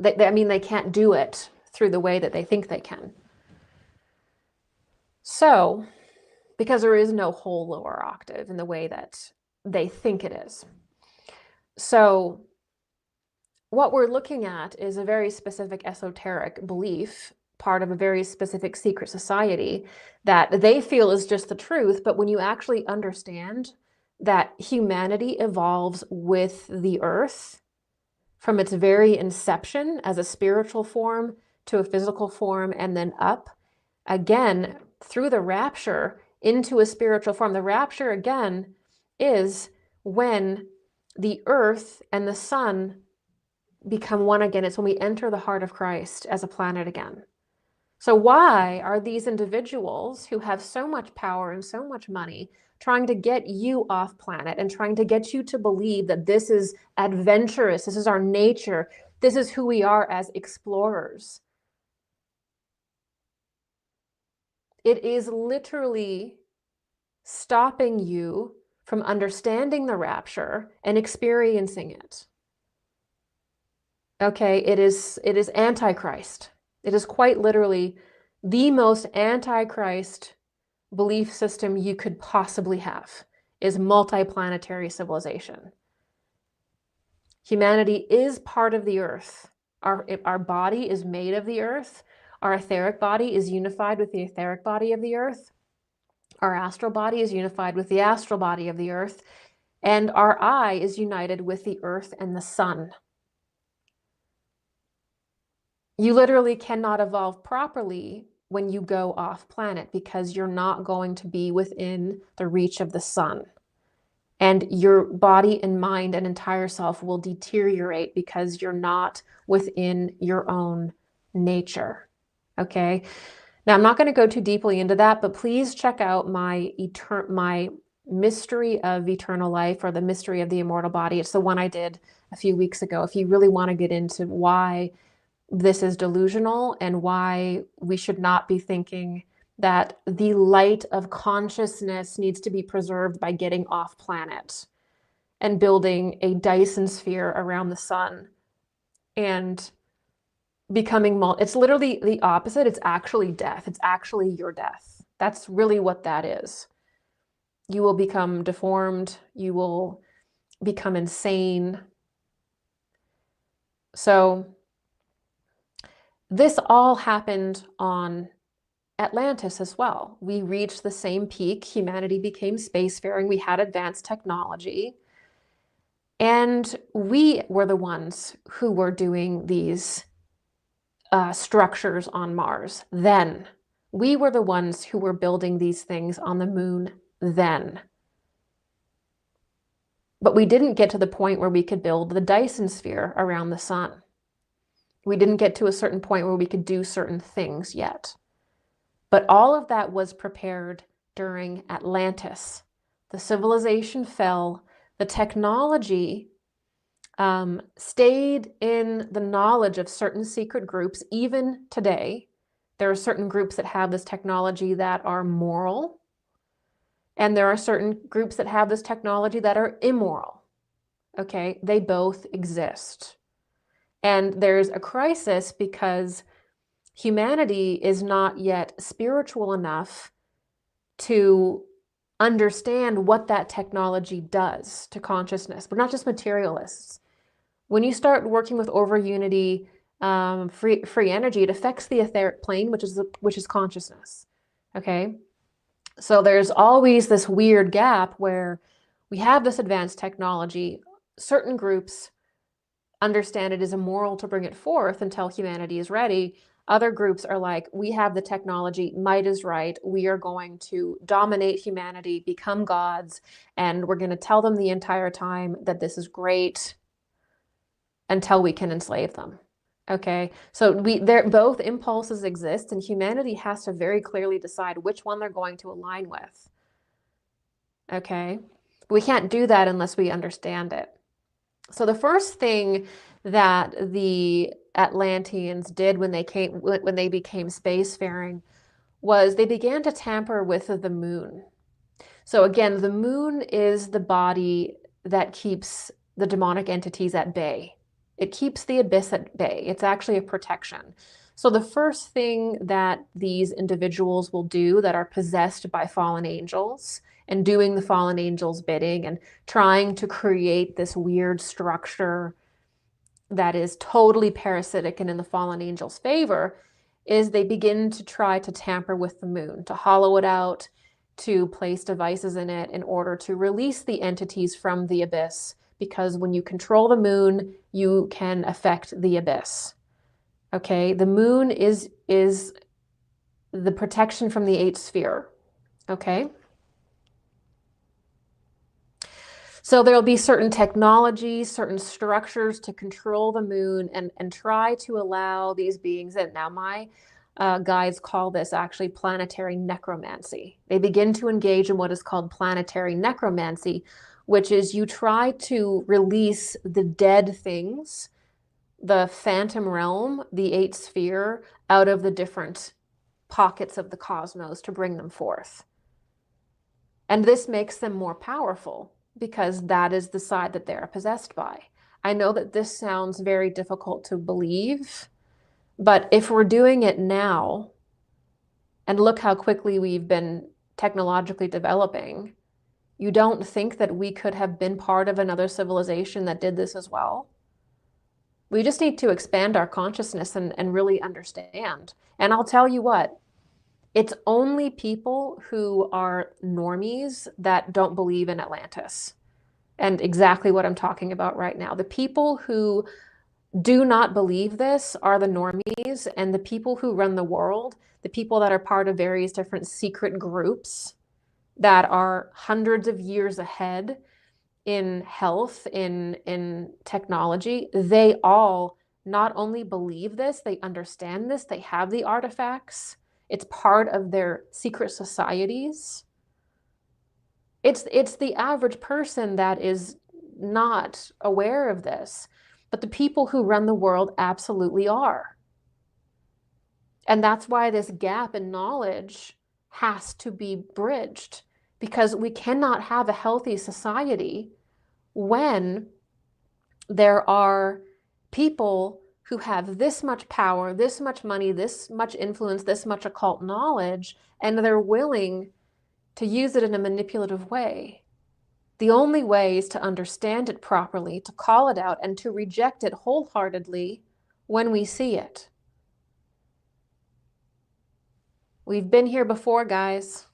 I mean, they can't do it through the way that they think they can. So, because there is no whole lower octave in the way that they think it is. So, what we're looking at is a very specific esoteric belief, part of a very specific secret society that they feel is just the truth. But when you actually understand that humanity evolves with the Earth from its very inception as a spiritual form to a physical form and then up again through the rapture into a spiritual form. The rapture again is when the Earth and the sun become one again. It's when we enter the heart of Christ as a planet again. So why are these individuals who have so much power and so much money trying to get you off planet and trying to get you to believe that this is adventurous, this is our nature, this is who we are as explorers? It is literally stopping you from understanding the rapture and experiencing it. Okay, it is Antichrist. It is quite literally the most Antichrist belief system you could possibly have, is multiplanetary civilization. Humanity is part of the Earth. Our body is made of the Earth. Our etheric body is unified with the etheric body of the Earth. Our astral body is unified with the astral body of the Earth. And our eye is united with the Earth and the sun. You literally cannot evolve properly when you go off planet because you're not going to be within the reach of the sun. And your body and mind and entire self will deteriorate because you're not within your own nature. Okay? Now, I'm not going to go too deeply into that, but please check out my Mystery of Eternal Life, or the Mystery of the Immortal Body. It's the one I did a few weeks ago. If you really want to get into why this is delusional and why we should not be thinking that the light of consciousness needs to be preserved by getting off planet and building a Dyson sphere around the sun and becoming it's literally the opposite. It's actually death. It's actually your death. That's really what that is. You will become deformed. You will become insane. So this all happened on Atlantis as well. We reached the same peak. Humanity became spacefaring. We had advanced technology. And we were the ones who were doing these structures on Mars then. We were the ones who were building these things on the moon then. But we didn't get to the point where we could build the Dyson sphere around the sun. We didn't get to a certain point where we could do certain things yet. But all of that was prepared during Atlantis. The civilization fell, the technology stayed in the knowledge of certain secret groups. Even today, there are certain groups that have this technology that are moral, and there are certain groups that have this technology that are immoral. Okay, they both exist. And there's a crisis because humanity is not yet spiritual enough to understand what that technology does to consciousness. We're not just materialists. When you start working with over unity, free energy, it affects the etheric plane, which is consciousness. Okay, so there's always this weird gap where we have this advanced technology. Certain groups understand it is immoral to bring it forth until humanity is ready. Other groups are like, we have the technology, might is right, we are going to dominate humanity, become gods, and we're going to tell them the entire time that this is great until we can enslave them. Okay, so both impulses exist, and humanity has to very clearly decide which one they're going to align with. Okay, we can't do that unless we understand it. So the first thing that the Atlanteans did when they became spacefaring was they began to tamper with the moon. So again, the moon is the body that keeps the demonic entities at bay. It keeps the abyss at bay. It's actually a protection. So the first thing that these individuals will do that are possessed by fallen angels and doing the fallen angels' bidding and trying to create this weird structure that is totally parasitic and in the fallen angels' favor is they begin to try to tamper with the moon, to hollow it out, to place devices in it in order to release the entities from the abyss. Because when you control the moon, you can affect the abyss. Okay, the moon is the protection from the eighth sphere. Okay. So there'll be certain technologies, certain structures to control the moon and try to allow these beings in. Now, my guides call this actually planetary necromancy. They begin to engage in what is called planetary necromancy, which is you try to release the dead things, the phantom realm, the eighth sphere, out of the different pockets of the cosmos to bring them forth. And this makes them more powerful because that is the side that they're possessed by. I know that this sounds very difficult to believe, but if we're doing it now, and look how quickly we've been technologically developing, you don't think that we could have been part of another civilization that did this as well? We just need to expand our consciousness and really understand. And I'll tell you what, it's only people who are normies that don't believe in Atlantis. And exactly what I'm talking about right now. The people who do not believe this are the normies, and the people who run the world, the people that are part of various different secret groups that are hundreds of years ahead in health, in technology, they all not only believe this, they understand this, they have the artifacts. It's part of their secret societies. It's the average person that is not aware of this, but the people who run the world absolutely are. And that's why this gap in knowledge has to be bridged, because we cannot have a healthy society when there are people who have this much power, this much money, this much influence, this much occult knowledge, and they're willing to use it in a manipulative way. The only way is to understand it properly, to call it out, and to reject it wholeheartedly when we see it. We've been here before, guys.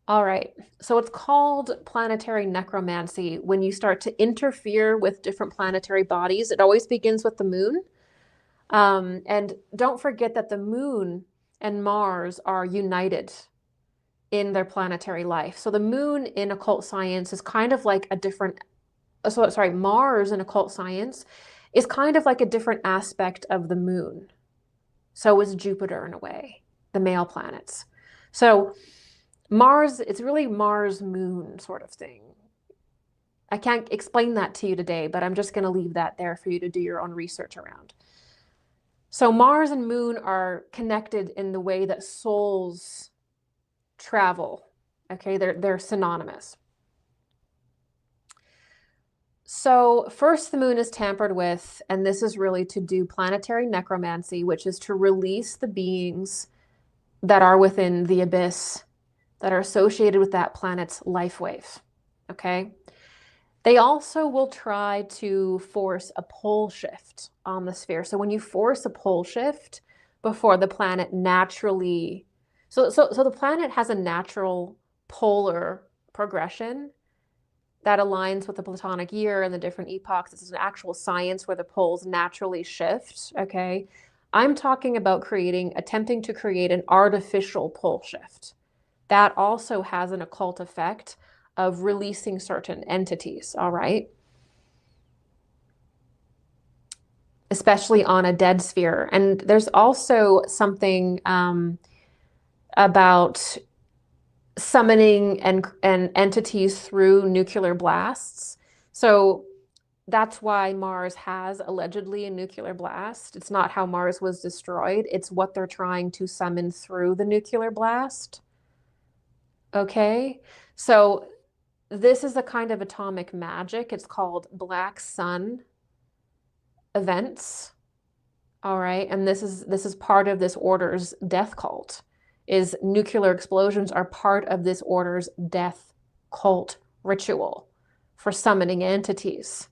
All right, so it's called planetary necromancy when you start to interfere with different planetary bodies. It always begins with the moon. And don't forget that the moon and Mars are united in their planetary life. So the moon in occult science is kind of like a different, Mars in occult science is kind of like a different aspect of the moon. So is Jupiter in a way, the male planets. So Mars, it's really Mars moon sort of thing. I can't explain that to you today, but I'm just going to leave that there for you to do your own research around. So Mars and moon are connected in the way that souls travel. Okay, they're synonymous. So first the moon is tampered with, and this is really to do planetary necromancy, which is to release the beings that are within the abyss, that are associated with that planet's life wave. Okay. They also will try to force a pole shift on the sphere. So when you force a pole shift before the planet naturally, so the planet has a natural polar progression that aligns with the Platonic year and the different epochs. This is an actual science where the poles naturally shift, okay? I'm talking about attempting to create an artificial pole shift. That also has an occult effect of releasing certain entities, all right? Especially on a dead sphere. And there's also something about summoning and entities through nuclear blasts. So that's why Mars has allegedly a nuclear blast. It's not how Mars was destroyed. It's what they're trying to summon through the nuclear blast. Okay, so this is a kind of atomic magic. It's called black sun events. All right, and this is part of this order's death cult. Is nuclear explosions are part of this order's death cult ritual for summoning entities.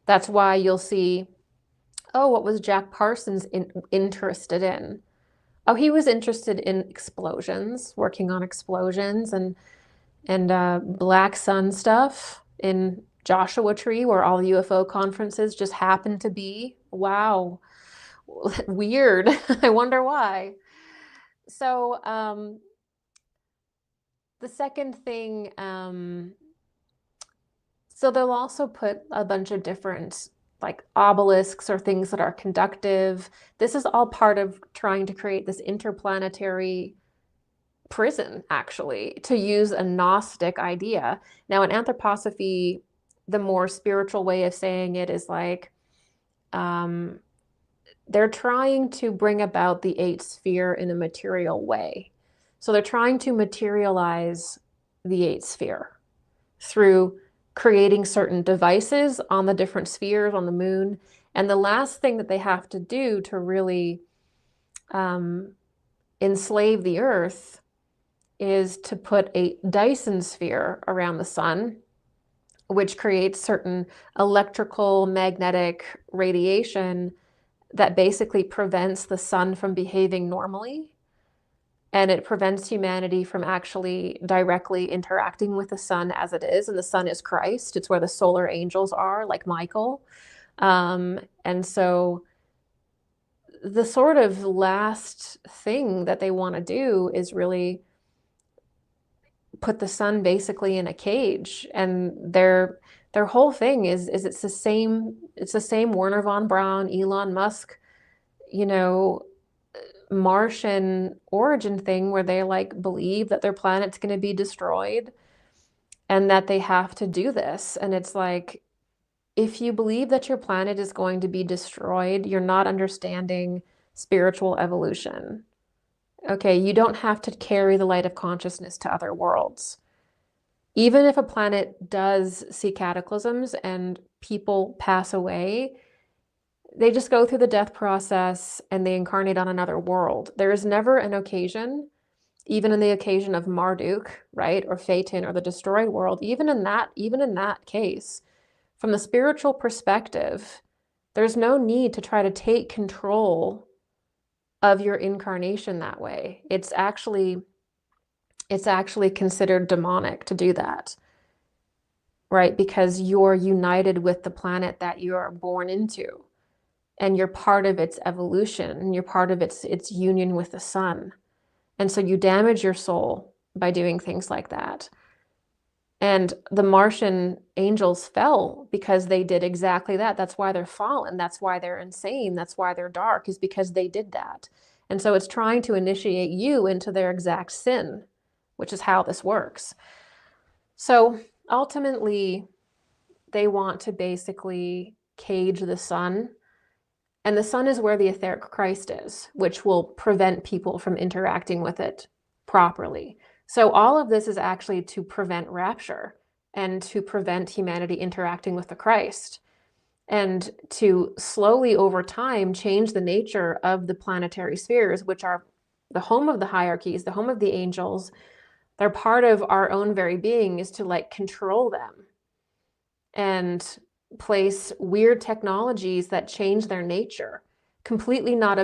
That's why you'll see, oh, what was Jack Parsons interested in? Oh, he was interested in explosions, working on explosions and black sun stuff in Joshua Tree, where all the UFO conferences just happen to be. Wow, weird. I wonder why. So the second thing, so they'll also put a bunch of different like obelisks or things that are conductive. This is all part of trying to create this interplanetary prison, actually, to use a Gnostic idea. Now, in anthroposophy, the more spiritual way of saying it is like, they're trying to bring about the eighth sphere in a material way. So they're trying to materialize the eighth sphere through creating certain devices on the different spheres on the moon. And the last thing that they have to do to really enslave the Earth is to put a Dyson sphere around the sun, which creates certain electrical magnetic radiation that basically prevents the sun from behaving normally. And it prevents humanity from actually directly interacting with the sun as it is. And the sun is Christ. It's where the solar angels are, like Michael. And so the sort of last thing that they want to do is really put the sun basically in a cage. And their whole thing is it's the same Werner von Braun, Elon Musk, Martian origin thing where they like believe that their planet's going to be destroyed and that they have to do this. And it's like, if you believe that your planet is going to be destroyed, you're not understanding spiritual evolution. Okay, you don't have to carry the light of consciousness to other worlds. Even if a planet does see cataclysms and people pass away, they just go through the death process and they incarnate on another world. There is never an occasion, even in the occasion of Marduk, right, or Phaeton or the destroyed world, even in that case, from the spiritual perspective, there's no need to try to take control of your incarnation that way. It's actually considered demonic to do that, right? Because you're united with the planet that you are born into. and you're part of its evolution, and you're part of its union with the sun. And so you damage your soul by doing things like that. And the Martian angels fell because they did exactly that. That's why they're fallen. That's why they're insane. That's why they're dark, is because they did that. And so it's trying to initiate you into their exact sin, which is how this works. So ultimately, they want to basically cage the sun. And the sun is where the etheric Christ is, which will prevent people from interacting with it properly. So all of this is actually to prevent rapture and to prevent humanity interacting with the Christ, and to slowly over time change the nature of the planetary spheres, which are the home of the hierarchies, the home of the angels. They're part of our own very being, is to like control them and place weird technologies that change their nature, completely not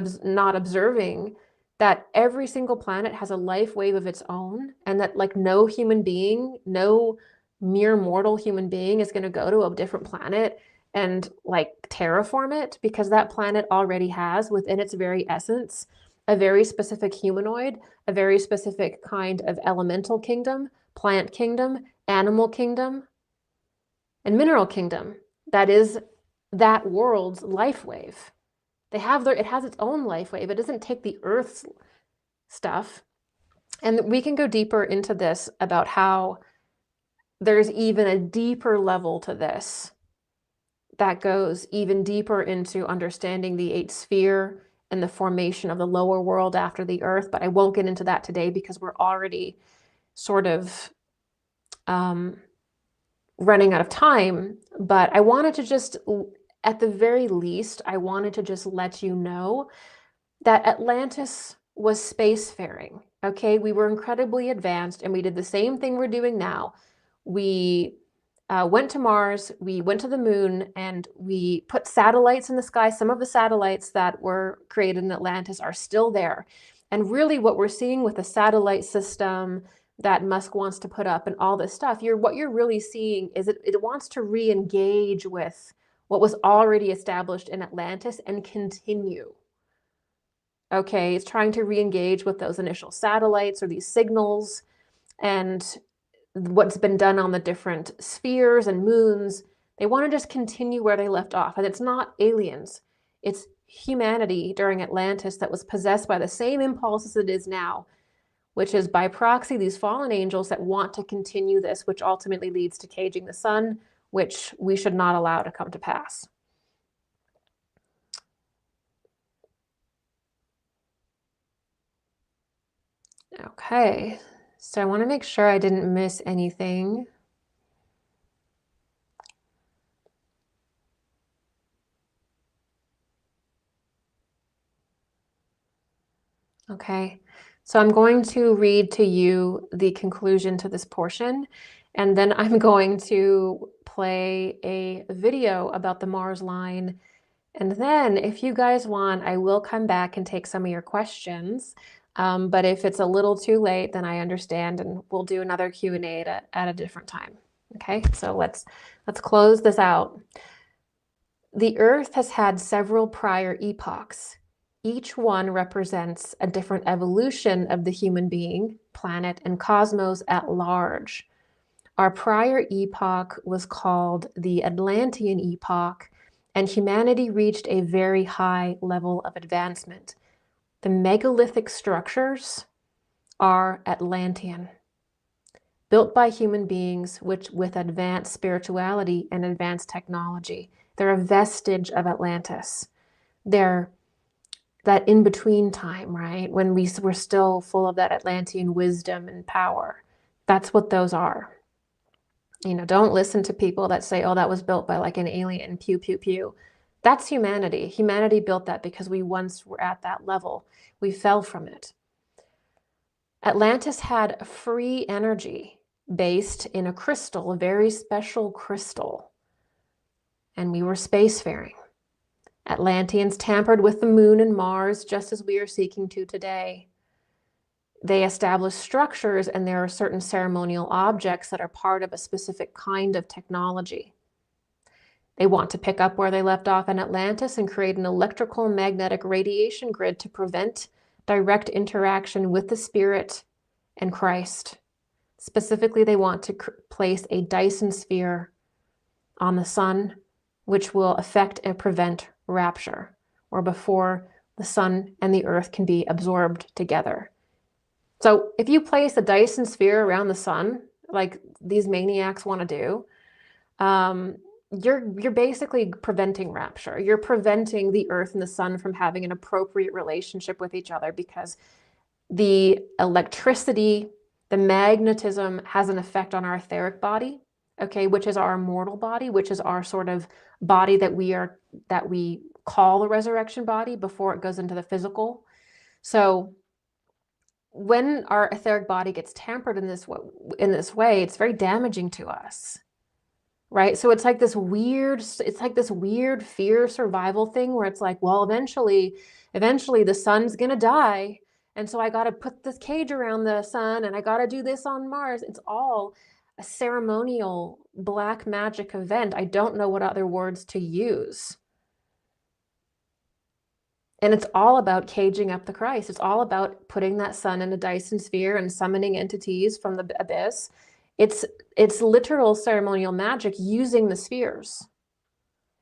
observing that every single planet has a life wave of its own, and that like no human being, no mere mortal human being is going to go to a different planet and like terraform it, because that planet already has within its very essence a very specific humanoid, a very specific kind of elemental kingdom, plant kingdom, animal kingdom, and mineral kingdom. That is that world's life wave. It has its own life wave. It doesn't take the Earth's stuff. And we can go deeper into this about how there's even a deeper level to this that goes even deeper into understanding the eighth sphere and the formation of the lower world after the Earth. But I won't get into that today because we're already sort of running out of time. But I wanted to just, at the very least, I wanted to just let you know that Atlantis was spacefaring. Okay, we were incredibly advanced, and we did the same thing we're doing now. We went to Mars, we went to the moon, and we put satellites in the sky. Some of the satellites that were created in Atlantis are still there. And really what we're seeing with the satellite system that Musk wants to put up and all this stuff, what you're really seeing is it wants to re-engage with what was already established in Atlantis and continue. Okay, it's trying to re-engage with those initial satellites or these signals and what's been done on the different spheres and moons. They want to just continue where they left off. And it's not aliens. It's humanity during Atlantis that was possessed by the same impulses it is now, which is by proxy these fallen angels that want to continue this, which ultimately leads to caging the sun, which we should not allow to come to pass. Okay, so I want to make sure I didn't miss anything. Okay, so I'm going to read to you the conclusion to this portion, and then I'm going to play a video about the Mars line. And then if you guys want, I will come back and take some of your questions. But if it's a little too late, then I understand, and we'll do another Q&A at a different time. Okay, so let's close this out. The Earth has had several prior epochs. Each one represents a different evolution of the human being, planet, and cosmos at large. Our prior epoch was called the Atlantean epoch, and humanity reached a very high level of advancement. The megalithic structures are Atlantean, built by human beings with advanced spirituality and advanced technology. They're a vestige of Atlantis. They're that in-between time, right? When we were still full of that Atlantean wisdom and power. That's what those are. You know, don't listen to people that say, oh, that was built by like an alien, pew, pew, pew. That's humanity. Humanity built that because we once were at that level. We fell from it. Atlantis had free energy based in a crystal, a very special crystal. And we were spacefaring. Atlanteans tampered with the moon and Mars just as we are seeking to today. They established structures, and there are certain ceremonial objects that are part of a specific kind of technology. They want to pick up where they left off in Atlantis and create an electrical magnetic radiation grid to prevent direct interaction with the spirit and Christ. Specifically, they want to place a Dyson sphere on the sun, which will affect and prevent rapture, or before the sun and the earth can be absorbed together. So if you place a Dyson sphere around the sun, like these maniacs want to do, you're basically preventing rapture. You're preventing the earth and the sun from having an appropriate relationship with each other, because the electricity, the magnetism has an effect on our etheric body, okay, which is our immortal body, which is our sort of body that we call the resurrection body before it goes into the physical. So when our etheric body gets tampered in this way, it's very damaging to us. Right? So it's like this weird fear survival thing where it's like, well, eventually the sun's gonna die. And so I got to put this cage around the sun and I got to do this on Mars. It's all a ceremonial black magic event. I don't know what other words to use. And it's all about caging up the Christ. It's all about putting that sun in a Dyson sphere and summoning entities from the abyss. It's literal ceremonial magic using the spheres.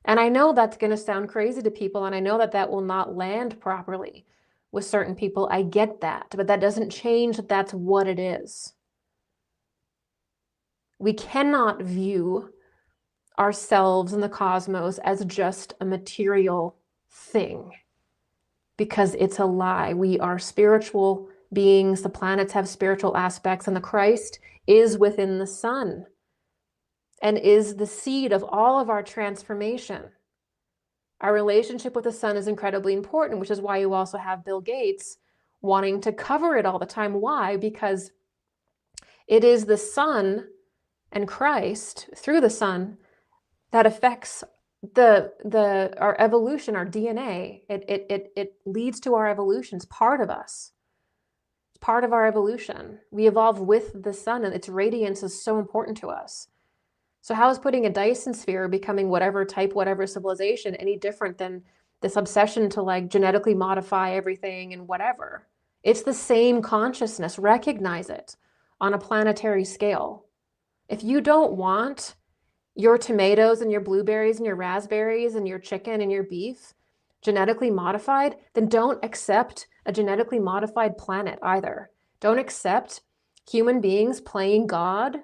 And I know that's going to sound crazy to people, and I know that will not land properly with certain people. I get that, but that doesn't change that that's what it is. We cannot view ourselves in the cosmos as just a material thing, because it's a lie. We are spiritual beings. The planets have spiritual aspects, and the Christ is within the sun and is the seed of all of our transformation. Our relationship with the sun is incredibly important, which is why you also have Bill Gates wanting to cover it all the time. Why? Because it is the sun and Christ through the sun that affects our evolution, our DNA. It leads to our evolution. It's part of us. It's part of our evolution. We evolve with the sun, and its radiance is so important to us. So how is putting a Dyson sphere, becoming whatever civilization, any different than this obsession to like genetically modify everything and whatever? It's the same consciousness. Recognize it on a planetary scale. If you don't want your tomatoes and your blueberries and your raspberries and your chicken and your beef genetically modified, then don't accept a genetically modified planet either. Don't accept human beings playing God,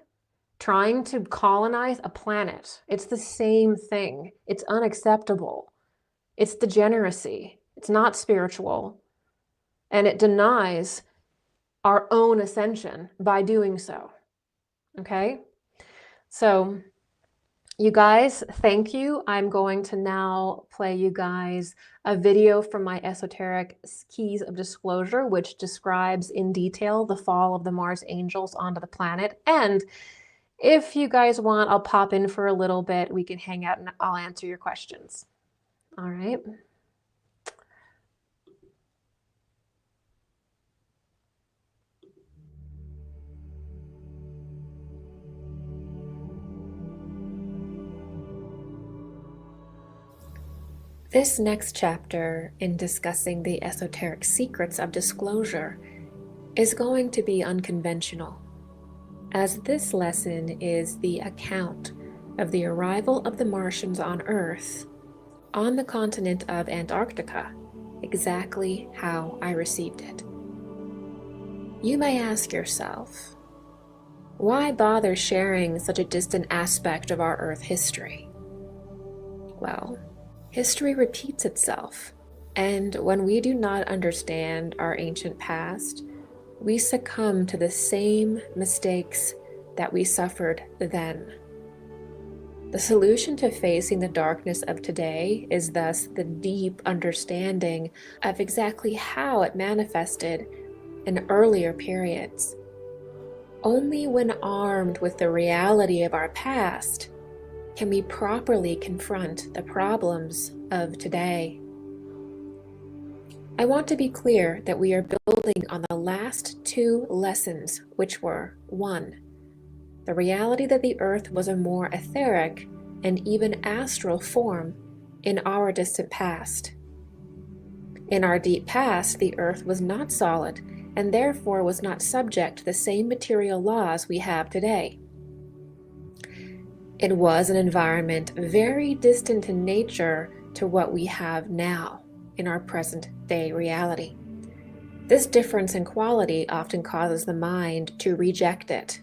trying to colonize a planet. It's the same thing. It's unacceptable. It's degeneracy. It's not spiritual. And it denies our own ascension by doing so. Okay? So, you guys, thank you. I'm going to now play you guys a video from my Esoteric Keys of Disclosure, which describes in detail the fall of the Mars angels onto the planet. And if you guys want, I'll pop in for a little bit. We can hang out and I'll answer your questions. All right. This next chapter, in discussing the esoteric secrets of disclosure, is going to be unconventional, as this lesson is the account of the arrival of the Martians on Earth on the continent of Antarctica, exactly how I received it. You may ask yourself, why bother sharing such a distant aspect of our Earth history? Well, history repeats itself, and when we do not understand our ancient past, we succumb to the same mistakes that we suffered then. The solution to facing the darkness of today is thus the deep understanding of exactly how it manifested in earlier periods. Only when armed with the reality of our past can we properly confront the problems of today. I want to be clear that we are building on the last two lessons, which were 1. The reality that the Earth was a more etheric and even astral form in our distant past. In our deep past, the Earth was not solid and therefore was not subject to the same material laws we have today. It was an environment very distant in nature to what we have now in our present day reality. This difference in quality often causes the mind to reject it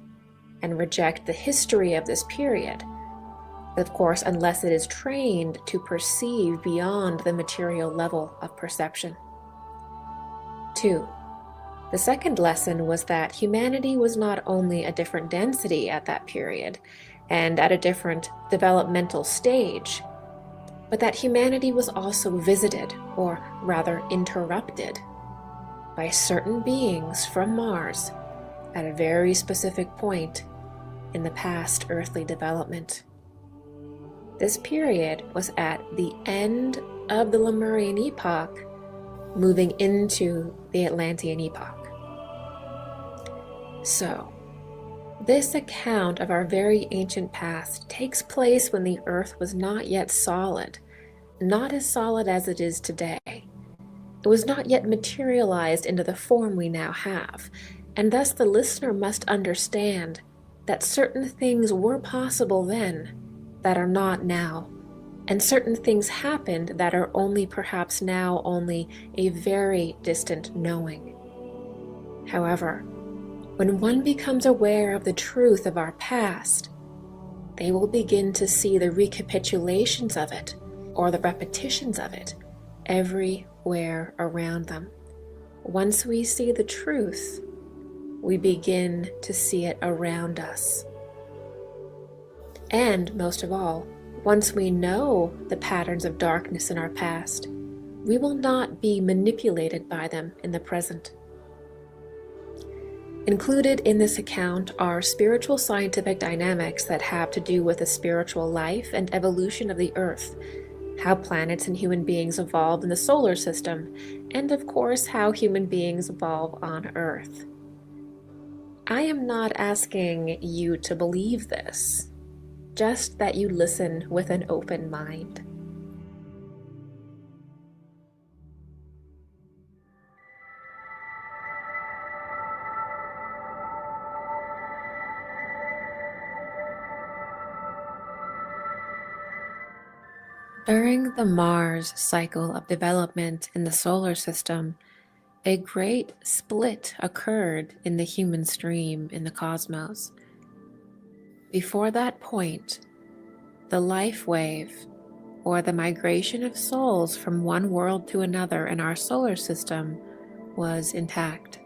and reject the history of this period, of course, unless it is trained to perceive beyond the material level of perception. 2. The second lesson was that humanity was not only a different density at that period and at a different developmental stage, but that humanity was also visited, or rather interrupted, by certain beings from Mars at a very specific point in the past earthly development. This period was at the end of the Lemurian epoch, moving into the Atlantean epoch. So, this account of our very ancient past takes place when the Earth was not yet solid, not as solid as it is today. It was not yet materialized into the form we now have, and thus the listener must understand that certain things were possible then that are not now, and certain things happened that are only perhaps now only a very distant knowing. However, when one becomes aware of the truth of our past, they will begin to see the recapitulations of it, or the repetitions of it, everywhere around them. Once we see the truth, we begin to see it around us. And most of all, once we know the patterns of darkness in our past, we will not be manipulated by them in the present. Included in this account are spiritual scientific dynamics that have to do with the spiritual life and evolution of the Earth, how planets and human beings evolved in the solar system, and of course how human beings evolve on Earth. I am not asking you to believe this, just that you listen with an open mind. During the Mars cycle of development in the solar system, a great split occurred in the human stream in the cosmos. Before that point, the life wave, or the migration of souls from one world to another in our solar system, was intact.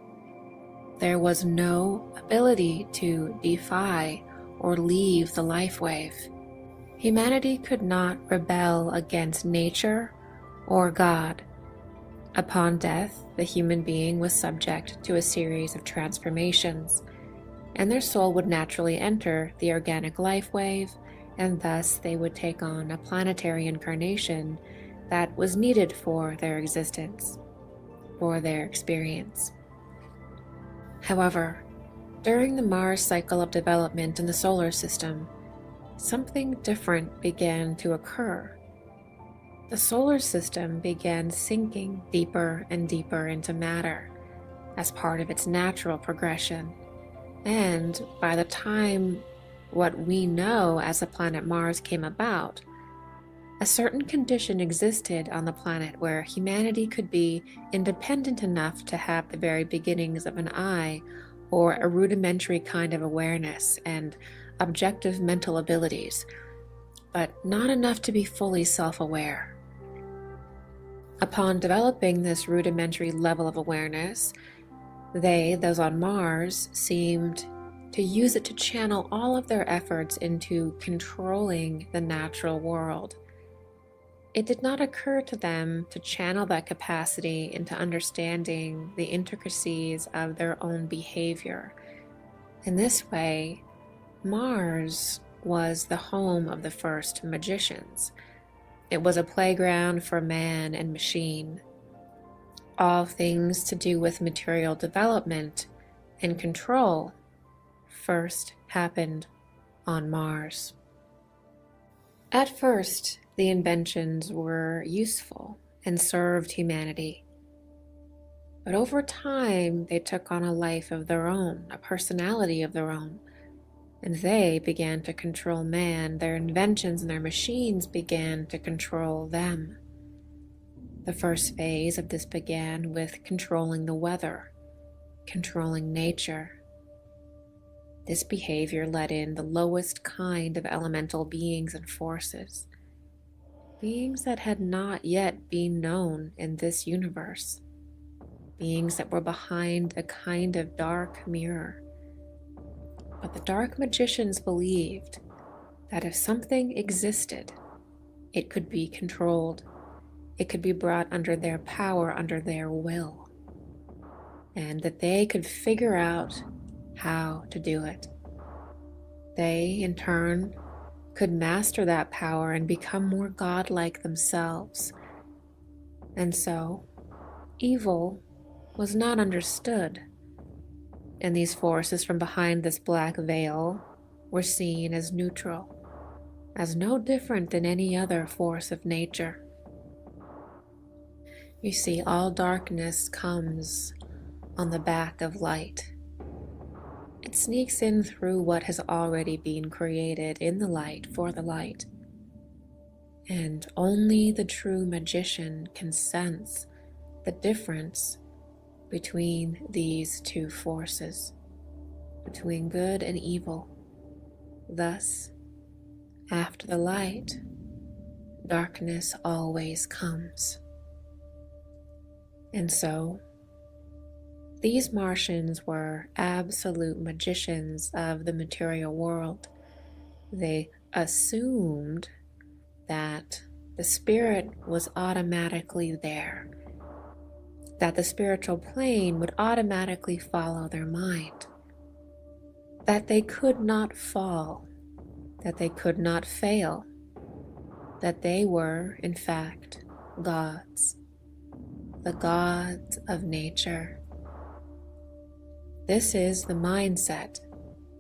There was no ability to defy or leave the life wave. Humanity could not rebel against nature or God. Upon death, the human being was subject to a series of transformations, and their soul would naturally enter the organic life wave, and thus they would take on a planetary incarnation that was needed for their existence, for their experience. However, during the Mars cycle of development in the solar system, something different began to occur. The solar system began sinking deeper and deeper into matter as part of its natural progression. And by the time what we know as the planet Mars came about, a certain condition existed on the planet where humanity could be independent enough to have the very beginnings of an eye or a rudimentary kind of awareness and objective mental abilities, but not enough to be fully self-aware. Upon developing this rudimentary level of awareness, those on Mars, seemed to use it to channel all of their efforts into controlling the natural world. It did not occur to them to channel that capacity into understanding the intricacies of their own behavior. In this way, Mars was the home of the first magicians. It was a playground for man and machine. All things to do with material development and control first happened on Mars. At first, the inventions were useful and served humanity. But over time, they took on a life of their own, a personality of their own, and they began to control man. Their inventions and their machines began to control them. The first phase of this began with controlling the weather, controlling nature. This behavior led in the lowest kind of elemental beings and forces, beings that had not yet been known in this universe, beings that were behind a kind of dark mirror. But the dark magicians believed that if something existed, it could be controlled. It could be brought under their power, under their will, and that they could figure out how to do it. They, in turn, could master that power and become more godlike themselves. And so, evil was not understood, and these forces from behind this black veil were seen as neutral, as no different than any other force of nature. You see, all darkness comes on the back of light. It sneaks in through what has already been created in the light for the light. And only the true magician can sense the difference between these two forces, between good and evil. Thus, after the light, darkness always comes. And so, these Martians were absolute magicians of the material world. They assumed that the spirit was automatically there, that the spiritual plane would automatically follow their mind, that they could not fall, that they could not fail, that they were, in fact, gods, the gods of nature. This is the mindset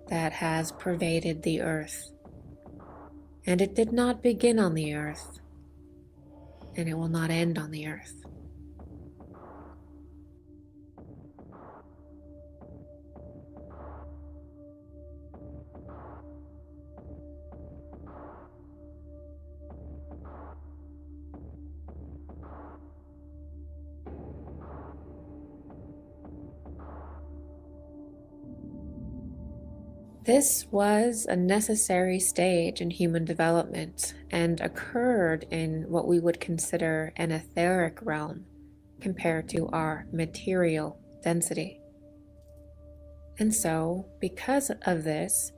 that has pervaded the earth. And it did not begin on the earth, and it will not end on the earth. This was a necessary stage in human development and occurred in what we would consider an etheric realm compared to our material density. And so, because of this,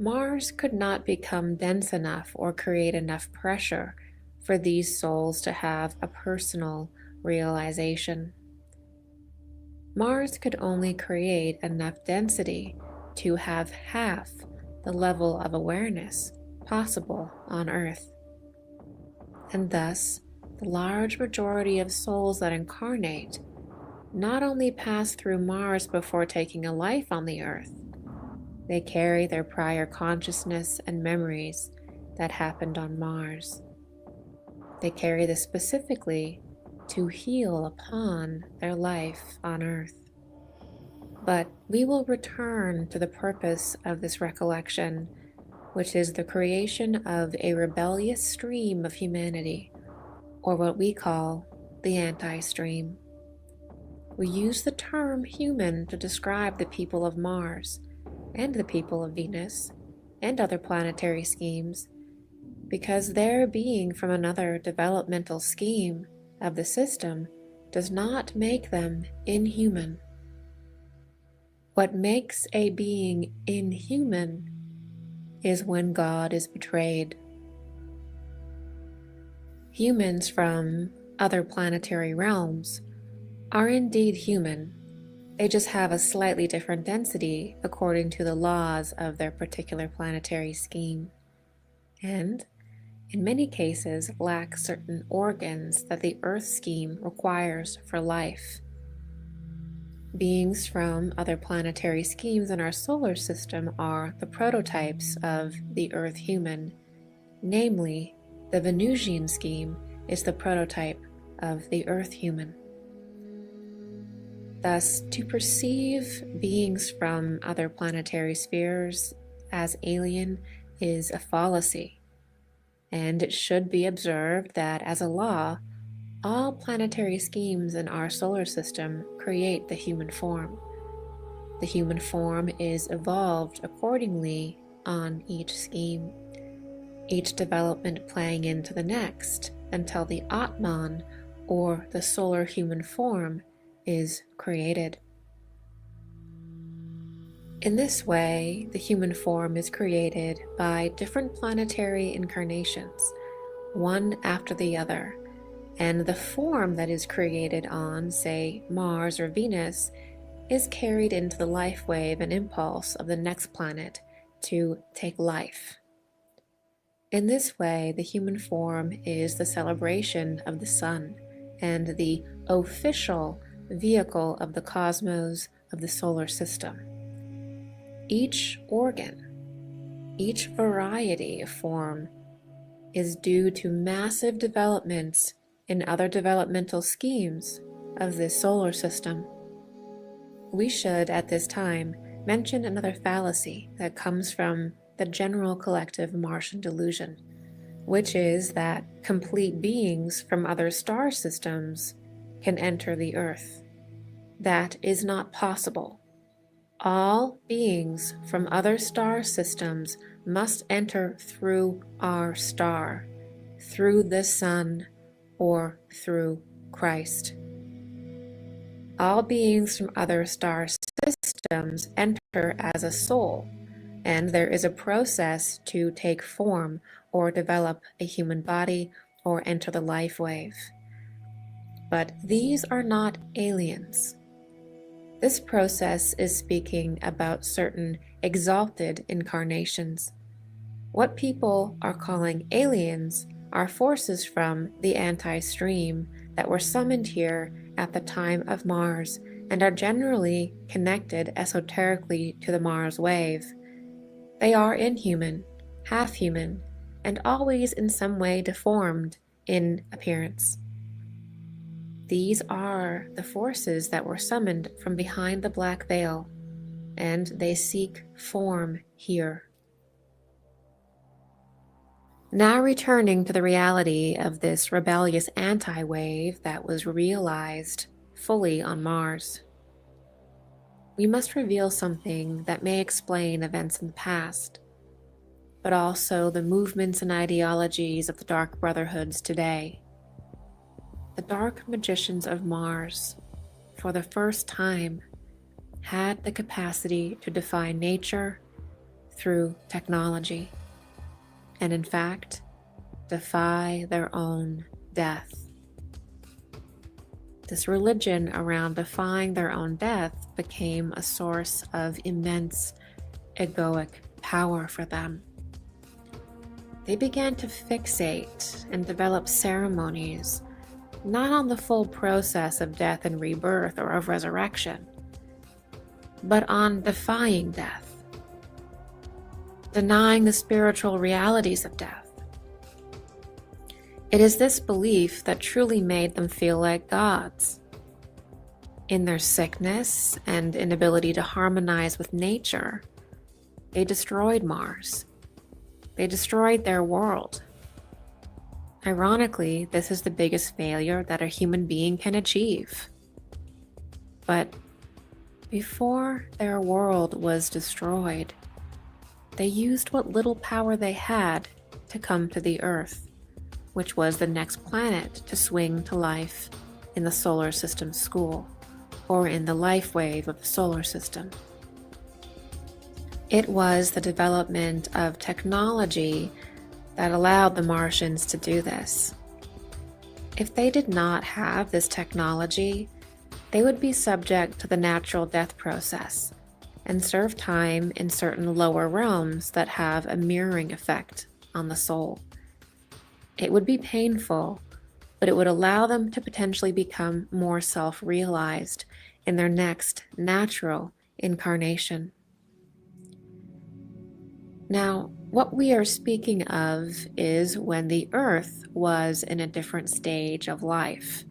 Mars could not become dense enough or create enough pressure for these souls to have a personal realization. Mars could only create enough density to have half the level of awareness possible on Earth. And thus, the large majority of souls that incarnate not only pass through Mars before taking a life on the Earth, they carry their prior consciousness and memories that happened on Mars. They carry this specifically to heal upon their life on Earth. But we will return to the purpose of this recollection, which is the creation of a rebellious stream of humanity, or what we call the anti-stream. We use the term human to describe the people of Mars and the people of Venus and other planetary schemes, because their being from another developmental scheme of the system does not make them inhuman. What makes a being inhuman is when God is betrayed. Humans from other planetary realms are indeed human. They just have a slightly different density according to the laws of their particular planetary scheme, and in many cases lack certain organs that the Earth scheme requires for life. Beings from other planetary schemes in our solar system are the prototypes of the Earth human, Namely, the Venusian scheme is the prototype of the Earth human. Thus, to perceive beings from other planetary spheres as alien is a fallacy, and it should be observed that, as a law, all planetary schemes in our solar system create the human form. The human form is evolved accordingly on each scheme, each development playing into the next until the Atman, or the solar human form, is created. In this way, the human form is created by different planetary incarnations, one after the other, and the form that is created on, say, Mars or Venus, is carried into the life wave and impulse of the next planet to take life. In this way, the human form is the celebration of the sun and the official vehicle of the cosmos of the solar system. Each organ, each variety of form is due to massive developments in other developmental schemes of this solar system. We should, at this time, mention another fallacy that comes from the general collective Martian delusion, which is that complete beings from other star systems can enter the Earth. That is not possible. All beings from other star systems must enter through our star, through the sun, or through Christ. All beings from other star systems enter as a soul, and there is a process to take form or develop a human body or enter the life wave. But these are not aliens. This process is speaking about certain exalted incarnations. What people are calling aliens are forces from the anti-stream that were summoned here at the time of Mars and are generally connected esoterically to the Mars wave. They are inhuman, half-human, and always in some way deformed in appearance. These are the forces that were summoned from behind the black veil, and they seek form here. Now returning to the reality of this rebellious anti-wave that was realized fully on Mars, we must reveal something that may explain events in the past, but also the movements and ideologies of the Dark Brotherhoods today. The Dark Magicians of Mars, for the first time, had the capacity to defy nature through technology, and in fact, defy their own death. This religion around defying their own death became a source of immense egoic power for them. They began to fixate and develop ceremonies not on the full process of death and rebirth or of resurrection, but on defying death, denying the spiritual realities of death. It is this belief that truly made them feel like gods. In their sickness and inability to harmonize with nature, they destroyed Mars. They destroyed their world. Ironically, this is the biggest failure that a human being can achieve. But before their world was destroyed, they used what little power they had to come to the Earth, which was the next planet to swing to life in the solar system school, or in the life wave of the solar system. It was the development of technology that allowed the Martians to do this. If they did not have this technology, they would be subject to the natural death process and serve time in certain lower realms that have a mirroring effect on the soul. It would be painful, but it would allow them to potentially become more self-realized in their next natural incarnation. Now, what we are speaking of is when the Earth was in a different stage of life,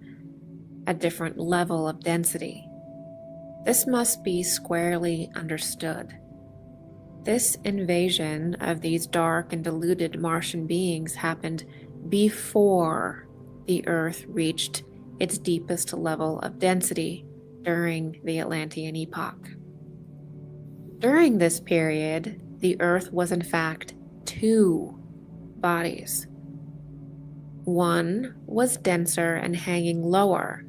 a different level of density. This must be squarely understood. This invasion of these dark and deluded Martian beings happened before the Earth reached its deepest level of density during the Atlantean epoch. During this period, the Earth was in fact two bodies. One was denser and hanging lower,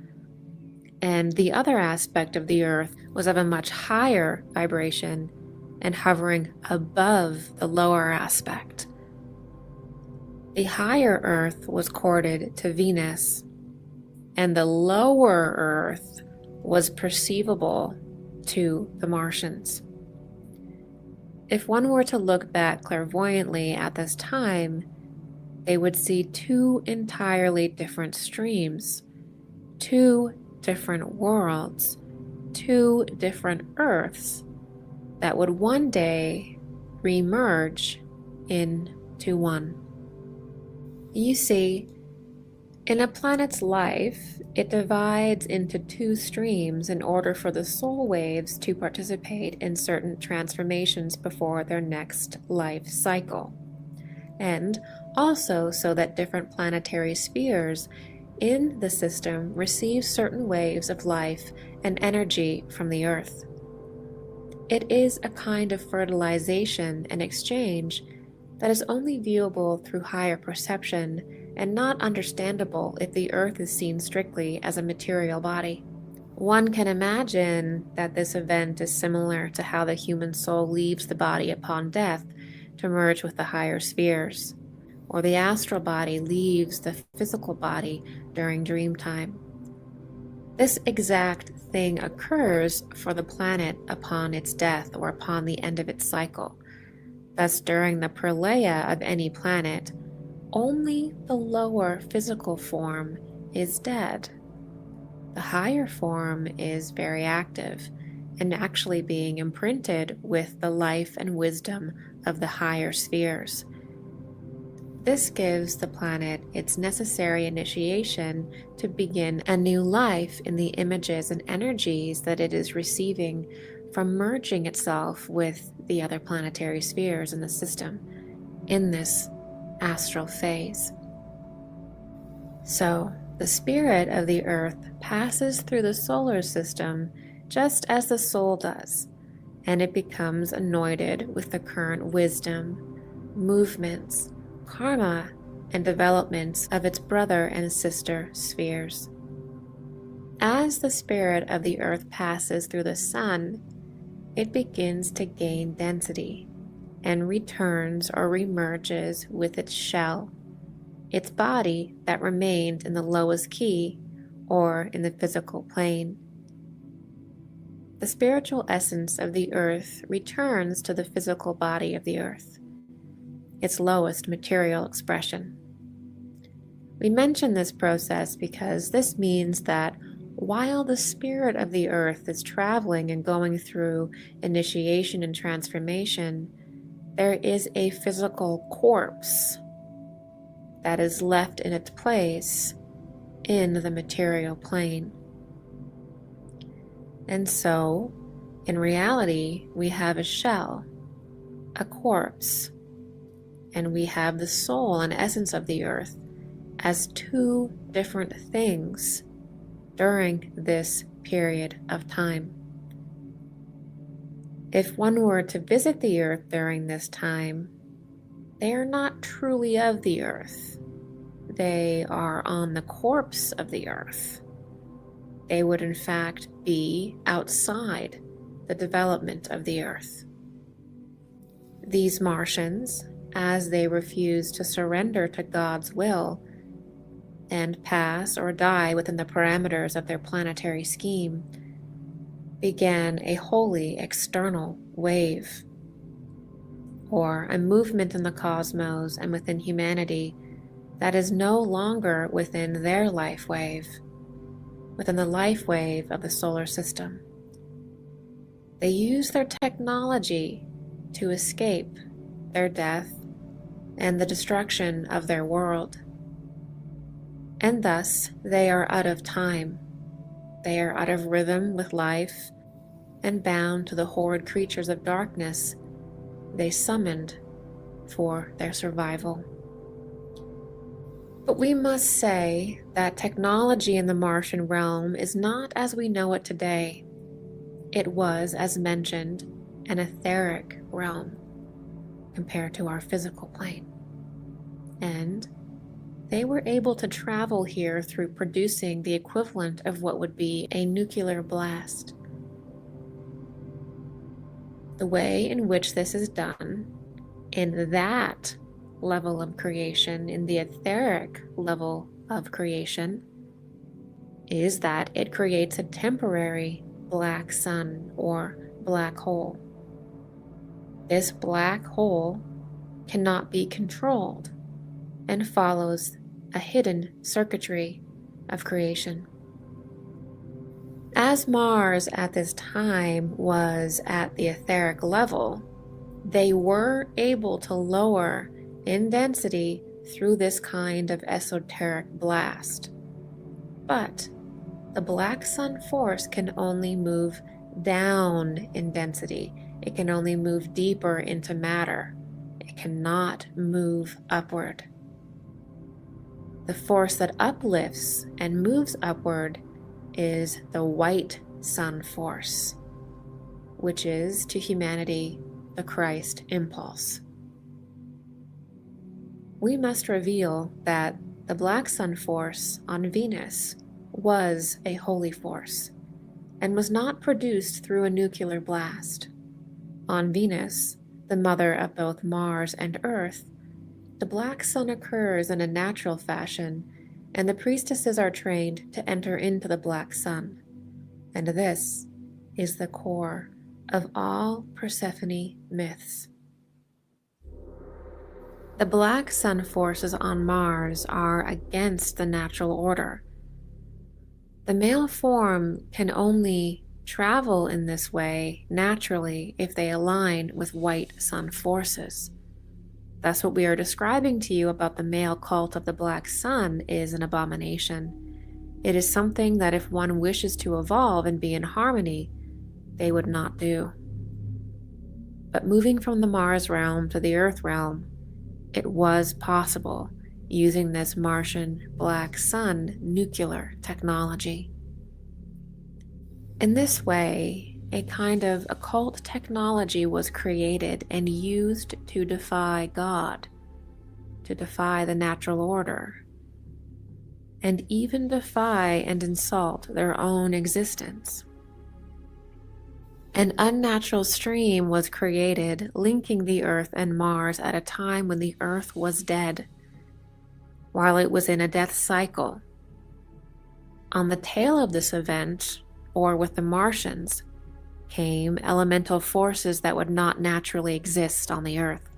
and the other aspect of the Earth was of a much higher vibration and hovering above the lower aspect. The higher Earth was courted to Venus, and the lower Earth was perceivable to the Martians. If one were to look back clairvoyantly at this time, they would see two entirely different streams, two different worlds, two different Earths that would one day remerge into one. You see, in a planet's life, it divides into two streams in order for the soul waves to participate in certain transformations before their next life cycle, and also so that different planetary spheres in the system receive certain waves of life and energy from the Earth. It is a kind of fertilization and exchange that is only viewable through higher perception and not understandable if the Earth is seen strictly as a material body. One can imagine that this event is similar to how the human soul leaves the body upon death to merge with the higher spheres, or the astral body leaves the physical body during dream time. This exact thing occurs for the planet upon its death or upon the end of its cycle. Thus, during the pralaya of any planet, only the lower physical form is dead. The higher form is very active and actually being imprinted with the life and wisdom of the higher spheres. This gives the planet its necessary initiation to begin a new life in the images and energies that it is receiving from merging itself with the other planetary spheres in the system in this astral phase. So, the spirit of the Earth passes through the solar system just as the soul does, and it becomes anointed with the current wisdom, movements, karma, and developments of its brother and sister spheres. As the spirit of the Earth passes through the sun, it begins to gain density and returns or remerges with its shell, its body that remained in the lowest key or in the physical plane. The spiritual essence of the Earth returns to the physical body of the Earth, its lowest material expression. We mention this process because this means that while the spirit of the Earth is traveling and going through initiation and transformation, there is a physical corpse that is left in its place in the material plane. And so, in reality, we have a shell, a corpse, and we have the soul and essence of the Earth as two different things during this period of time. If one were to visit the Earth during this time, they are not truly of the Earth. They are on the corpse of the Earth. They would in fact be outside the development of the Earth. These Martians, as they refuse to surrender to God's will and pass or die within the parameters of their planetary scheme, began a wholly external wave, or a movement in the cosmos and within humanity that is no longer within their life wave, within the life wave of the solar system. They use their technology to escape their death and the destruction of their world. And thus they are out of time. They are out of rhythm with life and bound to the horrid creatures of darkness they summoned for their survival. But we must say that technology in the Martian realm is not as we know it today. It was, as mentioned, an etheric realm compared to our physical plane. And they were able to travel here through producing the equivalent of what would be a nuclear blast. The way in which this is done in that level of creation, in the etheric level of creation, is that it creates a temporary black sun or black hole. This black hole cannot be controlled and follows a hidden circuitry of creation. As Mars at this time was at the etheric level, they were able to lower in density through this kind of esoteric blast. But the black sun force can only move down in density. It can only move deeper into matter. It cannot move upward. The force that uplifts and moves upward is the white sun force, which is to humanity the Christ impulse. We must reveal that the black sun force on Venus was a holy force and was not produced through a nuclear blast. On Venus, the mother of both Mars and Earth, the black sun occurs in a natural fashion, and the priestesses are trained to enter into the black sun. And this is the core of all Persephone myths. The black sun forces on Mars are against the natural order. The male form can only travel in this way naturally if they align with white sun forces. Thus, what we are describing to you about the male cult of the black sun is an abomination. It is something that if one wishes to evolve and be in harmony, they would not do. But moving from the Mars realm to the Earth realm, it was possible using this Martian black sun nuclear technology. In this way, a kind of occult technology was created and used to defy God, to defy the natural order, and even defy and insult their own existence. An unnatural stream was created linking the Earth and Mars at a time when the Earth was dead, while it was in a death cycle. On the tail of this event, or with the Martians, came elemental forces that would not naturally exist on the Earth.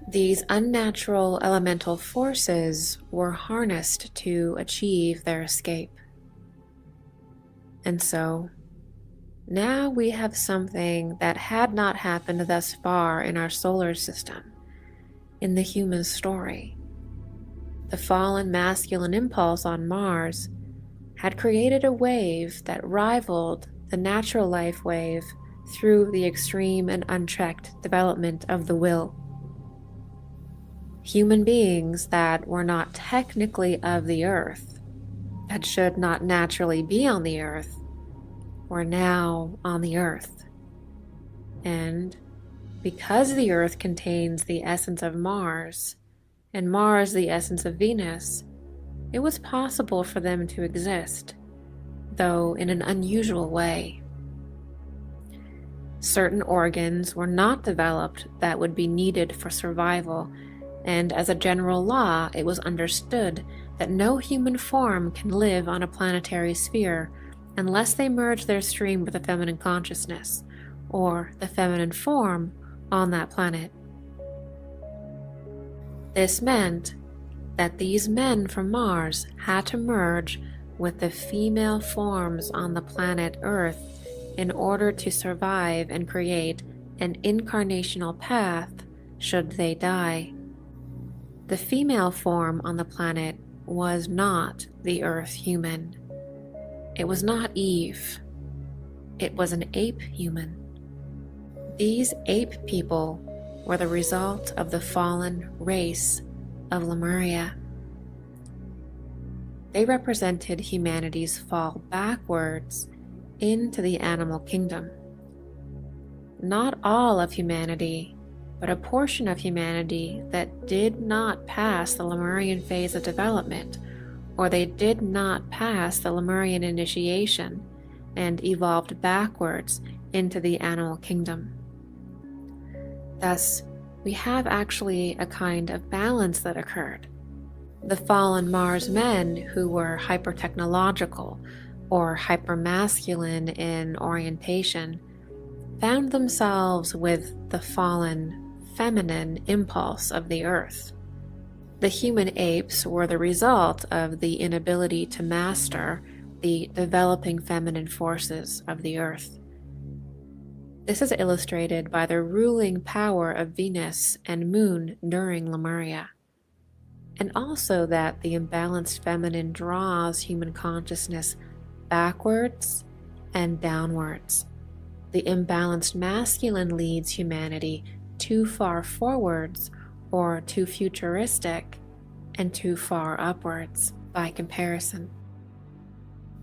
These unnatural elemental forces were harnessed to achieve their escape. And so, now we have something that had not happened thus far in our solar system, in the human story. The fallen masculine impulse on Mars had created a wave that rivaled the natural life wave through the extreme and unchecked development of the will. Human beings that were not technically of the Earth, that should not naturally be on the Earth, were now on the Earth. And because the Earth contains the essence of Mars, and Mars the essence of Venus, it was possible for them to exist, though in an unusual way. Certain organs were not developed that would be needed for survival, and as a general law, it was understood that no human form can live on a planetary sphere unless they merge their stream with the feminine consciousness, or the feminine form on that planet. This meant that these men from Mars had to merge with the female forms on the planet Earth in order to survive and create an incarnational path should they die. The female form on the planet was not the Earth human. It was not Eve. It was an ape human. These ape people were the result of the fallen race of Lemuria. They represented humanity's fall backwards into the animal kingdom. Not all of humanity, but a portion of humanity that did not pass the Lemurian phase of development, or they did not pass the Lemurian initiation and evolved backwards into the animal kingdom. Thus, we have actually a kind of balance that occurred. The fallen Mars men, who were hyper-technological or hyper-masculine in orientation, found themselves with the fallen feminine impulse of the Earth. The human apes were the result of the inability to master the developing feminine forces of the Earth. This is illustrated by the ruling power of Venus and Moon during Lemuria, and also that the imbalanced feminine draws human consciousness backwards and downwards. The imbalanced masculine leads humanity too far forwards or too futuristic and too far upwards by comparison.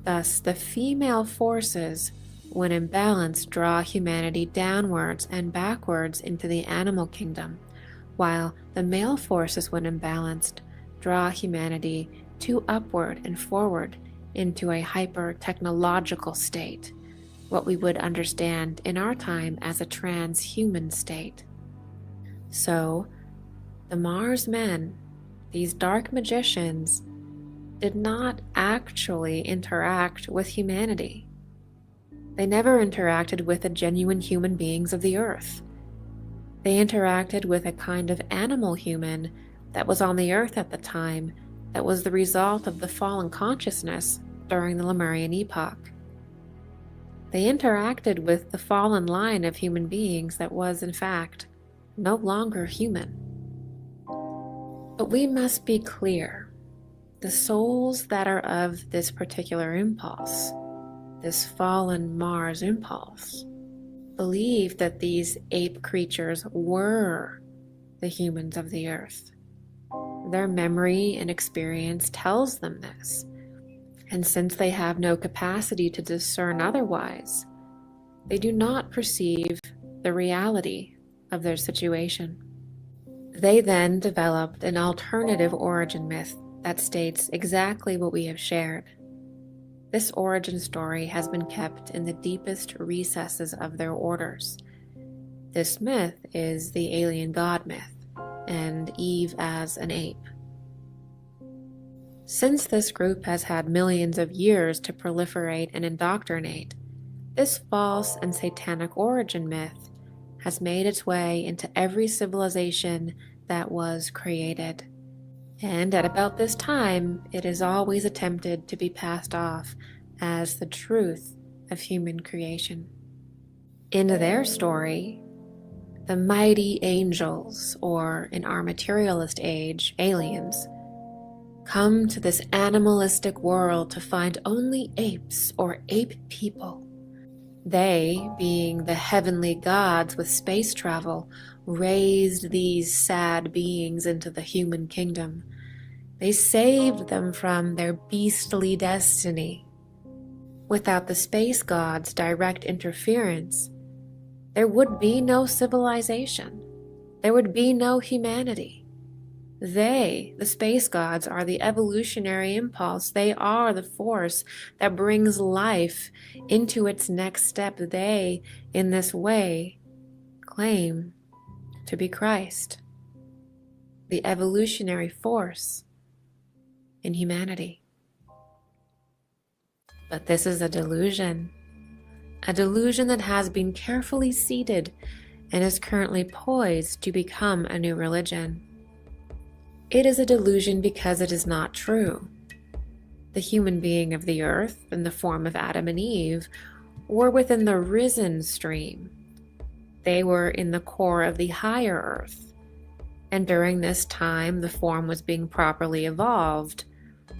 Thus, the female forces, when imbalanced, draw humanity downwards and backwards into the animal kingdom, while the male forces, when imbalanced, draw humanity too upward and forward into a hyper-technological state, what we would understand in our time as a transhuman state. So, the Mars men, these dark magicians, did not actually interact with humanity. They never interacted with the genuine human beings of the Earth. They interacted with a kind of animal human that was on the Earth at the time, that was the result of the fallen consciousness during the Lemurian epoch. They interacted with the fallen line of human beings that was, in fact, no longer human. But we must be clear. The souls that are of this particular impulse, this fallen Mars impulse, believe that these ape creatures were the humans of the Earth. Their memory and experience tells them this, and since they have no capacity to discern otherwise, they do not perceive the reality of their situation. They then developed an alternative origin myth that states exactly what we have shared. This origin story has been kept in the deepest recesses of their orders. This myth is the alien god myth, and Eve as an ape. Since this group has had millions of years to proliferate and indoctrinate, this false and satanic origin myth has made its way into every civilization that was created. And at about this time, it is always attempted to be passed off as the truth of human creation. In their story, the mighty angels, or in our materialist age, aliens, come to this animalistic world to find only apes or ape people. They, being the heavenly gods with space travel, raised these sad beings into the human kingdom. They saved them from their beastly destiny. Without the space gods' direct interference, there would be no civilization. There would be no humanity. They, the space gods, are the evolutionary impulse. They are the force that brings life into its next step. They, in this way, claim to be Christ, the evolutionary force in humanity. But this is a delusion that has been carefully seeded and is currently poised to become a new religion. It is a delusion because it is not true. The human being of the earth, in the form of Adam and Eve, were within the risen stream. they were in the core of the higher Earth. And during this time, the form was being properly evolved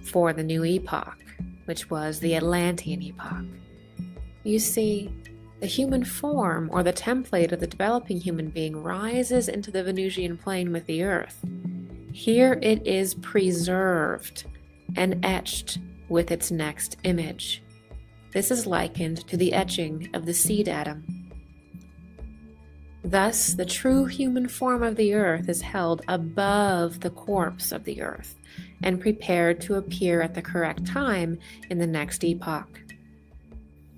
for the new epoch, which was the Atlantean epoch. You see, the human form, or the template of the developing human being, rises into the Venusian plane with the Earth. Here it is preserved and etched with its next image. This is likened to the etching of the seed atom. Thus, the true human form of the Earth is held above the corpse of the Earth and prepared to appear at the correct time in the next epoch.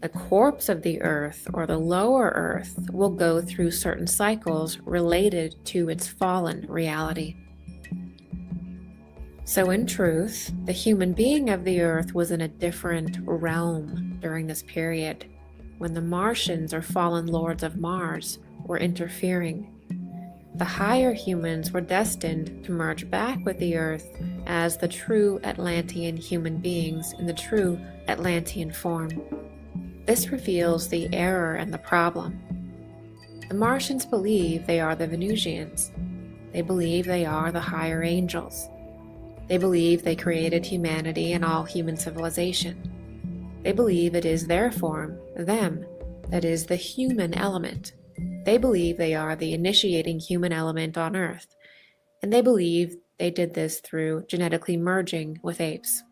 The corpse of the Earth, or the lower Earth, will go through certain cycles related to its fallen reality. So in truth, the human being of the Earth was in a different realm during this period, when the Martians, or fallen lords of Mars, were interfering. The higher humans were destined to merge back with the Earth as the true Atlantean human beings in the true Atlantean form. This reveals the error and the problem. The Martians believe they are the Venusians. They believe they are the higher angels. They believe they created humanity and all human civilization. They believe it is their form, them, that is the human element. They believe they are the initiating human element on Earth, and they believe they did this through genetically merging with apes.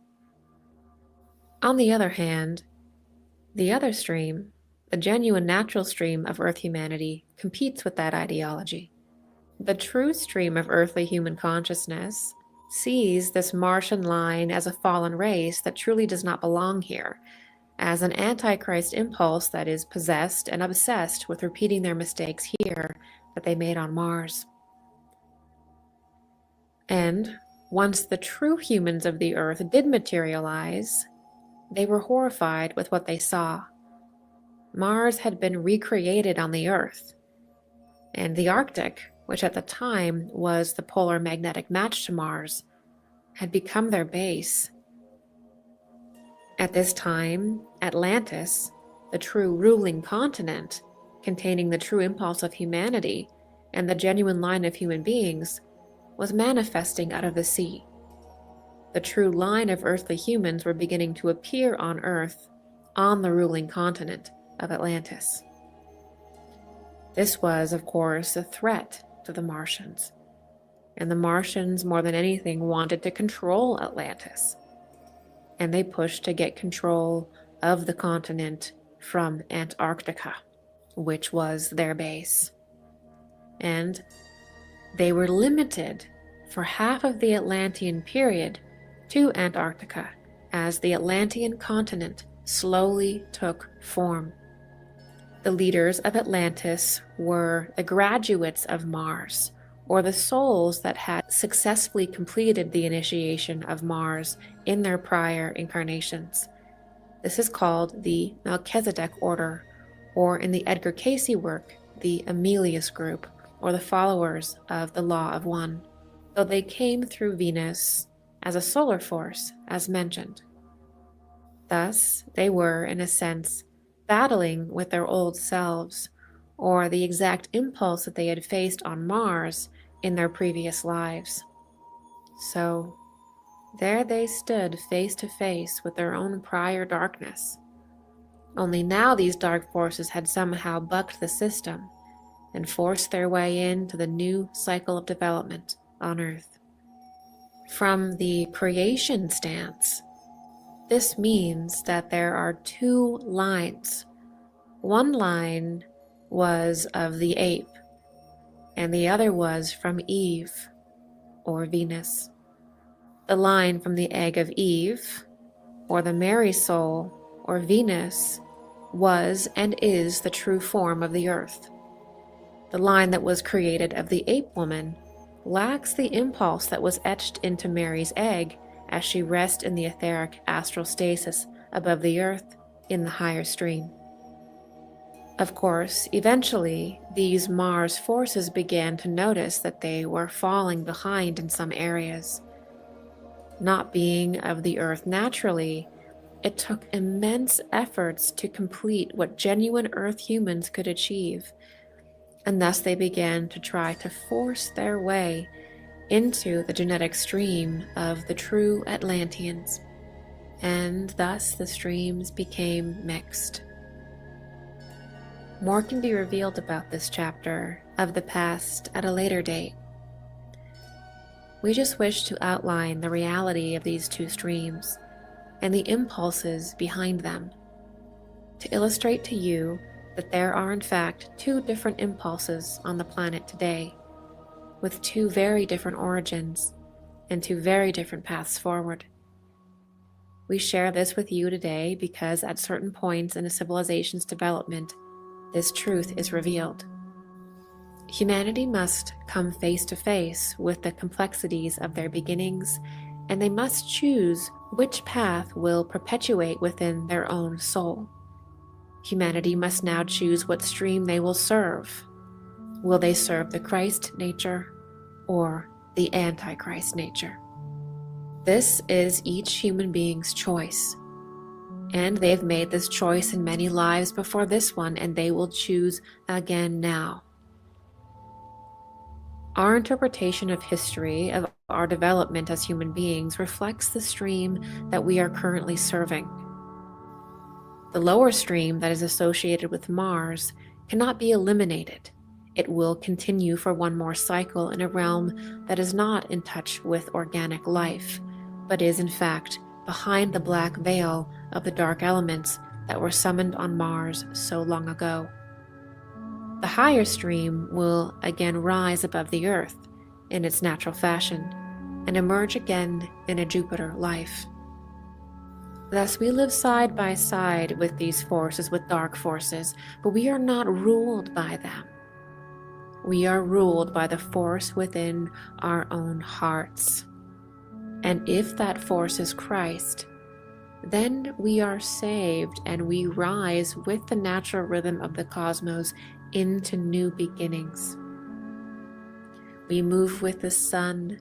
On the other hand, the other stream, the genuine natural stream of Earth humanity, competes with that ideology. The true stream of earthly human consciousness sees this Martian line as a fallen race that truly does not belong here, as an antichrist impulse that is possessed and obsessed with repeating their mistakes here that they made on Mars. And once the true humans of the Earth did materialize, they were horrified with what they saw. Mars had been recreated on the Earth, and the Arctic, which at the time was the polar magnetic match to Mars, had become their base. At this time, Atlantis, the true ruling continent, containing the true impulse of humanity and the genuine line of human beings, was manifesting out of the sea. The true line of earthly humans were beginning to appear on Earth, on the ruling continent of Atlantis. This was, of course, a threat to the Martians, and the Martians, more than anything, wanted to control Atlantis, and they pushed to get control of the continent from Antarctica, which was their base. And they were limited for half of the Atlantean period to Antarctica as the Atlantean continent slowly took form. The leaders of Atlantis were the graduates of Mars, or the souls that had successfully completed the initiation of Mars in their prior incarnations. This is called the Melchizedek order, or in the Edgar Cayce work, the Amelius group, or the followers of the Law of One, though they came through Venus as a solar force, as mentioned. Thus, they were, in a sense, battling with their old selves, or the exact impulse that they had faced on Mars in their previous lives. So, there they stood face to face with their own prior darkness. Only now these dark forces had somehow bucked the system and forced their way into the new cycle of development on Earth. From the creation stance, this means that there are two lines. One line was of the ape, and the other was from Eve, or Venus. The line from the egg of Eve, or the Mary soul, or Venus, was and is the true form of the Earth. The line that was created of the ape woman lacks the impulse that was etched into Mary's egg as she rests in the etheric astral stasis above the Earth in the higher stream. Of course, eventually, these Mars forces began to notice that they were falling behind in some areas. Not being of the Earth naturally, it took immense efforts to complete what genuine Earth humans could achieve. and thus they began to try to force their way into the genetic stream of the true Atlanteans, and thus the streams became mixed. More can be revealed about this chapter of the past at a later date. We just wish to outline the reality of these two streams and the impulses behind them, to illustrate to you that there are in fact two different impulses on the planet today, with two very different origins and two very different paths forward. We share this with you today because at certain points in a civilization's development, this truth is revealed. Humanity must come face to face with the complexities of their beginnings, and they must choose which path will perpetuate within their own soul. Humanity must now choose what stream they will serve. Will they serve the Christ nature or the Antichrist nature? This is each human being's choice, and they've made this choice in many lives before this one, and they will choose again now. Our interpretation of history, of our development as human beings, reflects the stream that we are currently serving. The lower stream that is associated with Mars cannot be eliminated. It will continue for one more cycle in a realm that is not in touch with organic life, but is in fact behind the black veil of the dark elements that were summoned on Mars so long ago. The higher stream will again rise above the Earth in its natural fashion and emerge again in a Jupiter life. Thus, we live side by side with these forces, with dark forces, but we are not ruled by them. We are ruled by the force within our own hearts. And if that force is Christ, then we are saved and we rise with the natural rhythm of the cosmos into new beginnings. We move with the sun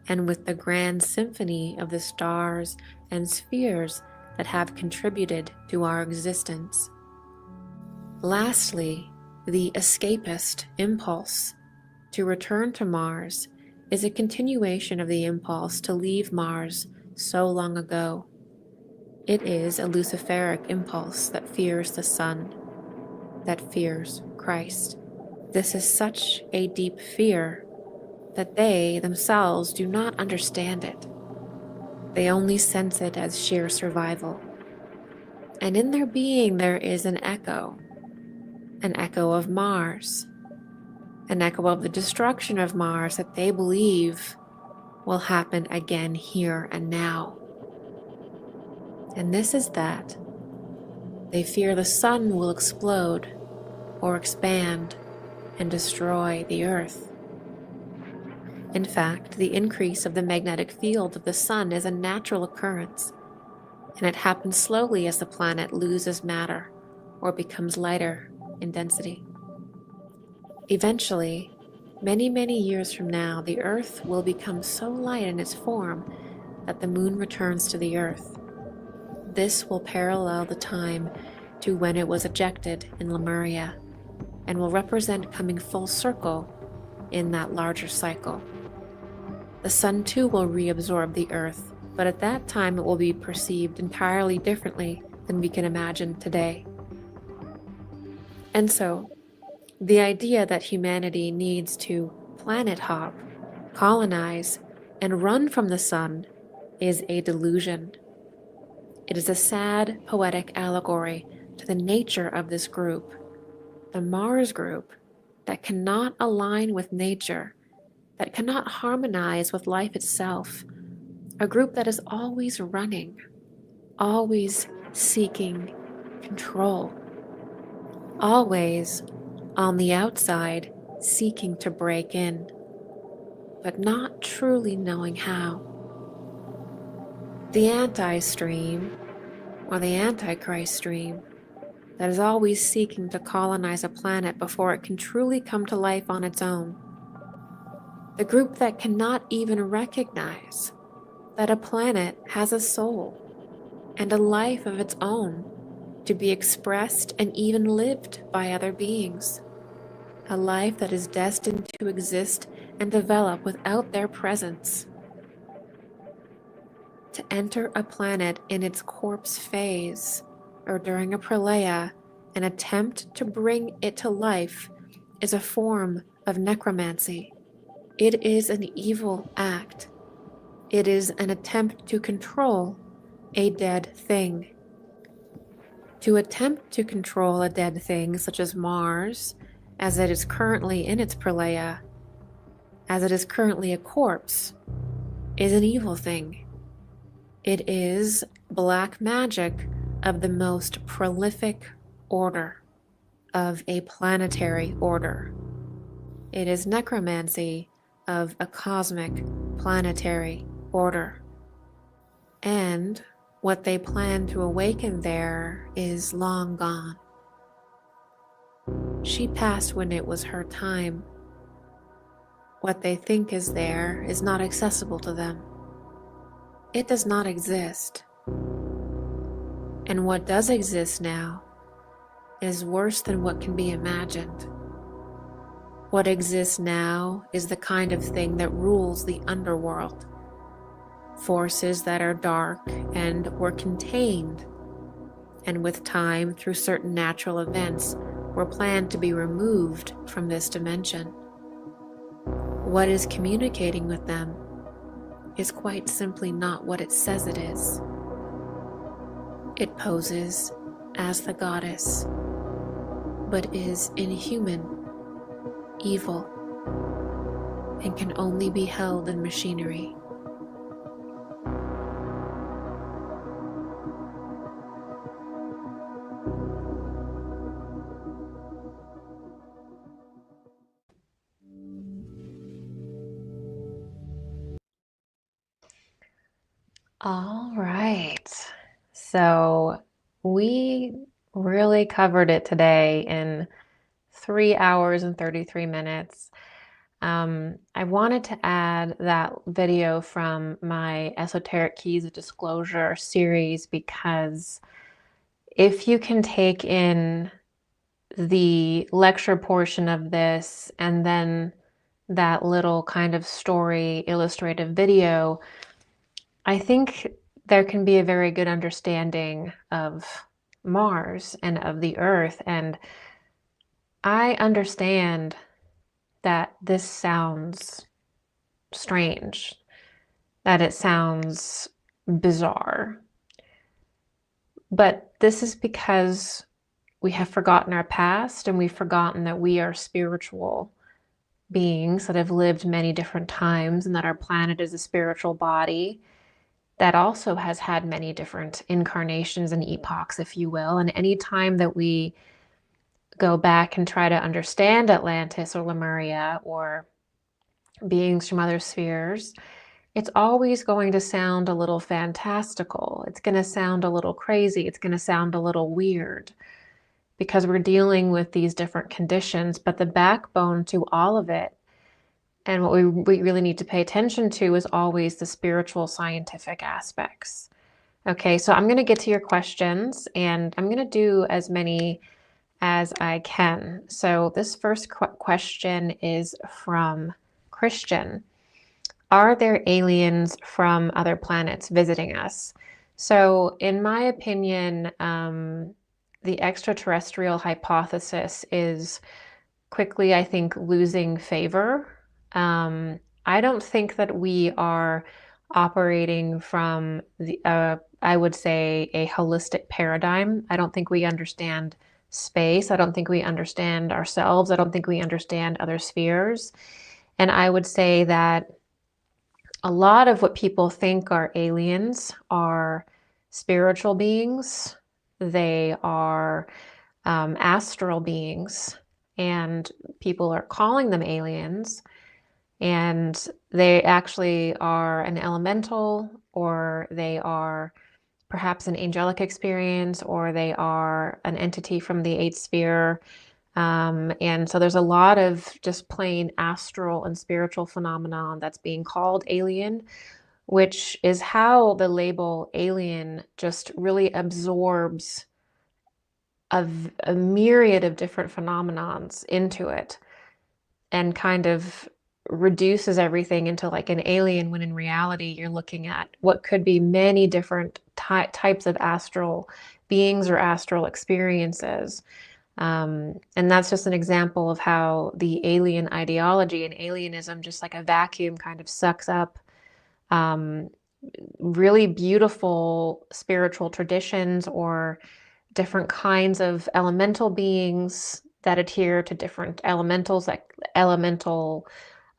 and with the grand symphony of the stars and spheres that have contributed to our existence. Lastly, the escapist impulse to return to Mars is a continuation of the impulse to leave Mars so long ago. It is a Luciferic impulse that fears the sun, that fears Christ. This is such a deep fear that they themselves do not understand it. They only sense it as sheer survival. And in their being there is an echo of Mars, an echo of the destruction of Mars that they believe will happen again here and now. And this is that they fear the sun will explode or expand and destroy the Earth. In fact, the increase of the magnetic field of the sun is a natural occurrence, and it happens slowly as the planet loses matter or becomes lighter in density. Eventually, many, many years from now, the Earth will become so light in its form that the moon returns to the Earth. This will parallel the time to when it was ejected in Lemuria, and will represent coming full circle in that larger cycle. The sun too will reabsorb the Earth, but at that time it will be perceived entirely differently than we can imagine today. And so, the idea that humanity needs to planet hop, colonize, and run from the sun is a delusion. It is a sad, poetic allegory to the nature of this group, the Mars group, that cannot align with nature, that cannot harmonize with life itself, a group that is always running, always seeking control, always on the outside seeking to break in, but not truly knowing how. The anti-stream, or the Antichrist stream, that is always seeking to colonize a planet before it can truly come to life on its own. The group that cannot even recognize that a planet has a soul and a life of its own to be expressed and even lived by other beings. a life that is destined to exist and develop without their presence. To enter a planet in its corpse phase, or during a pralaya, and attempt to bring it to life is a form of necromancy. It is an evil act. It is an attempt to control a dead thing. To attempt to control a dead thing such as Mars, as it is currently in its pralaya, as it is currently a corpse, is an evil thing. It is black magic of the most prolific order, of a planetary order. It is necromancy of a cosmic planetary order. And what they plan to awaken there is long gone. She passed when it was her time. What they think is there is not accessible to them. It does not exist. And what does exist now is worse than what can be imagined. What exists now is the kind of thing that rules the underworld. Forces that are dark and were contained, and with time, through certain natural events, were planned to be removed from this dimension. What is communicating with them is quite simply not what it says it is. It poses as the goddess, but is inhuman, evil, and can only be held in machinery. All right. So we really covered it today in 3 hours and 33 minutes. I wanted to add that video from my Esoteric Keys of Disclosure series because if you can take in the lecture portion of this and then that little kind of story illustrative video, I think there can be a very good understanding of Mars and of the Earth. And I understand that this sounds strange, that it sounds bizarre. But this is because we have forgotten our past and we've forgotten that we are spiritual beings that have lived many different times and that our planet is a spiritual body that also has had many different incarnations and epochs, if you will. And any time that we go back and try to understand Atlantis or Lemuria or beings from other spheres, it's always going to sound a little fantastical. It's going to sound a little crazy. It's going to sound a little weird because we're dealing with these different conditions. But the backbone to all of it, and what we really need to pay attention to, is always the spiritual scientific aspects. Okay, so I'm going to get to your questions and I'm going to do as many as I can. So this first question is from Christian. Are there aliens from other planets visiting us? So in my opinion, the extraterrestrial hypothesis is quickly, I think, losing favor. I don't think that we are operating from I would say, a holistic paradigm. I don't think we understand space. I don't think we understand ourselves. I don't think we understand other spheres. And I would say that a lot of what people think are aliens are spiritual beings. They are astral beings, and people are calling them aliens. And they actually are an elemental, or they are perhaps an angelic experience, or they are an entity from the eighth sphere. And so there's a lot of just plain astral and spiritual phenomenon that's being called alien, which is how the label alien just really absorbs a myriad of different phenomenons into it. and kind of reduces everything into like an alien, when in reality you're looking at what could be many different types of astral beings or astral experiences. And that's just an example of how the alien ideology and alienism, just like a vacuum, kind of sucks up um, really beautiful spiritual traditions or different kinds of elemental beings that adhere to different elementals, like elemental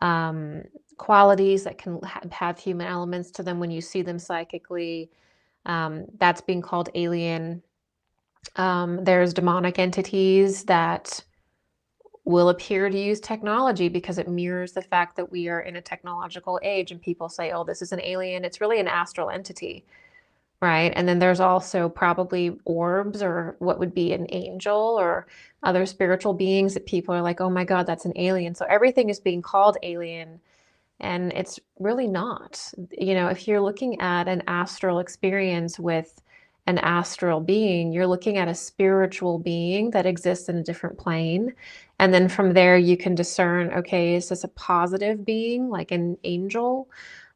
um, qualities that can have human elements to them when you see them psychically. That's being called alien. There's demonic entities that will appear to use technology because it mirrors the fact that we are in a technological age, and people say, oh, this is an alien. It's really an astral entity, right? And then there's also probably orbs, or what would be an angel, or other spiritual beings that people are like, oh my God, that's an alien. So everything is being called alien, and it's really not. You know, if you're looking at an astral experience with an astral being, you're looking at a spiritual being that exists in a different plane. And then from there, you can discern, okay, is this a positive being, like an angel,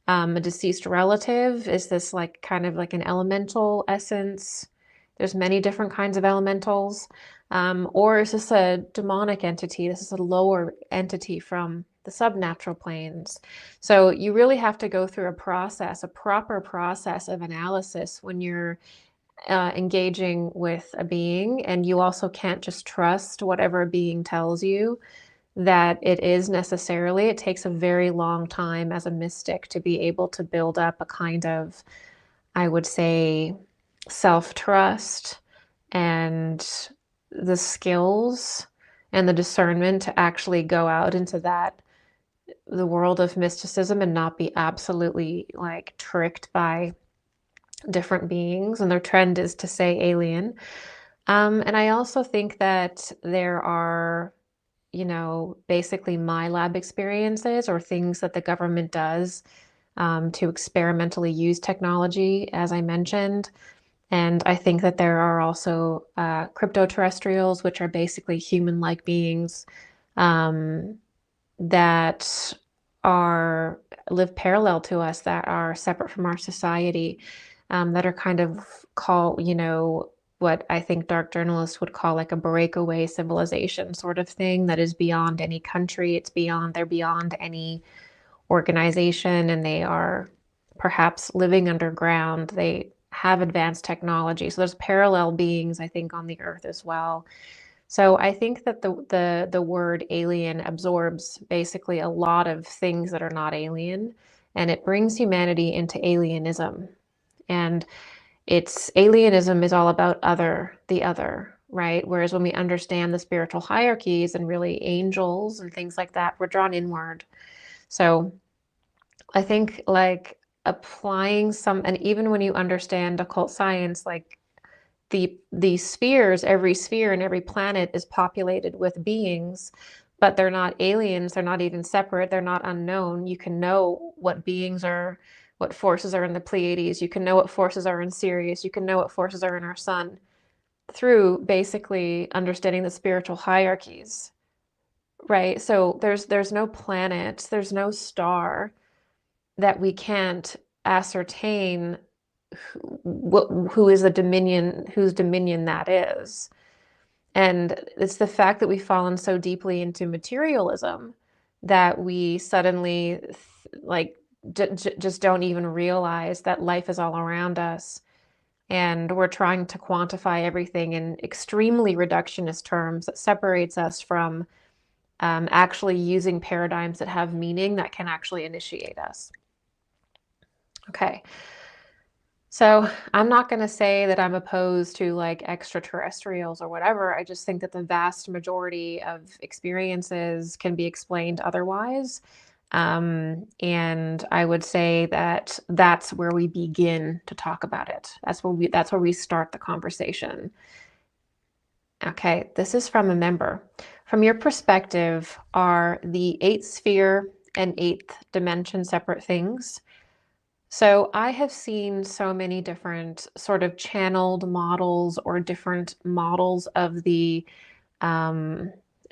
a deceased relative? Is this like kind of like an elemental essence? There's many different kinds of elementals. Or is this a demonic entity? This is a lower entity from the subnatural planes. So you really have to go through a process, a proper process of analysis when you're engaging with a being. And you also can't just trust whatever a being tells you that it is necessarily. It takes a very long time as a mystic to be able to build up a kind of, I would say, self-trust and the skills and the discernment to actually go out into the world of mysticism and not be absolutely like tricked by different beings. And their trend is to say alien. And I also think that there are, you know, basically my lab experiences or things that the government does to experimentally use technology, as I mentioned. And I think that there are also cryptoterrestrials, which are basically human-like beings um, that live parallel to us, that are separate from our society, that are kind of called, you know, what I think dark journalists would call like a breakaway civilization sort of thing, that is beyond any country. They're beyond any organization, and they are perhaps living underground. They have advanced technology. So there's parallel beings, I think, on the earth as well. So I think that the word alien absorbs basically a lot of things that are not alien, and it brings humanity into alienism. And alienism is all about the other, right? Whereas when we understand the spiritual hierarchies and really angels and things like that, we're drawn inward. So I think like applying and even when you understand occult science, like the spheres, every sphere and every planet is populated with beings, but they're not aliens. They're not even separate. They're not unknown. You can know what beings are, what forces are in the Pleiades. You can know what forces are in Sirius. You can know what forces are in our sun through basically understanding the spiritual hierarchies, right? So there's no planet, there's no star that we can't ascertain who is the dominion, whose dominion that is. And it's the fact that we've fallen so deeply into materialism that we suddenly like just don't even realize that life is all around us. And we're trying to quantify everything in extremely reductionist terms that separates us from actually using paradigms that have meaning that can actually initiate us. Okay. So I'm not going to say that I'm opposed to like extraterrestrials or whatever. I just think that the vast majority of experiences can be explained otherwise. And I would say that that's where we begin to talk about it. That's where we start the conversation. Okay, this is from a member. From your perspective, are the eighth sphere and eighth dimension separate things? So I have seen so many different sort of channeled models or different models of the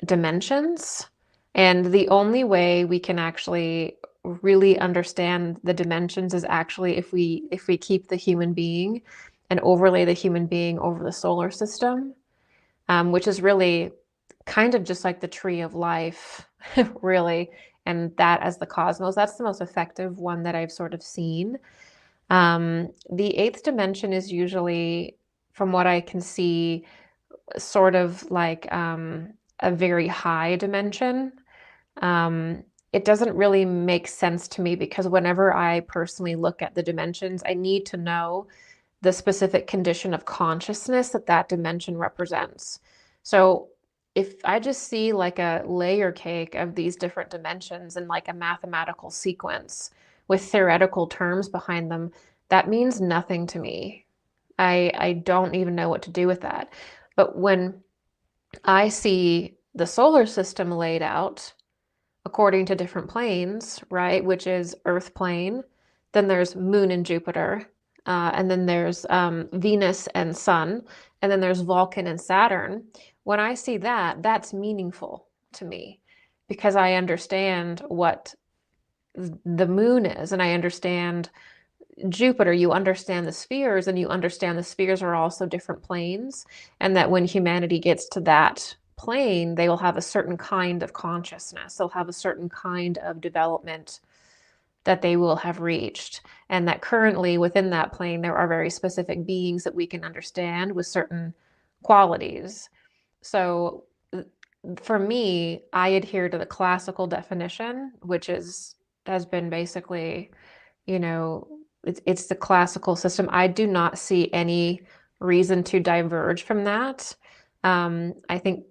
dimensions. And the only way we can actually really understand the dimensions is actually if we keep the human being and overlay the human being over the solar system, which is really kind of just like the tree of life, really, and that as the cosmos. That's the most effective one that I've sort of seen. The eighth dimension is usually, from what I can see, sort of like a very high dimension. It doesn't really make sense to me because whenever I personally look at the dimensions, I need to know the specific condition of consciousness that that dimension represents. So if I just see like a layer cake of these different dimensions in like a mathematical sequence with theoretical terms behind them, that means nothing to me. I don't even know what to do with that. But when I see the solar system laid out according to different planes, right, which is Earth plane, then there's Moon and Jupiter, and then there's Venus and Sun, and then there's Vulcan and Saturn. When I see that, that's meaningful to me because I understand what the moon is, and I understand Jupiter, you understand the spheres, and you understand the spheres are also different planes, and that when humanity gets to that plane, they will have a certain kind of consciousness. They'll have a certain kind of development that they will have reached, and that currently within that plane, there are very specific beings that we can understand with certain qualities. So for me, I adhere to the classical definition, which has been basically, you know, it's the classical system. I do not see any reason to diverge from that. I think,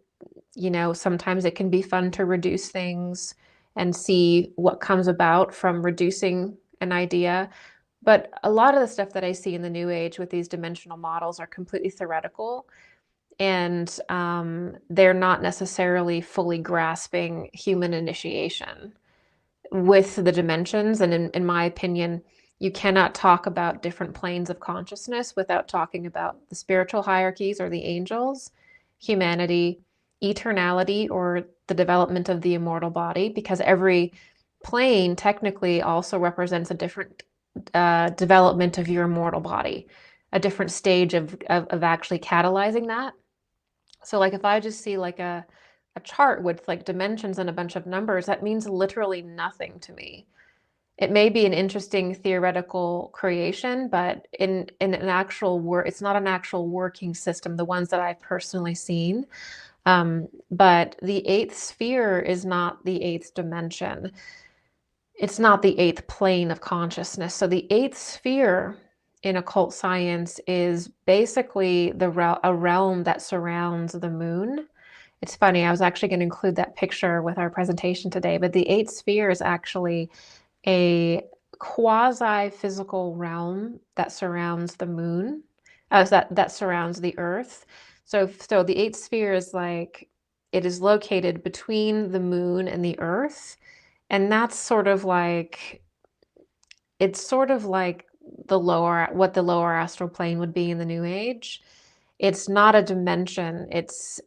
you know, sometimes it can be fun to reduce things and see what comes about from reducing an idea. But a lot of the stuff that I see in the New Age with these dimensional models are completely theoretical, and they're not necessarily fully grasping human initiation with the dimensions. And in my opinion, you cannot talk about different planes of consciousness without talking about the spiritual hierarchies or the angels, humanity, eternality, or the development of the immortal body, because every plane technically also represents a different development of your immortal body, a different stage of actually catalyzing that. So like if I just see like a chart with like dimensions and a bunch of numbers, that means literally nothing to me. It may be an interesting theoretical creation, but in an actual work, it's not an actual working system, the ones that I've personally seen. But the eighth sphere is not the eighth dimension. It's not the eighth plane of consciousness. So the eighth sphere in occult science is basically a realm that surrounds the moon. It's funny, I was actually going to include that picture with our presentation today, but the eighth sphere is actually a quasi-physical realm that surrounds the moon, that surrounds the Earth. So the eighth sphere is like, it is located between the moon and the Earth, and that's sort of like, it's sort of like what the lower astral plane would be in the New Age. It's not a dimension. It's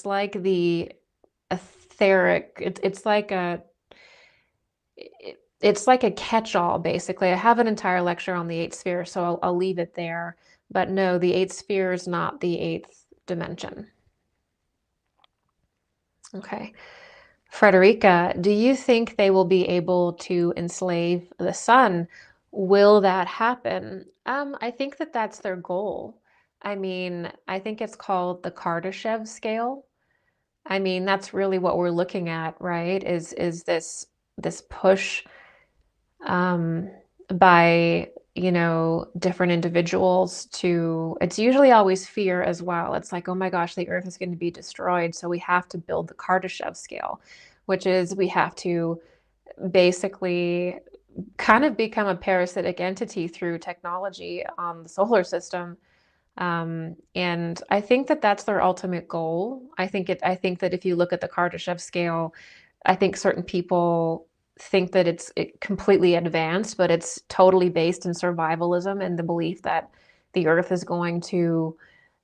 like the etheric. It's like a catch-all, basically. I have an entire lecture on the eighth sphere, so I'll leave it there. But no, the eighth sphere is not the eighth dimension. Okay. Frederica, do you think they will be able to enslave the sun? Will that happen? I think that that's their goal. I mean, I think it's called the Kardashev scale. I mean, that's really what we're looking at, right? Is this push by, you know, different individuals to, it's usually always fear as well. It's like, oh my gosh, the earth is going to be destroyed, so we have to build the Kardashev scale, which is we have to basically kind of become a parasitic entity through technology on the solar system. And I think that that's their ultimate goal. I think that if you look at the Kardashev scale, I think certain people think that it's completely advanced, but it's totally based in survivalism and the belief that the earth is going to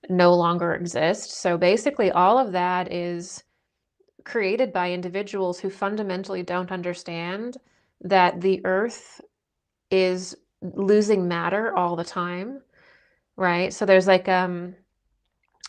no longer exist. So basically all of that is created by individuals who fundamentally don't understand that the earth is losing matter all the time, right? So there's like in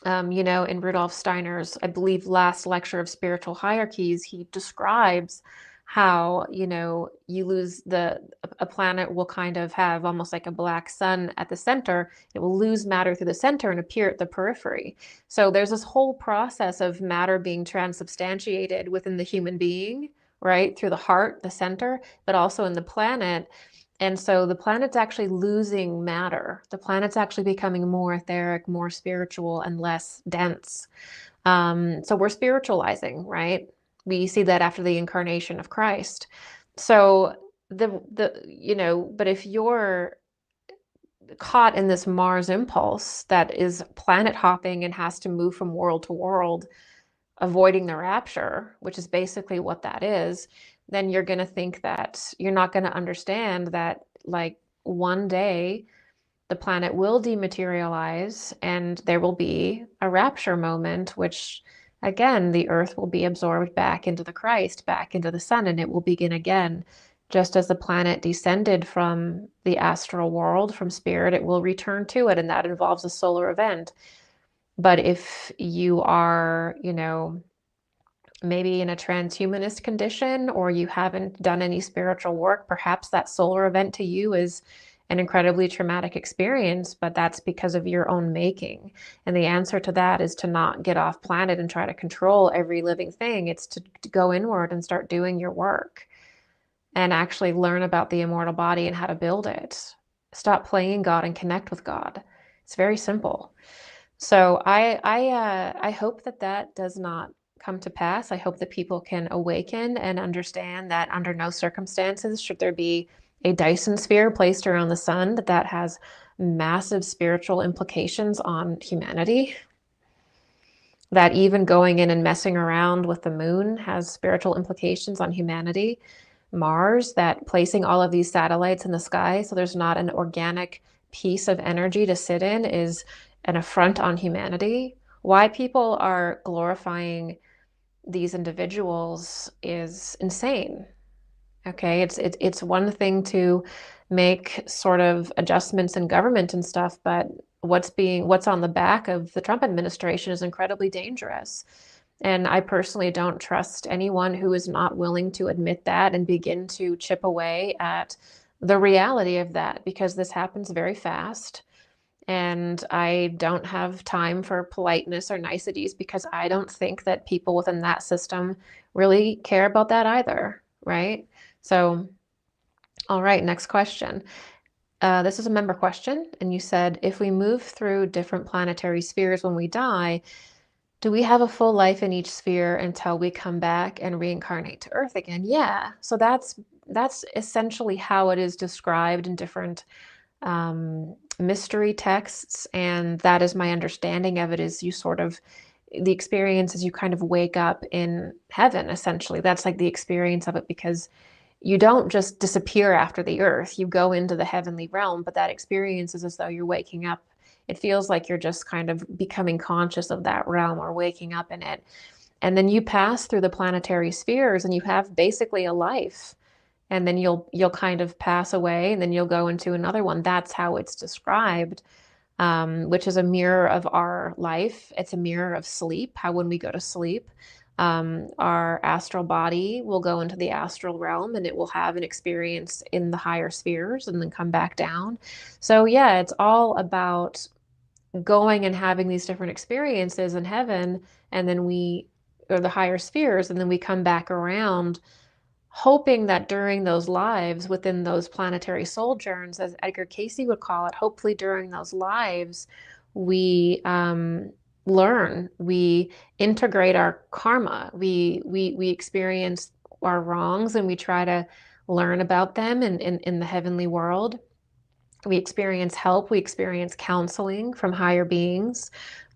Rudolf Steiner's, I believe, last lecture of spiritual hierarchies, he describes how, you lose a planet will kind of have almost like a black sun at the center. It will lose matter through the center and appear at the periphery. So there's this whole process of matter being transubstantiated within the human being, right? Through the heart, the center, but also in the planet. And so the planet's actually losing matter. The planet's actually becoming more etheric, more spiritual, and less dense. So we're spiritualizing, right? We see that after the incarnation of Christ. So but if you're caught in this Mars impulse that is planet hopping and has to move from world to world, avoiding the rapture, which is basically what that is, then you're going to think that you're not going to understand that, like, one day the planet will dematerialize and there will be a rapture moment, which again, the earth will be absorbed back into the Christ, back into the sun, and it will begin again. Just as the planet descended from the astral world, from spirit, it will return to it, and that involves a solar event. But if you are, maybe in a transhumanist condition, or you haven't done any spiritual work, perhaps that solar event to you is an incredibly traumatic experience, but that's because of your own making. And the answer to that is to not get off planet and try to control every living thing. It's to go inward and start doing your work and actually learn about the immortal body and how to build it. Stop playing God and connect with God. It's very simple. So I hope that does not come to pass. I hope that people can awaken and understand that under no circumstances should there be a Dyson sphere placed around the sun, that has massive spiritual implications on humanity. That even going in and messing around with the moon has spiritual implications on humanity. Mars, that placing all of these satellites in the sky so there's not an organic piece of energy to sit in is an affront on humanity. Why people are glorifying these individuals is insane. Okay, it's one thing to make sort of adjustments in government and stuff, but what's on the back of the Trump administration is incredibly dangerous. And I personally don't trust anyone who is not willing to admit that and begin to chip away at the reality of that, because this happens very fast. And I don't have time for politeness or niceties, because I don't think that people within that system really care about that either, right? So, all right, next question. This is a member question, and you said, if we move through different planetary spheres when we die, do we have a full life in each sphere until we come back and reincarnate to Earth again? Yeah, so that's essentially how it is described in different mystery texts, and that is my understanding of it. Is you sort of, the experience is you kind of wake up in heaven, essentially. That's like the experience of it, because you don't just disappear after the earth, you go into the heavenly realm, but that experience is as though you're waking up. It feels like you're just kind of becoming conscious of that realm or waking up in it. And then you pass through the planetary spheres and you have basically a life. And then you'll kind of pass away, and then you'll go into another one. That's how it's described, which is a mirror of our life. It's a mirror of sleep, how when we go to sleep, our astral body will go into the astral realm and it will have an experience in the higher spheres and then come back down. So yeah, it's all about going and having these different experiences in heaven, and then or the higher spheres, and then we come back around, hoping that during those lives, within those planetary sojourns, as Edgar Cayce would call it, hopefully during those lives, we learn, we integrate our karma, we experience our wrongs, and we try to learn about them in the heavenly world. We experience help, we experience counseling from higher beings.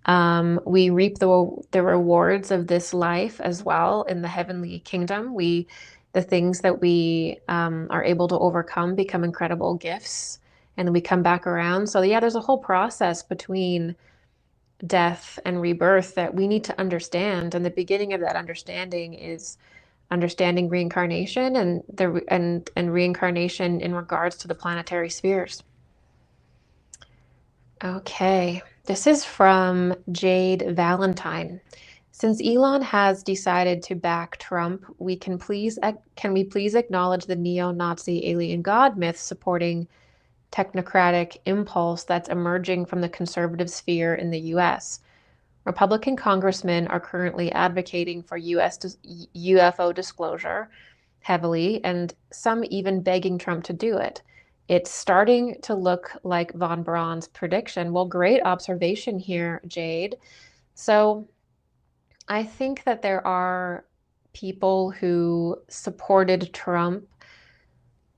We reap the rewards of this life as well in the heavenly kingdom. The things that we are able to overcome become incredible gifts, and then we come back around. So yeah, there's a whole process between death and rebirth that we need to understand. And the beginning of that understanding is understanding reincarnation and reincarnation in regards to the planetary spheres. Okay, this is from Jade Valentine. Since Elon has decided to back Trump, can we please acknowledge the neo-Nazi alien god myth supporting technocratic impulse that's emerging from the conservative sphere in the US? Republican congressmen are currently advocating for UFO disclosure heavily, and some even begging Trump to do it. It's starting to look like von Braun's prediction. Well, great observation here, Jade. So I think that there are people who supported Trump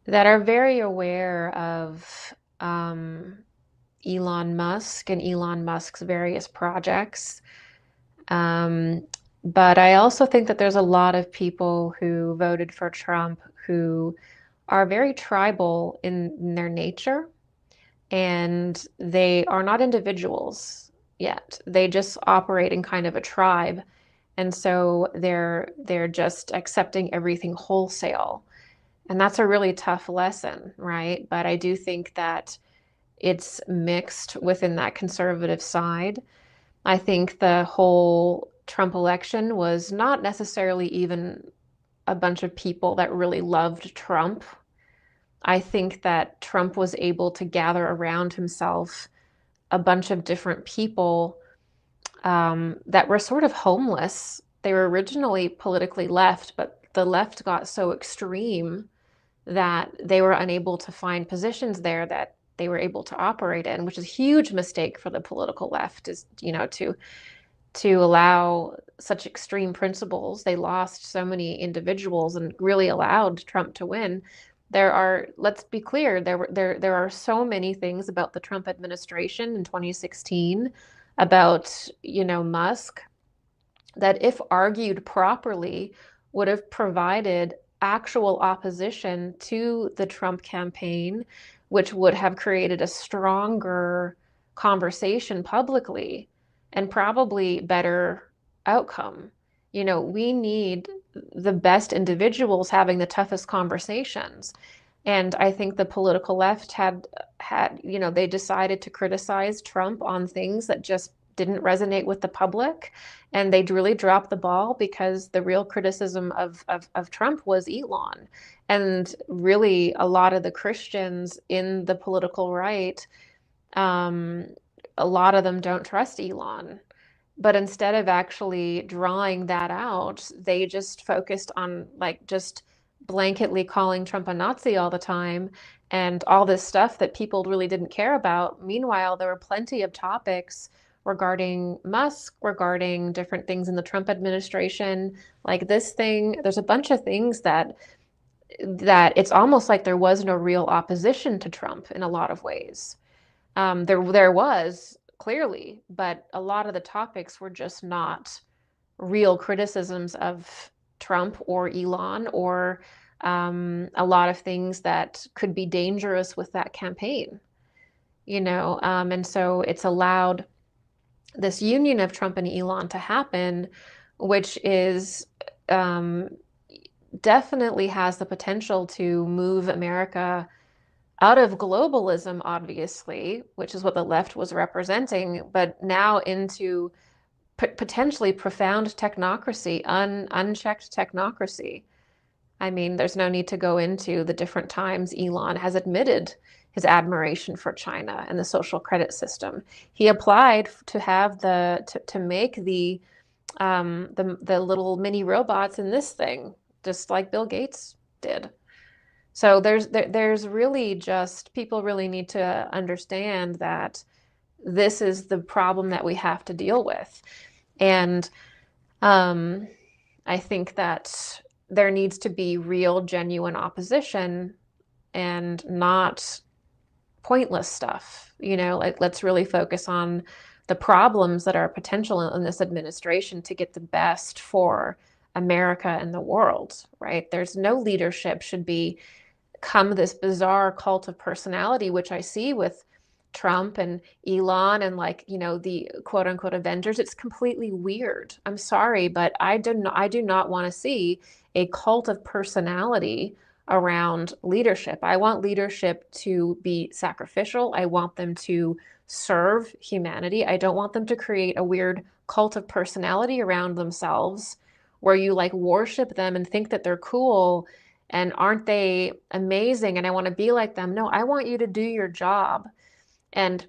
that are very aware of Elon Musk and Elon Musk's various projects. But I also think that there's a lot of people who voted for Trump who are very tribal in their nature, and they are not individuals yet. They just operate in kind of a tribe. And so they're just accepting everything wholesale. And that's a really tough lesson, right? But I do think that it's mixed within that conservative side. I think the whole Trump election was not necessarily even a bunch of people that really loved Trump. I think that Trump was able to gather around himself a bunch of different people that were sort of homeless. They were originally politically left, but the left got so extreme that they were unable to find positions there that they were able to operate in, which is a huge mistake for the political left, is, to allow such extreme principles. They lost so many individuals and really allowed Trump to win. Let's be clear, there are so many things about the Trump administration in 2016 about, Musk, that if argued properly would have provided actual opposition to the Trump campaign, which would have created a stronger conversation publicly and probably better outcome. We need the best individuals having the toughest conversations. And I think the political left had, they decided to criticize Trump on things that just didn't resonate with the public. And they really dropped the ball because the real criticism of Trump was Elon. And really, a lot of the Christians in the political right, a lot of them don't trust Elon. But instead of actually drawing that out, they just focused on just blanketly calling Trump a Nazi all the time and all this stuff that people really didn't care about. Meanwhile, there were plenty of topics regarding Musk, regarding different things in the Trump administration, like this thing. There's a bunch of things that it's almost like there was no real opposition to Trump in a lot of ways. There was clearly, but a lot of the topics were just not real criticisms of Trump or Elon or a lot of things that could be dangerous with that campaign, and so it's allowed this union of Trump and Elon to happen, which is definitely has the potential to move America out of globalism, obviously, which is what the left was representing, but now into potentially profound technocracy, unchecked technocracy. I mean, there's no need to go into the different times Elon has admitted his admiration for China and the social credit system. He applied to have to make the little mini robots in this thing, just like Bill Gates did. So there's really just, people really need to understand that this is the problem that we have to deal with. And I think that there needs to be real, genuine opposition and not pointless stuff. Let's really focus on the problems that are potential in this administration to get the best for America and the world, right? There's no leadership should become this bizarre cult of personality, which I see with Trump and Elon and like, the quote unquote Avengers. It's completely weird. I'm sorry, but I do not want to see a cult of personality around leadership. I want leadership to be sacrificial. I want them to serve humanity. I don't want them to create a weird cult of personality around themselves where you like worship them and think that they're cool and aren't they amazing and I want to be like them. No, I want you to do your job. And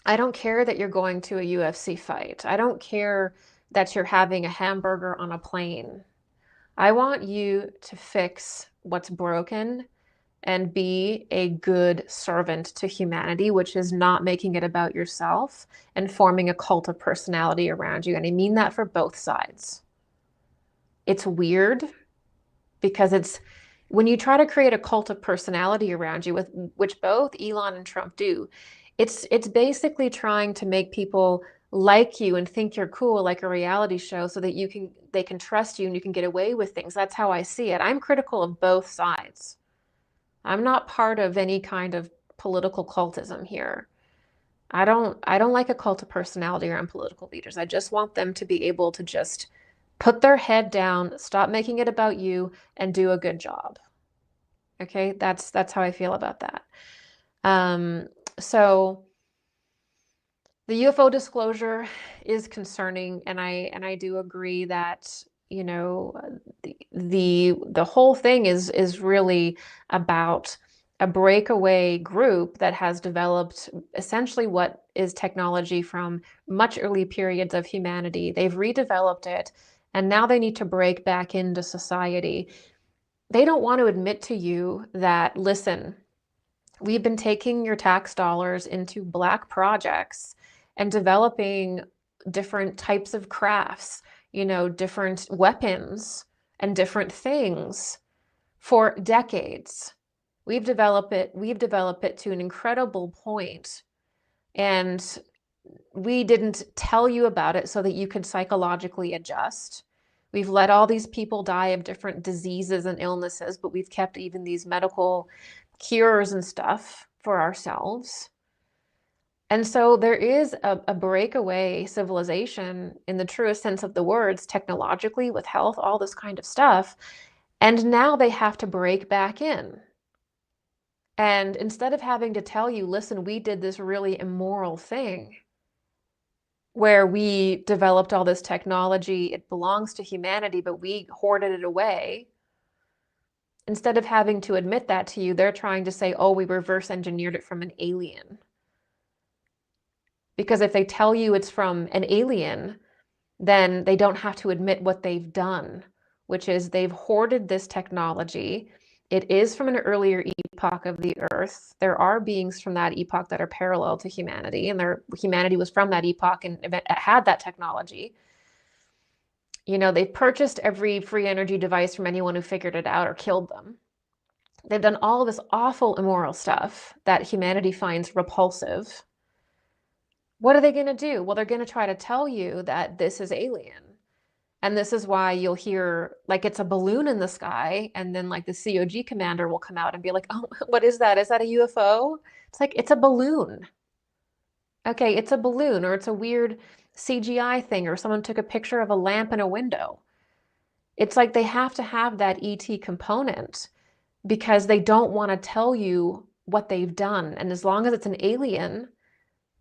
I don't care that you're going to a UFC fight. I don't care that you're having a hamburger on a plane. I want you to fix what's broken and be a good servant to humanity, which is not making it about yourself and forming a cult of personality around you. And I mean that for both sides. It's weird because it's when you try to create a cult of personality around you, with which both Elon and Trump do, it's basically trying to make people like you and think you're cool, like a reality show, so that they can trust you and you can get away with things. That's how I see it. I'm critical of both sides. I'm not part of any kind of political cultism here. I don't like a cult of personality around political leaders. I just want them to be able to just put their head down, stop making it about you, and do a good job. Okay, that's how I feel about that. So the UFO disclosure is concerning, and I do agree that the whole thing is really about a breakaway group that has developed essentially what is technology from much early periods of humanity. They've redeveloped it, and now they need to break back into society. They don't want to admit to you that, listen, we've been taking your tax dollars into black projects and developing different types of crafts, different weapons and different things for decades. We've developed it to an incredible point, and we didn't tell you about it so that you could psychologically adjust. We've let all these people die of different diseases and illnesses, but we've kept even these medical cures and stuff for ourselves. And so there is a breakaway civilization in the truest sense of the words, technologically, with health, all this kind of stuff. And now they have to break back in. And instead of having to tell you, listen, we did this really immoral thing where we developed all this technology, it belongs to humanity, but we hoarded it away. Instead of having to admit that to you, they're trying to say, oh, we reverse engineered it from an alien. Because if they tell you it's from an alien, then they don't have to admit what they've done, which is they've hoarded this technology. It is from an earlier epoch of the Earth. There are beings from that epoch that are parallel to humanity, and humanity was from that epoch and had that technology. They've purchased every free energy device from anyone who figured it out or killed them. They've done all of this awful immoral stuff that humanity finds repulsive. What are they going to do? Well, they're going to try to tell you that this is alien. And this is why you'll hear like it's a balloon in the sky, and then like the COG commander will come out and be like, oh, what is that? Is that a UFO? It's like, it's a balloon. Okay, it's a balloon, or it's a weird CGI thing, or someone took a picture of a lamp in a window. It's like they have to have that ET component because they don't want to tell you what they've done. And as long as it's an alien,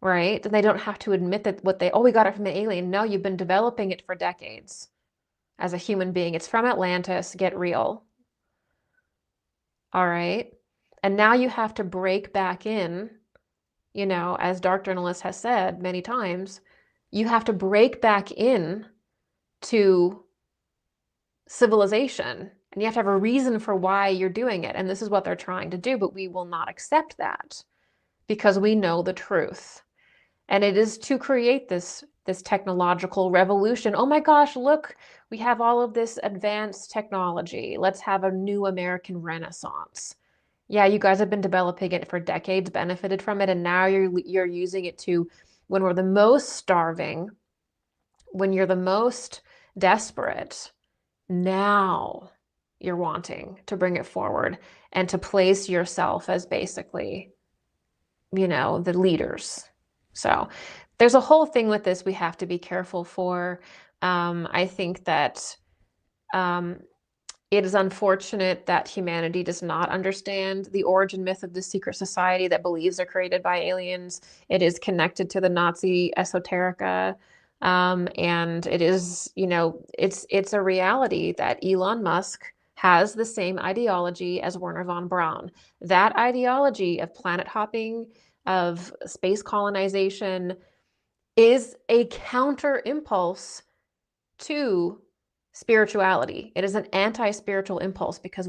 right, then they don't have to admit that we got it from an alien. No, you've been developing it for decades as a human being. It's from Atlantis. Get real. All right. And now you have to break back in, as Dark Journalist has said many times, you have to break back in to civilization, and you have to have a reason for why you're doing it. And this is what they're trying to do, but we will not accept that because we know the truth. And it is to create this technological revolution. Oh my gosh, look, we have all of this advanced technology. Let's have a new American Renaissance. Yeah, you guys have been developing it for decades, benefited from it, and now you're using it to, when we're the most starving, when you're the most desperate, now you're wanting to bring it forward and to place yourself as basically the leaders. So there's a whole thing with this we have to be careful for. I think that it is unfortunate that humanity does not understand the origin myth of the secret society that believes they're created by aliens. It is connected to the Nazi esoterica. And it is, it's a reality that Elon Musk has the same ideology as Wernher von Braun. That ideology of planet hopping, of space colonization, is a counter impulse to spirituality. It is an anti-spiritual impulse because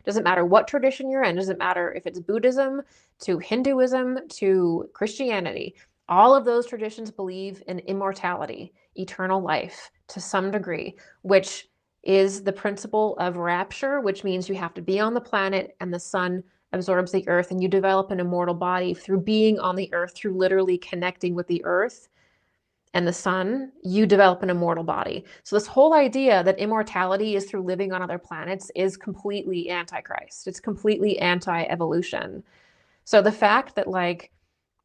doesn't matter what tradition you're in, doesn't matter if it's Buddhism to Hinduism to Christianity, all of those traditions believe in immortality, eternal life to some degree, which is the principle of rapture, which means you have to be on the planet and the sun absorbs the earth and you develop an immortal body through being on the earth, through literally connecting with the earth and the sun, you develop an immortal body. So this whole idea that immortality is through living on other planets is completely antichrist. It's completely anti-evolution. So the fact that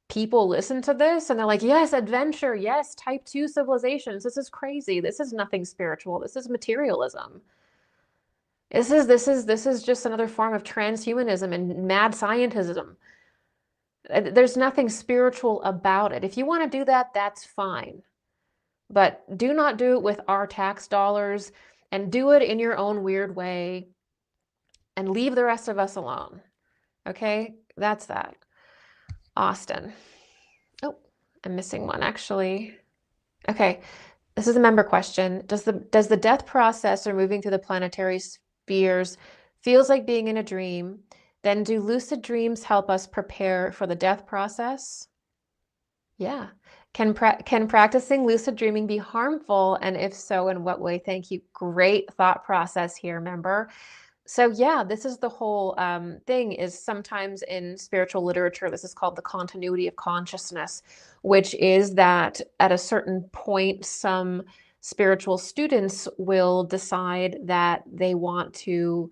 people listen to this and they're like, yes, adventure, yes, type 2 civilizations, this is crazy. This is nothing spiritual. This is materialism. This is just another form of transhumanism and mad scientism. There's nothing spiritual about it. If you want to do that, that's fine. But do not do it with our tax dollars and do it in your own weird way and leave the rest of us alone. Okay? That's that. Austin. Oh, I'm missing one actually. Okay. This is a member question. Does the death process or moving through the planetary spheres feels like being in a dream? Then do lucid dreams help us prepare for the death process? Yeah. Can practicing lucid dreaming be harmful? And if so, in what way? Thank you. Great thought process here, member. So yeah, this is the whole thing is sometimes in spiritual literature, this is called the continuity of consciousness, which is that at a certain point, some spiritual students will decide that they want to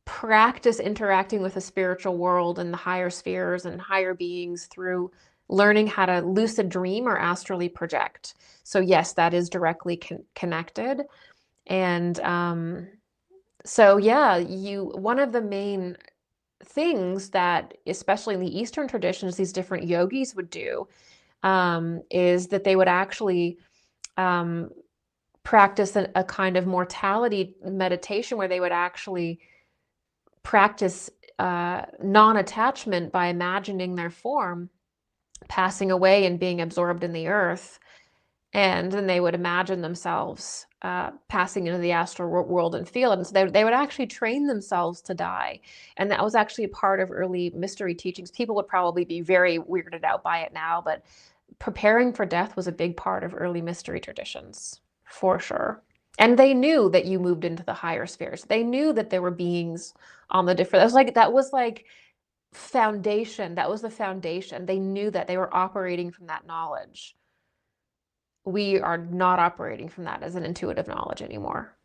practice interacting with the spiritual world and the higher spheres and higher beings through learning how to lucid dream or astrally project. So yes, that is directly connected. And so yeah, one of the main things that, especially in the Eastern traditions, these different yogis would do is that they would actually practice a kind of mortality meditation where they would actually practice non-attachment by imagining their form passing away and being absorbed in the earth. And then they would imagine themselves passing into the astral world and feel it. And so they would actually train themselves to die. And that was actually a part of early mystery teachings. People would probably be very weirded out by it now, but preparing for death was a big part of early mystery traditions, for sure. And they knew that you moved into the higher spheres. They knew that there were beings on the different, that was like foundation. That was the foundation. They knew that they were operating from that knowledge. We are not operating from that as an intuitive knowledge anymore.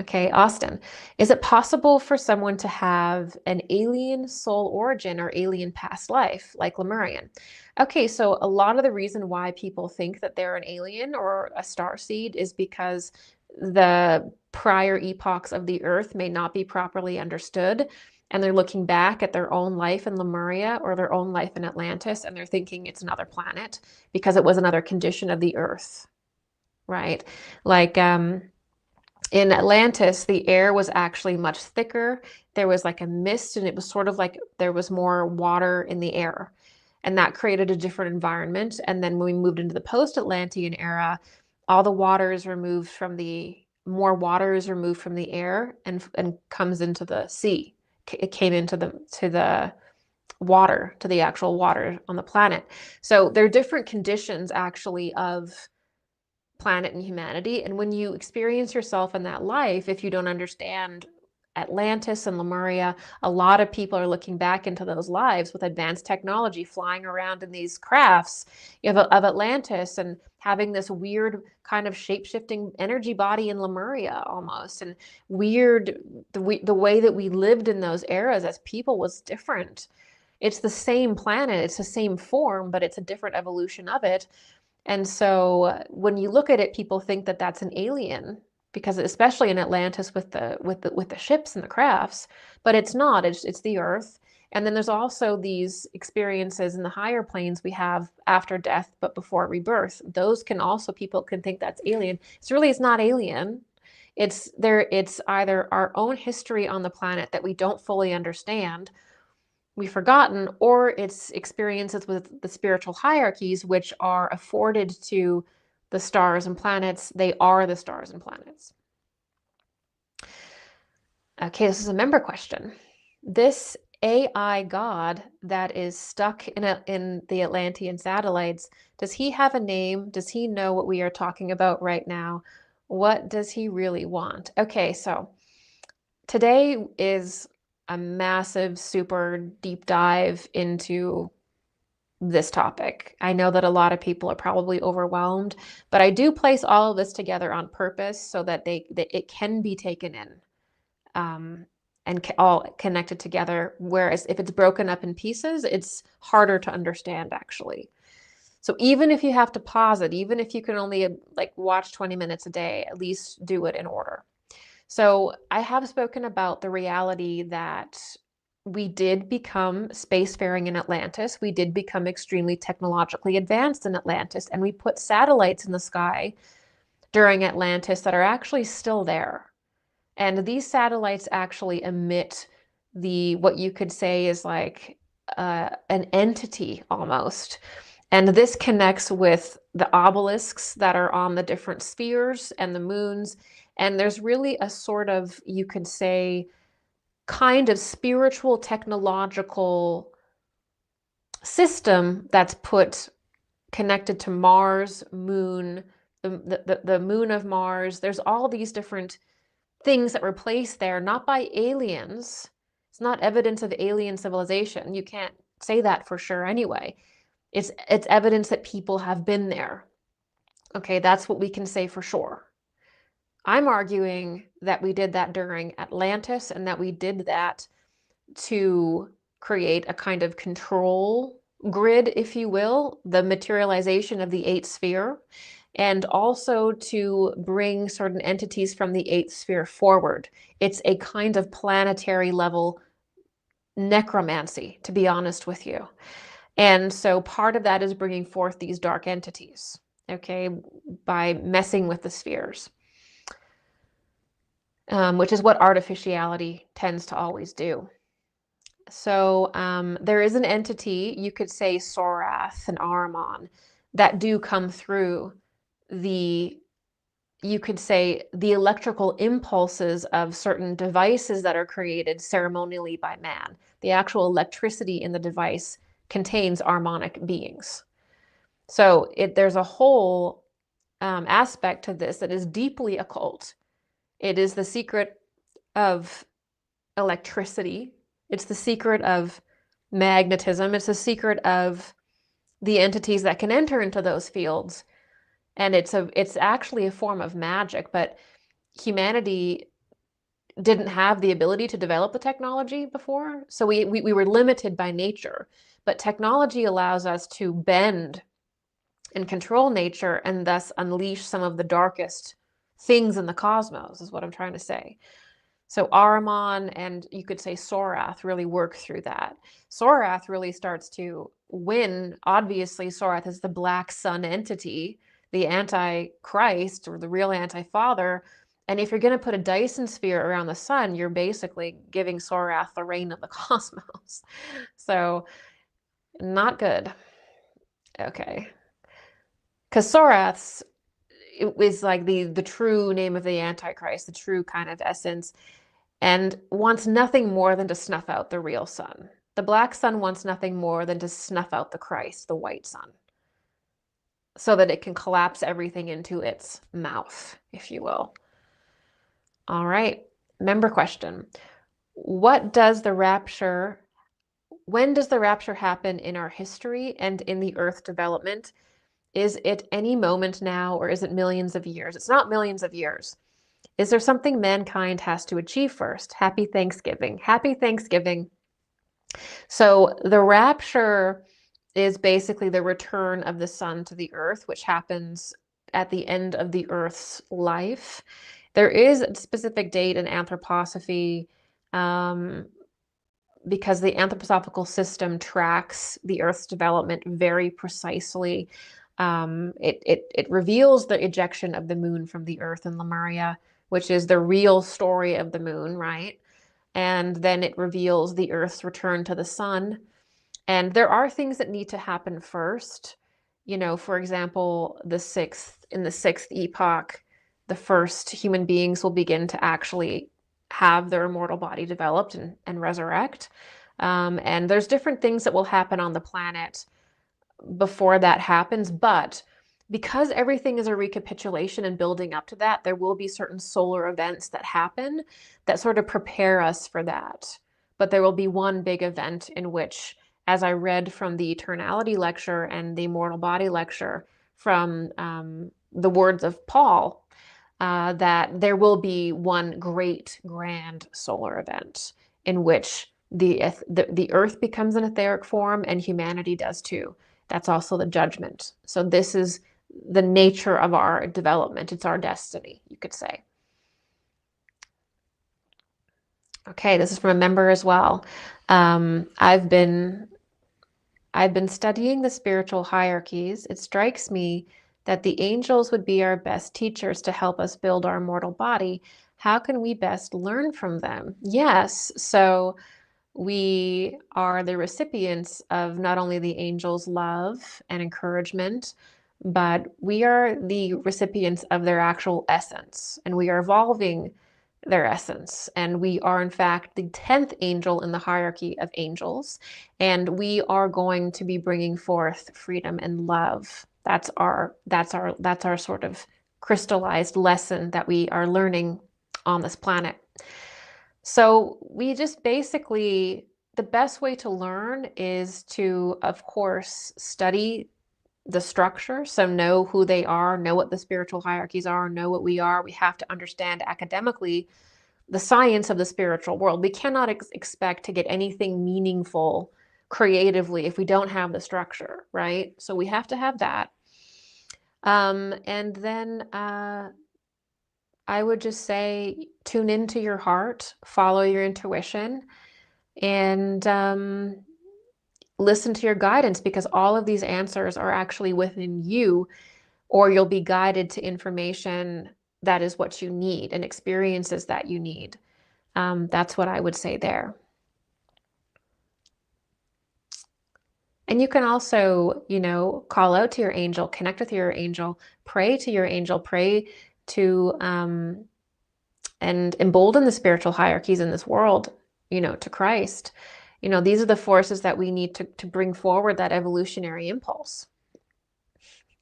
Okay, Austin, is it possible for someone to have an alien soul origin or alien past life, like Lemurian? Okay, so a lot of the reason why people think that they're an alien or a starseed is because the prior epochs of the Earth may not be properly understood, and they're looking back at their own life in Lemuria or their own life in Atlantis, and they're thinking it's another planet because it was another condition of the Earth, right? Like, in Atlantis, the air was actually much thicker. There was like a mist, and it was sort of like there was more water in the air. And that created a different environment. And then when we moved into the post-Atlantean era, all the water is removed from more water is removed from the air and comes into the sea. It came into the water, to the actual water on the planet. So there are different conditions actually of planet and humanity. And when you experience yourself in that life, if you don't understand Atlantis and Lemuria, a lot of people are looking back into those lives with advanced technology, flying around in these crafts of Atlantis and having this weird kind of shape-shifting energy body in Lemuria almost. And weird, the way that we lived in those eras as people was different. It's the same planet, it's the same form, but it's a different evolution of it. And so when you look at it, people think that that's an alien, because especially in Atlantis with the ships and the crafts, but it's not. It's the Earth. And then there's also these experiences in the higher planes we have after death, but before rebirth. Those can also, people can think that's alien. It's not alien. It's either our own history on the planet that we don't fully understand, we've forgotten, or it's experiences with the spiritual hierarchies, which are afforded to the stars and planets. They are the stars and planets. Okay, this is a member question. This AI god that is stuck in the Atlantean satellites, does he have a name? Does he know what we are talking about right now? What does he really want? Okay, so today is a massive, super deep dive into this topic. I know that a lot of people are probably overwhelmed, but I do place all of this together on purpose so that it can be taken in and all connected together. Whereas if it's broken up in pieces, it's harder to understand actually. So even if you have to pause it, even if you can only like watch 20 minutes a day, at least do it in order. So I have spoken about the reality that we did become spacefaring in Atlantis. We did become extremely technologically advanced in Atlantis, and we put satellites in the sky during Atlantis that are actually still there. And these satellites actually emit what you could say is like an entity almost. And this connects with the obelisks that are on the different spheres and the moons. And there's really a sort of, you could say, kind of spiritual technological system that's connected to Mars, moon, the moon of Mars. There's all these different things that were placed there, not by aliens. It's not evidence of alien civilization. You can't say that for sure anyway. It's evidence that people have been there. Okay, that's what we can say for sure. I'm arguing that we did that during Atlantis, and that we did that to create a kind of control grid, if you will, the materialization of the eighth sphere, and also to bring certain entities from the eighth sphere forward. It's a kind of planetary level necromancy, to be honest with you. And so part of that is bringing forth these dark entities, okay, by messing with the spheres. Which is what artificiality tends to always do. So there is an entity, you could say Sorath and Ahriman, that do come through you could say the electrical impulses of certain devices that are created ceremonially by man. The actual electricity in the device contains harmonic beings. So there's a whole aspect to this that is deeply occult. It is the secret of electricity. It's the secret of magnetism. It's the secret of the entities that can enter into those fields. And it's actually a form of magic, but humanity didn't have the ability to develop the technology before. So we were limited by nature, but technology allows us to bend and control nature and thus unleash some of the darkest things in the cosmos, is what I'm trying to say. So Ahriman and you could say Sorath really work through that. Sorath really starts to win. Obviously, Sorath is the black sun entity, the anti-Christ or the real anti-father. And if you're going to put a Dyson sphere around the sun, you're basically giving Sorath the reign of the cosmos. So not good. Okay. Because Sorath's is like the true name of the Antichrist, the true kind of essence, and wants nothing more than to snuff out the real sun. The black sun wants nothing more than to snuff out the Christ, the white sun, so that it can collapse everything into its mouth, if you will. All right. member question. What does the rapture, when does the rapture happen in our history and in the Earth development? Is it any moment now, or is it millions of years? It's not millions of years. Is there something mankind has to achieve first? Happy Thanksgiving. Happy Thanksgiving. So the rapture is basically the return of the sun to the earth, which happens at the end of the earth's life. There is a specific date in anthroposophy, because the anthroposophical system tracks the earth's development very precisely. It reveals the ejection of the moon from the earth in Lemuria, which is the real story of the moon, right? And then it reveals the earth's return to the sun. And there are things that need to happen first. For example, in the sixth epoch, the first human beings will begin to actually have their immortal body developed and resurrect. And there's different things that will happen on the planet before that happens, but because everything is a recapitulation and building up to that, there will be certain solar events that happen that sort of prepare us for that. But there will be one big event in which, as I read from the Eternality lecture and the Immortal Body lecture from the words of Paul, that there will be one great grand solar event in which the earth becomes an etheric form and humanity does too. That's also the judgment. So this is the nature of our development. It's our destiny, you could say. Okay, this is from a member as well. I've been studying the spiritual hierarchies. It strikes me that the angels would be our best teachers to help us build our mortal body. How can we best learn from them? Yes, so we are the recipients of not only the angels' love and encouragement, but we are the recipients of their actual essence, and we are evolving their essence. And we are, in fact, the 10th angel in the hierarchy of angels, and we are going to be bringing forth freedom and love. That's our sort of crystallized lesson that we are learning on this planet. So we just basically, the best way to learn is to, of course, study the structure. So know who they are, know what the spiritual hierarchies are, know what we are. We have to understand academically the science of the spiritual world. We cannot expect to get anything meaningful creatively if we don't have the structure, right? So we have to have that. And then I would just say, tune into your heart, follow your intuition, and listen to your guidance, because all of these answers are actually within you, or you'll be guided to information that is what you need and experiences that you need. That's what I would say there. And you can also, call out to your angel, connect with your angel, pray to your angel, pray to and embolden the spiritual hierarchies in this world, to Christ. These are the forces that we need to bring forward that evolutionary impulse.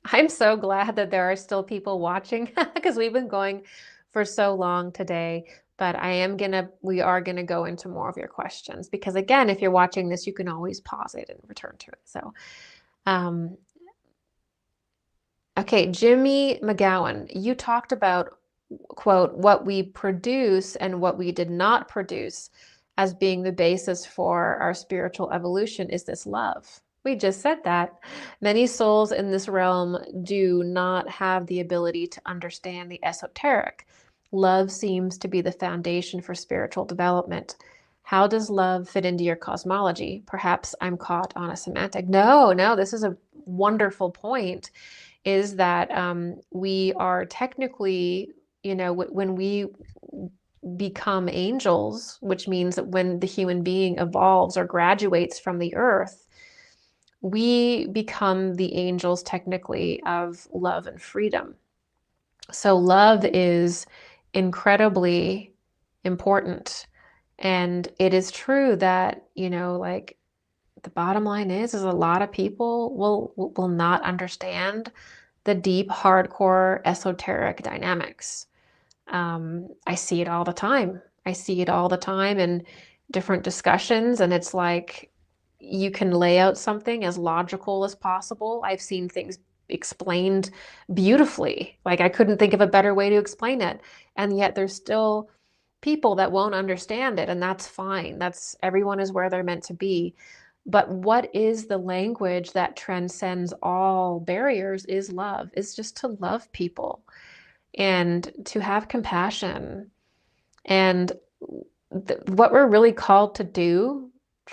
I'm so glad that there are still people watching because we've been going for so long today. But we are gonna go into more of your questions, because again, if you're watching this, you can always pause it and return to it. So, okay, Jimmy McGowan, you talked about, quote, what we produce and what we did not produce as being the basis for our spiritual evolution is this love. We just said that. Many souls in this realm do not have the ability to understand the esoteric. Love seems to be the foundation for spiritual development. How does love fit into your cosmology? Perhaps I'm caught on a semantic. No, this is a wonderful point, is that we are technically, when we become angels, which means that when the human being evolves or graduates from the earth, we become the angels technically of love and freedom. So love is incredibly important. And it is true that, like, the bottom line is a lot of people will not understand the deep, hardcore, esoteric dynamics. I see it all the time. I see it all the time in different discussions, and it's like you can lay out something as logical as possible. I've seen things explained beautifully. Like I couldn't think of a better way to explain it. And yet there's still people that won't understand it, and that's fine. That's everyone is where they're meant to be. But what is the language that transcends all barriers is love. It's just to love people and to have compassion. And what we're really called to do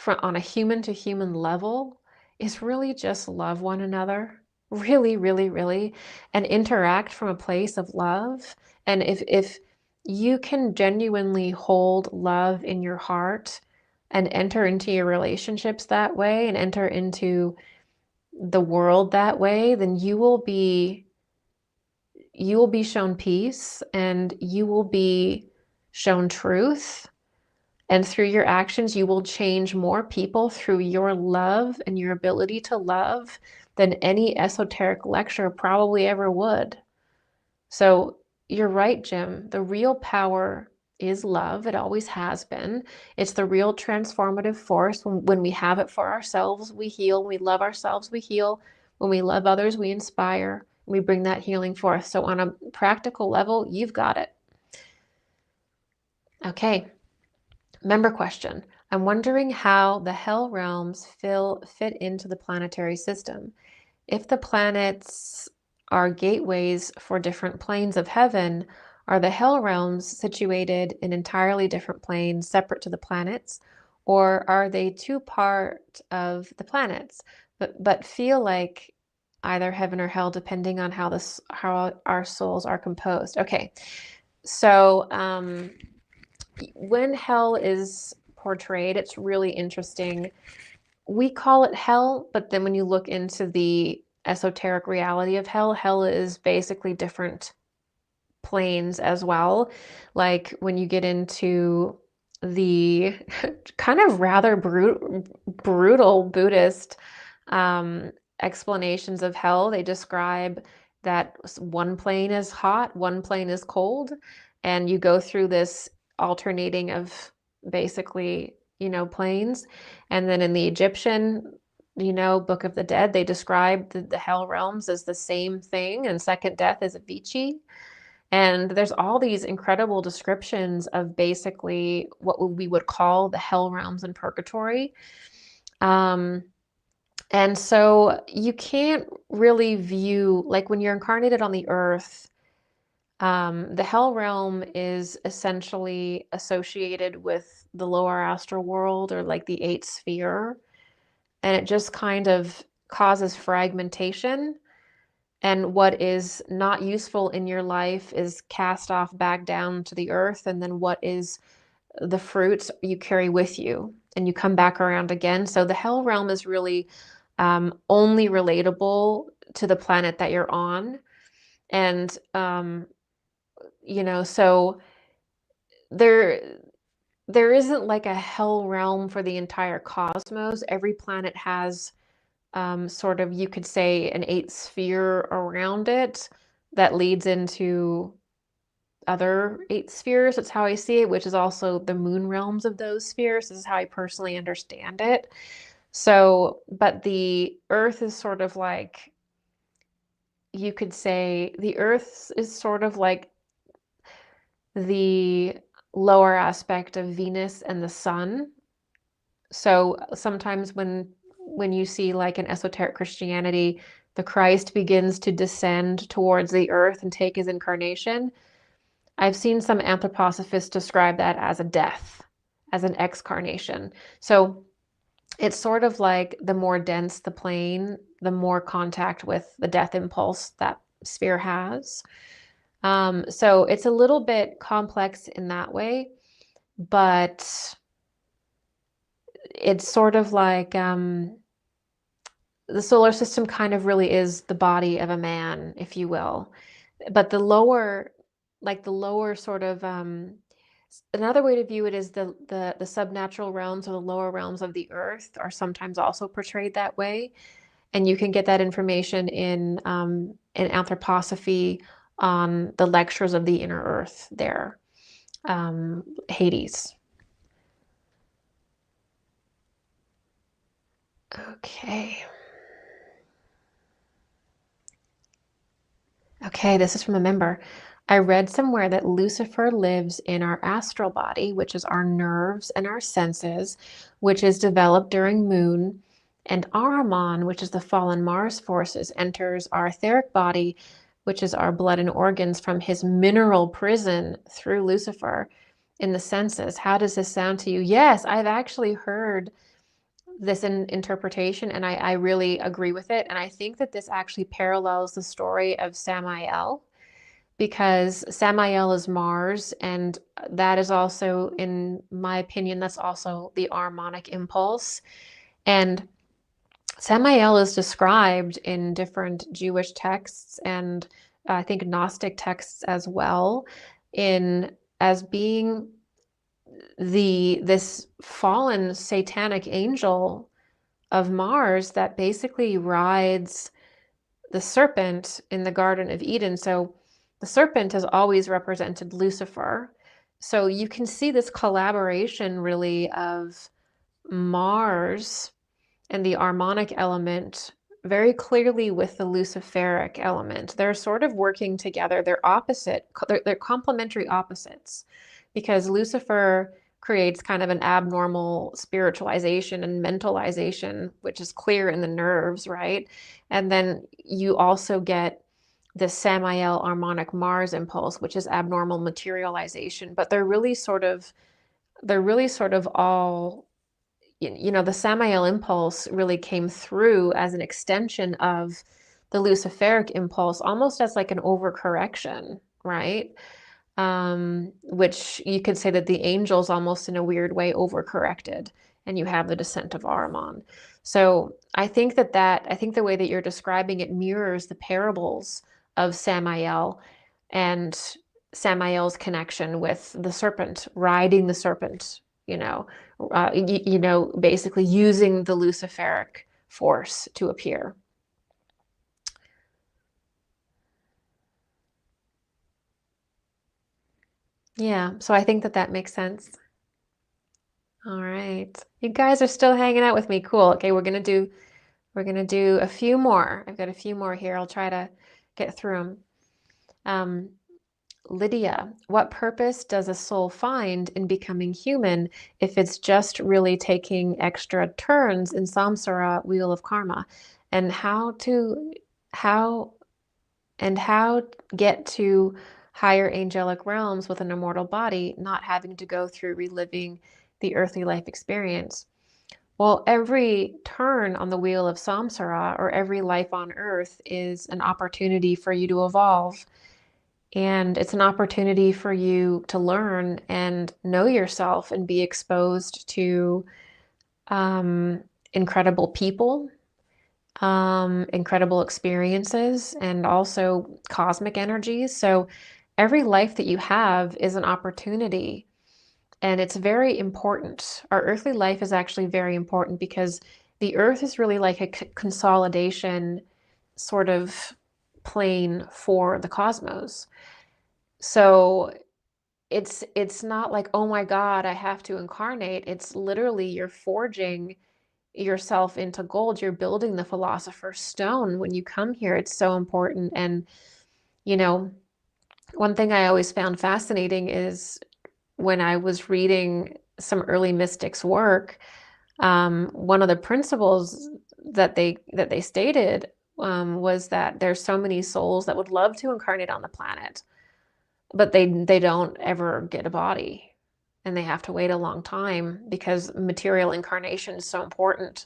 on a human to human level is really just love one another. Really, really, really, and interact from a place of love. And if you can genuinely hold love in your heart and enter into your relationships that way and enter into the world that way, then you will be shown peace and you will be shown truth. And through your actions, you will change more people through your love and your ability to love than any esoteric lecture probably ever would. So you're right, Jim. The real power is love. It always has been. It's the real transformative force. When we have it for ourselves, we heal. When we love ourselves, we heal. When we love others, we inspire. We bring that healing forth. So on a practical level, you've got it. Okay. Member question. I'm wondering how the hell realms fit into the planetary system. If the planets are gateways for different planes of heaven, are the hell realms situated in entirely different planes separate to the planets, or are they two part of the planets, but feel like either heaven or hell depending on how our souls are composed? Okay, so when hell is portrayed, it's really interesting. We call it hell, but then when you look into the esoteric reality of hell, hell is basically different planes as well. Like when you get into the kind of rather brutal Buddhist explanations of hell, they describe that one plane is hot, one plane is cold, and you go through this alternating of basically, planes. And then in the Egyptian, Book of the Dead, they describe the hell realms as the same thing, and second death is a Vici. And there's all these incredible descriptions of basically what we would call the hell realms and purgatory. And so you can't really view, like when you're incarnated on the earth, the hell realm is essentially associated with the lower astral world, or like the eighth sphere. And it just kind of causes fragmentation. And what is not useful in your life is cast off back down to the earth. And then what is the fruits you carry with you and you come back around again. So the hell realm is really only relatable to the planet that you're on. And, so there isn't like a hell realm for the entire cosmos. Every planet has sort of, you could say, an eighth sphere around it that leads into other eight spheres. That's how I see it, which is also the moon realms of those spheres. This is how I personally understand it. So, but the Earth is sort of like, you could say, the Earth is sort of like the lower aspect of Venus and the sun. So sometimes when you see like in esoteric Christianity, the Christ begins to descend towards the earth and take his incarnation, I've seen some anthroposophists describe that as a death, as an excarnation. So it's sort of like the more dense the plane, the more contact with the death impulse that sphere has. So it's a little bit complex in that way, but it's sort of like the solar system kind of really is the body of a man, if you will. But the lower sort of another way to view it is the subnatural realms, or the lower realms of the earth, are sometimes also portrayed that way. And you can get that information in anthroposophy on the lectures of the inner earth there. Hades. Okay. Okay, this is from a member. I read somewhere that Lucifer lives in our astral body, which is our nerves and our senses, which is developed during moon, and Ahriman, which is the fallen Mars forces, enters our etheric body, which is our blood and organs, from his mineral prison through Lucifer in the senses. How does this sound to you? Yes, I've actually heard this interpretation, and I really agree with it. And I think that this actually parallels the story of Samael, because Samael is Mars, and that is also, in my opinion, that's also the Ahrimanic impulse. And Samael is described in different Jewish texts, and I think Gnostic texts as well, in as being this fallen satanic angel of Mars that basically rides the serpent in the Garden of Eden. So the serpent has always represented Lucifer. So you can see this collaboration really of Mars and the Harmonic element very clearly with the Luciferic element. They're sort of working together. They're opposite, they're complementary opposites, because Lucifer creates kind of an abnormal spiritualization and mentalization, which is clear in the nerves, right? And then you also get the Samael Harmonic Mars impulse, which is abnormal materialization. But they're really sort of all, the Samael impulse really came through as an extension of the Luciferic impulse, almost as like an overcorrection, right? Which you could say that the angels almost in a weird way overcorrected, and you have the descent of Ahriman. So I think the way that you're describing it mirrors the parables of Samael and Samael's connection with the serpent, riding the serpent, basically using the Luciferic force to appear. Yeah, so I think that makes sense. All right. You guys are still hanging out with me. Cool. Okay, we're gonna do a few more. I've got a few more here. I'll try to get through them. Lydia, what purpose does a soul find in becoming human if it's just really taking extra turns in samsara, wheel of karma? And how get to higher angelic realms with an immortal body, not having to go through reliving the earthly life experience? Well, every turn on the wheel of samsara, or every life on earth, is an opportunity for you to evolve. And it's an opportunity for you to learn and know yourself and be exposed to incredible people, incredible experiences, and also cosmic energies. So every life that you have is an opportunity, and it's very important. Our earthly life is actually very important because the earth is really like a consolidation sort of plane for the cosmos. So it's not like, oh my God, I have to incarnate. It's literally you're forging yourself into gold. You're building the philosopher's stone when you come here. It's so important. And, one thing I always found fascinating is when I was reading some early mystics' work, one of the principles that they stated was that there's so many souls that would love to incarnate on the planet, but they don't ever get a body, and they have to wait a long time because material incarnation is so important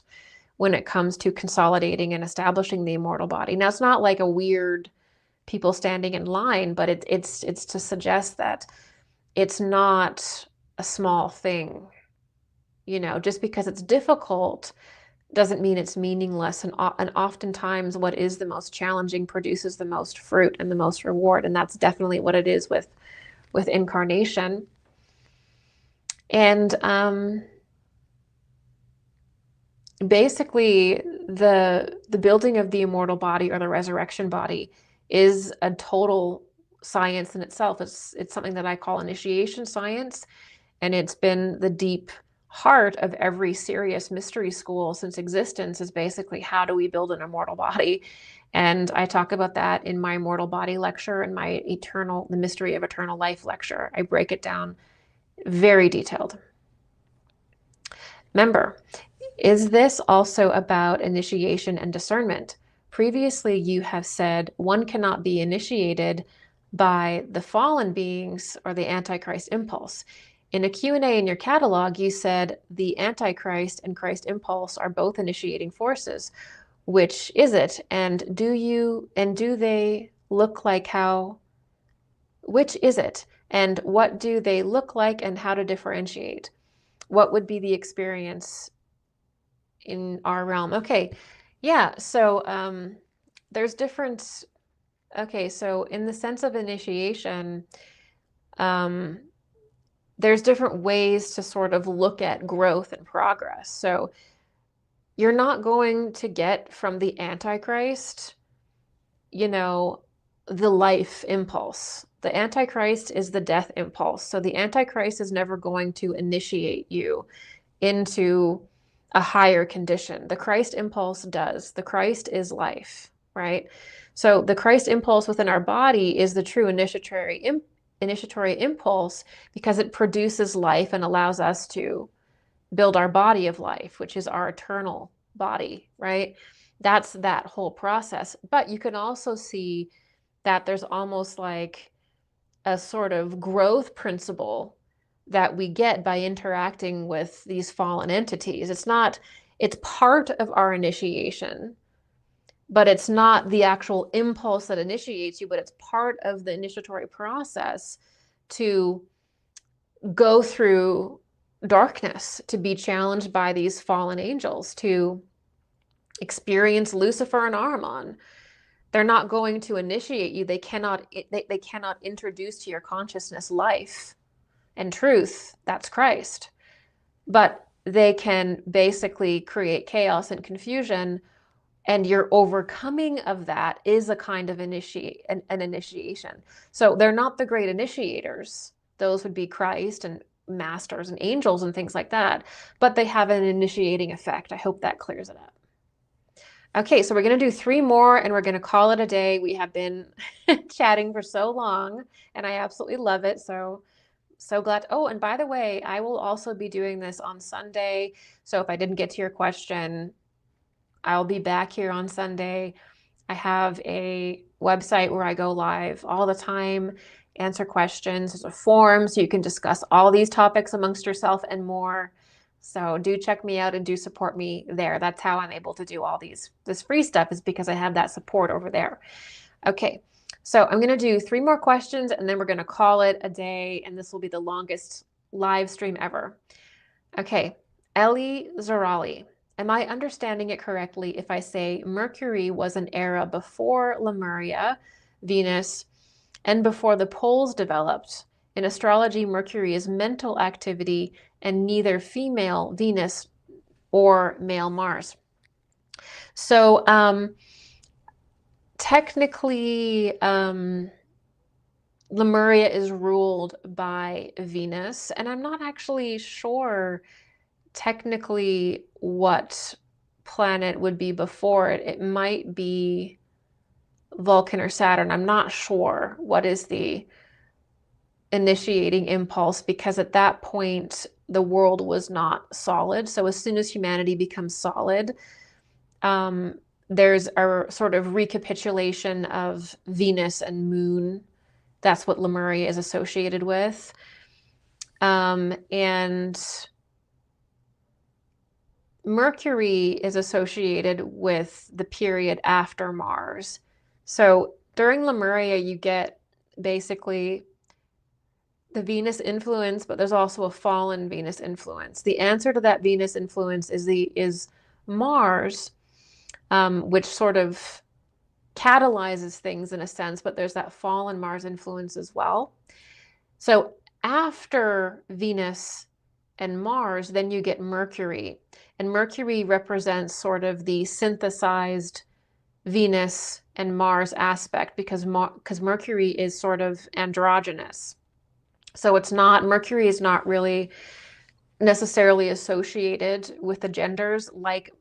when it comes to consolidating and establishing the immortal body. Now, it's not like a weird people standing in line, but it's to suggest that it's not a small thing. Just because it's difficult doesn't mean it's meaningless. And oftentimes what is the most challenging produces the most fruit and the most reward. And that's definitely what it is with incarnation. And basically the building of the immortal body or the resurrection body is a total science in itself. It's something that I call initiation science, and it's been the deep heart of every serious mystery school since existence, is basically how do we build an immortal body. And I talk about that in my Immortal Body lecture and my The Mystery of Eternal Life lecture. I break it down very detailed. Remember, is this also about initiation and discernment? Previously, you have said one cannot be initiated by the fallen beings or the Antichrist impulse. In a Q&A in your catalog, you said the Antichrist and Christ impulse are both initiating forces. Which is it? And do they look like how? Which is it? And what do they look like and how to differentiate? What would be the experience in our realm? Okay, yeah, so there's different, okay, so in the sense of initiation, there's different ways to sort of look at growth and progress. So you're not going to get from the Antichrist, the life impulse. The Antichrist is the death impulse. So the Antichrist is never going to initiate you into a higher condition. The Christ impulse does. The Christ is life, right? So the Christ impulse within our body is the true initiatory impulse, because it produces life and allows us to build our body of life, which is our eternal body, right? That's that whole process. But you can also see that there's almost like a sort of growth principle that we get by interacting with these fallen entities. It's part of our initiation, but it's not the actual impulse that initiates you, but it's part of the initiatory process to go through darkness, to be challenged by these fallen angels, to experience Lucifer and Ahriman. They're not going to initiate you. They cannot introduce to your consciousness life and truth. That's Christ. But they can basically create chaos and confusion, and your overcoming of that is a kind of an initiation. So they're not the great initiators. Those would be Christ and masters and angels and things like that, but they have an initiating effect. I hope that clears it up. Okay, so we're going to do 3 more and we're going to call it a day. We have been chatting for so long and I absolutely love it. So glad. Oh, and by the way, I will also be doing this on Sunday. So if I didn't get to your question, I'll be back here on Sunday. I have a website where I go live all the time, answer questions. There's a forum so you can discuss all these topics amongst yourself and more. So do check me out and do support me there. That's how I'm able to do all this free stuff, is because I have that support over there. Okay, so I'm going to do 3 more questions and then we're going to call it a day, and this will be the longest live stream ever. Okay, Ellie Zarali. Am I understanding it correctly if I say Mercury was an era before Lemuria, Venus, and before the poles developed? In astrology, Mercury is mental activity and neither female Venus or male Mars. So technically, Lemuria is ruled by Venus, and I'm not actually sure technically what planet would be before it. It might be Vulcan or Saturn. I'm not sure what is the initiating impulse, because at that point the world was not solid. So as soon as humanity becomes solid, there's a sort of recapitulation of Venus and Moon. That's what Lemuria is associated with. And Mercury is associated with the period after Mars. So during Lemuria, you get basically the Venus influence, but there's also a fallen Venus influence. The answer to that Venus influence is Mars, which sort of catalyzes things in a sense, but there's that fallen Mars influence as well. So after Venus and Mars, then you get Mercury. And Mercury represents sort of the synthesized Venus and Mars aspect, because Mercury is sort of androgynous. So it's not, Mercury is not really necessarily associated with the genders like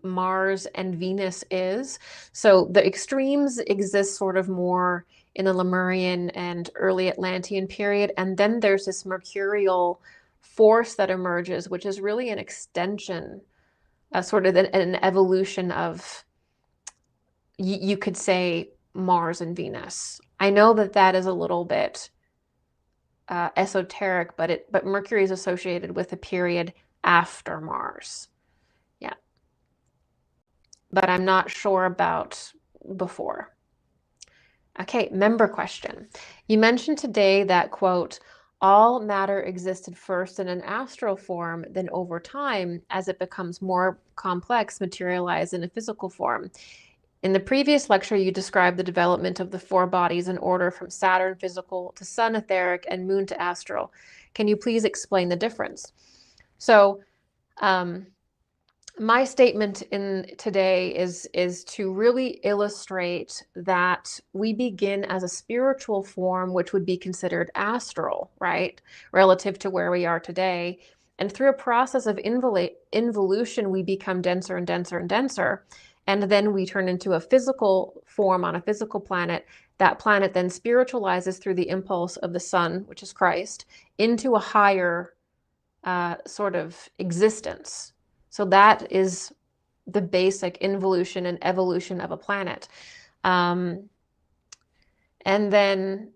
Mars and Venus is. So the extremes exist sort of more in the Lemurian and early Atlantean period. And then there's this mercurial force that emerges, which is really an extension, sort of an evolution of, you could say, Mars and Venus. I know that that is a little bit esoteric, but Mercury is associated with a period after Mars. Yeah. But I'm not sure about before. Okay, member question. You mentioned today that, quote, all matter existed first in an astral form, then over time, as it becomes more complex, materialize in a physical form. In the previous lecture, you described the development of the four bodies in order from Saturn physical to Sun etheric and Moon to astral. Can you please explain the difference? So, my statement in today is to really illustrate that we begin as a spiritual form, which would be considered astral, right, relative to where we are today. And through a process of involution, we become denser and denser and denser. And then we turn into a physical form on a physical planet. That planet then spiritualizes through the impulse of the sun, which is Christ, into a higher sort of existence. So that is the basic involution and evolution of a planet. And then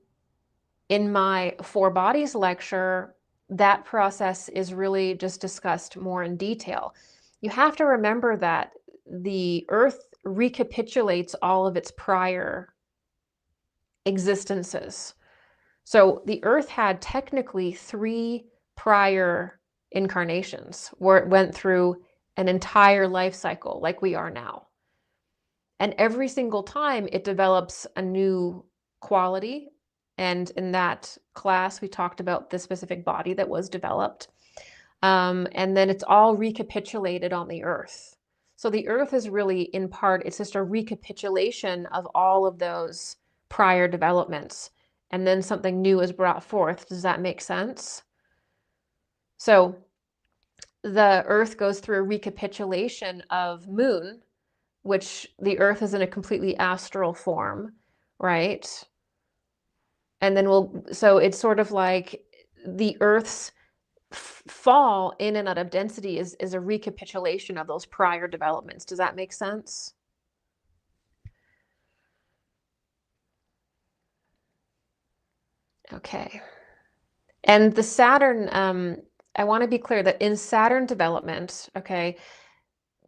in my Four Bodies lecture, that process is really just discussed more in detail. You have to remember that the Earth recapitulates all of its prior existences. So the Earth had technically 3 prior incarnations where it went through an entire life cycle like we are now. And every single time it develops a new quality. And in that class, we talked about the specific body that was developed. And then it's all recapitulated on the Earth. So the Earth is really, in part, it's just a recapitulation of all of those prior developments. And then something new is brought forth. Does that make sense? So the Earth goes through a recapitulation of Moon, which the Earth is in a completely astral form, right? And then so it's sort of like the Earth's fall in and out of density is a recapitulation of those prior developments. Does that make sense? Okay. And the Saturn, I want to be clear that in Saturn development, okay,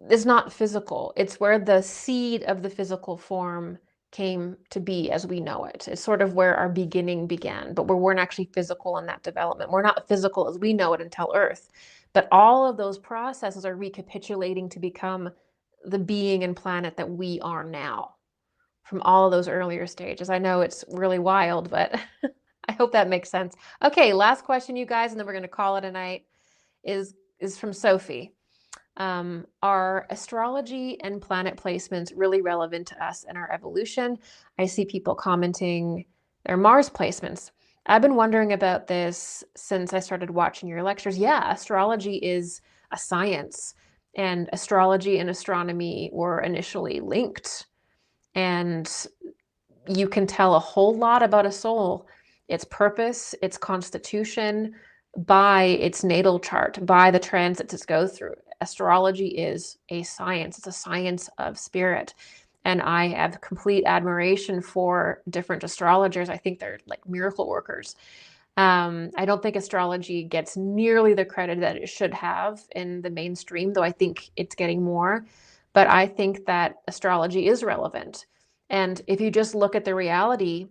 is not physical. It's where the seed of the physical form came to be as we know it. It's sort of where our beginning began, but we weren't actually physical in that development. We're not physical as we know it until Earth. But all of those processes are recapitulating to become the being and planet that we are now from all of those earlier stages. I know it's really wild, but I hope that makes sense. Okay, last question, you guys, and then we're going to call it a night, is from Sophie. Are astrology and planet placements really relevant to us and our evolution? I see people commenting their Mars placements. I've been wondering about this since I started watching your lectures. Yeah, astrology is a science, and astrology and astronomy were initially linked. And you can tell a whole lot about a soul, its purpose, its constitution, by its natal chart, by the transits it goes through. Astrology is a science. It's a science of spirit. And I have complete admiration for different astrologers. I think they're like miracle workers. I don't think astrology gets nearly the credit that it should have in the mainstream, though I think it's getting more. But I think that astrology is relevant. And if you just look at the reality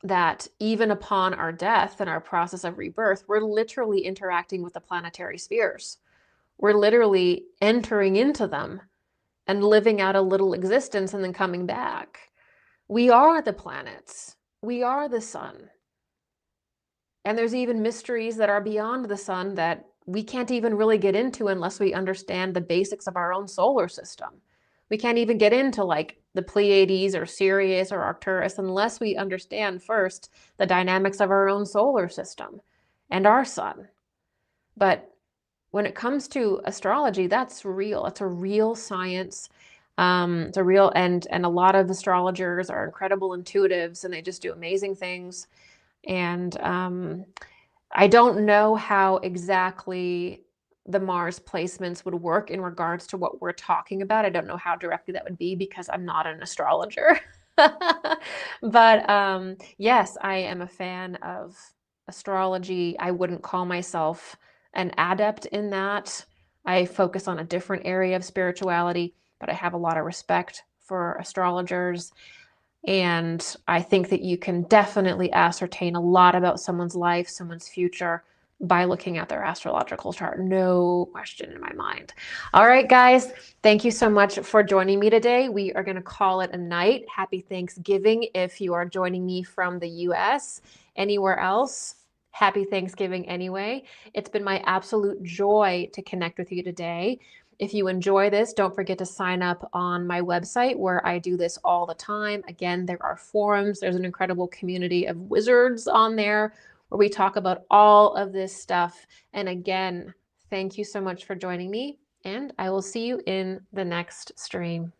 that even upon our death and our process of rebirth, we're literally interacting with the planetary spheres. We're literally entering into them and living out a little existence and then coming back. We are the planets. We are the sun. And there's even mysteries that are beyond the sun that we can't even really get into unless we understand the basics of our own solar system. We can't even get into like the Pleiades or Sirius or Arcturus unless we understand first the dynamics of our own solar system and our sun. But when it comes to astrology, that's real. It's a real science. It's a real, and a lot of astrologers are incredible intuitives, and they just do amazing things. And I don't know how exactly the Mars placements would work in regards to what we're talking about. I don't know how directly that would be because I'm not an astrologer. But yes, I am a fan of astrology. I wouldn't call myself an adept in that. I focus on a different area of spirituality, but I have a lot of respect for astrologers. And I think that you can definitely ascertain a lot about someone's life, someone's future, by looking at their astrological chart. No question in my mind. All right, guys, thank you so much for joining me today. We are going to call it a night. Happy Thanksgiving if you are joining me from the US. Anywhere else, happy Thanksgiving anyway. It's been my absolute joy to connect with you today. If you enjoy this, don't forget to sign up on my website where I do this all the time. Again, there are forums. There's an incredible community of wizards on there where we talk about all of this stuff. And again, thank you so much for joining me, and I will see you in the next stream.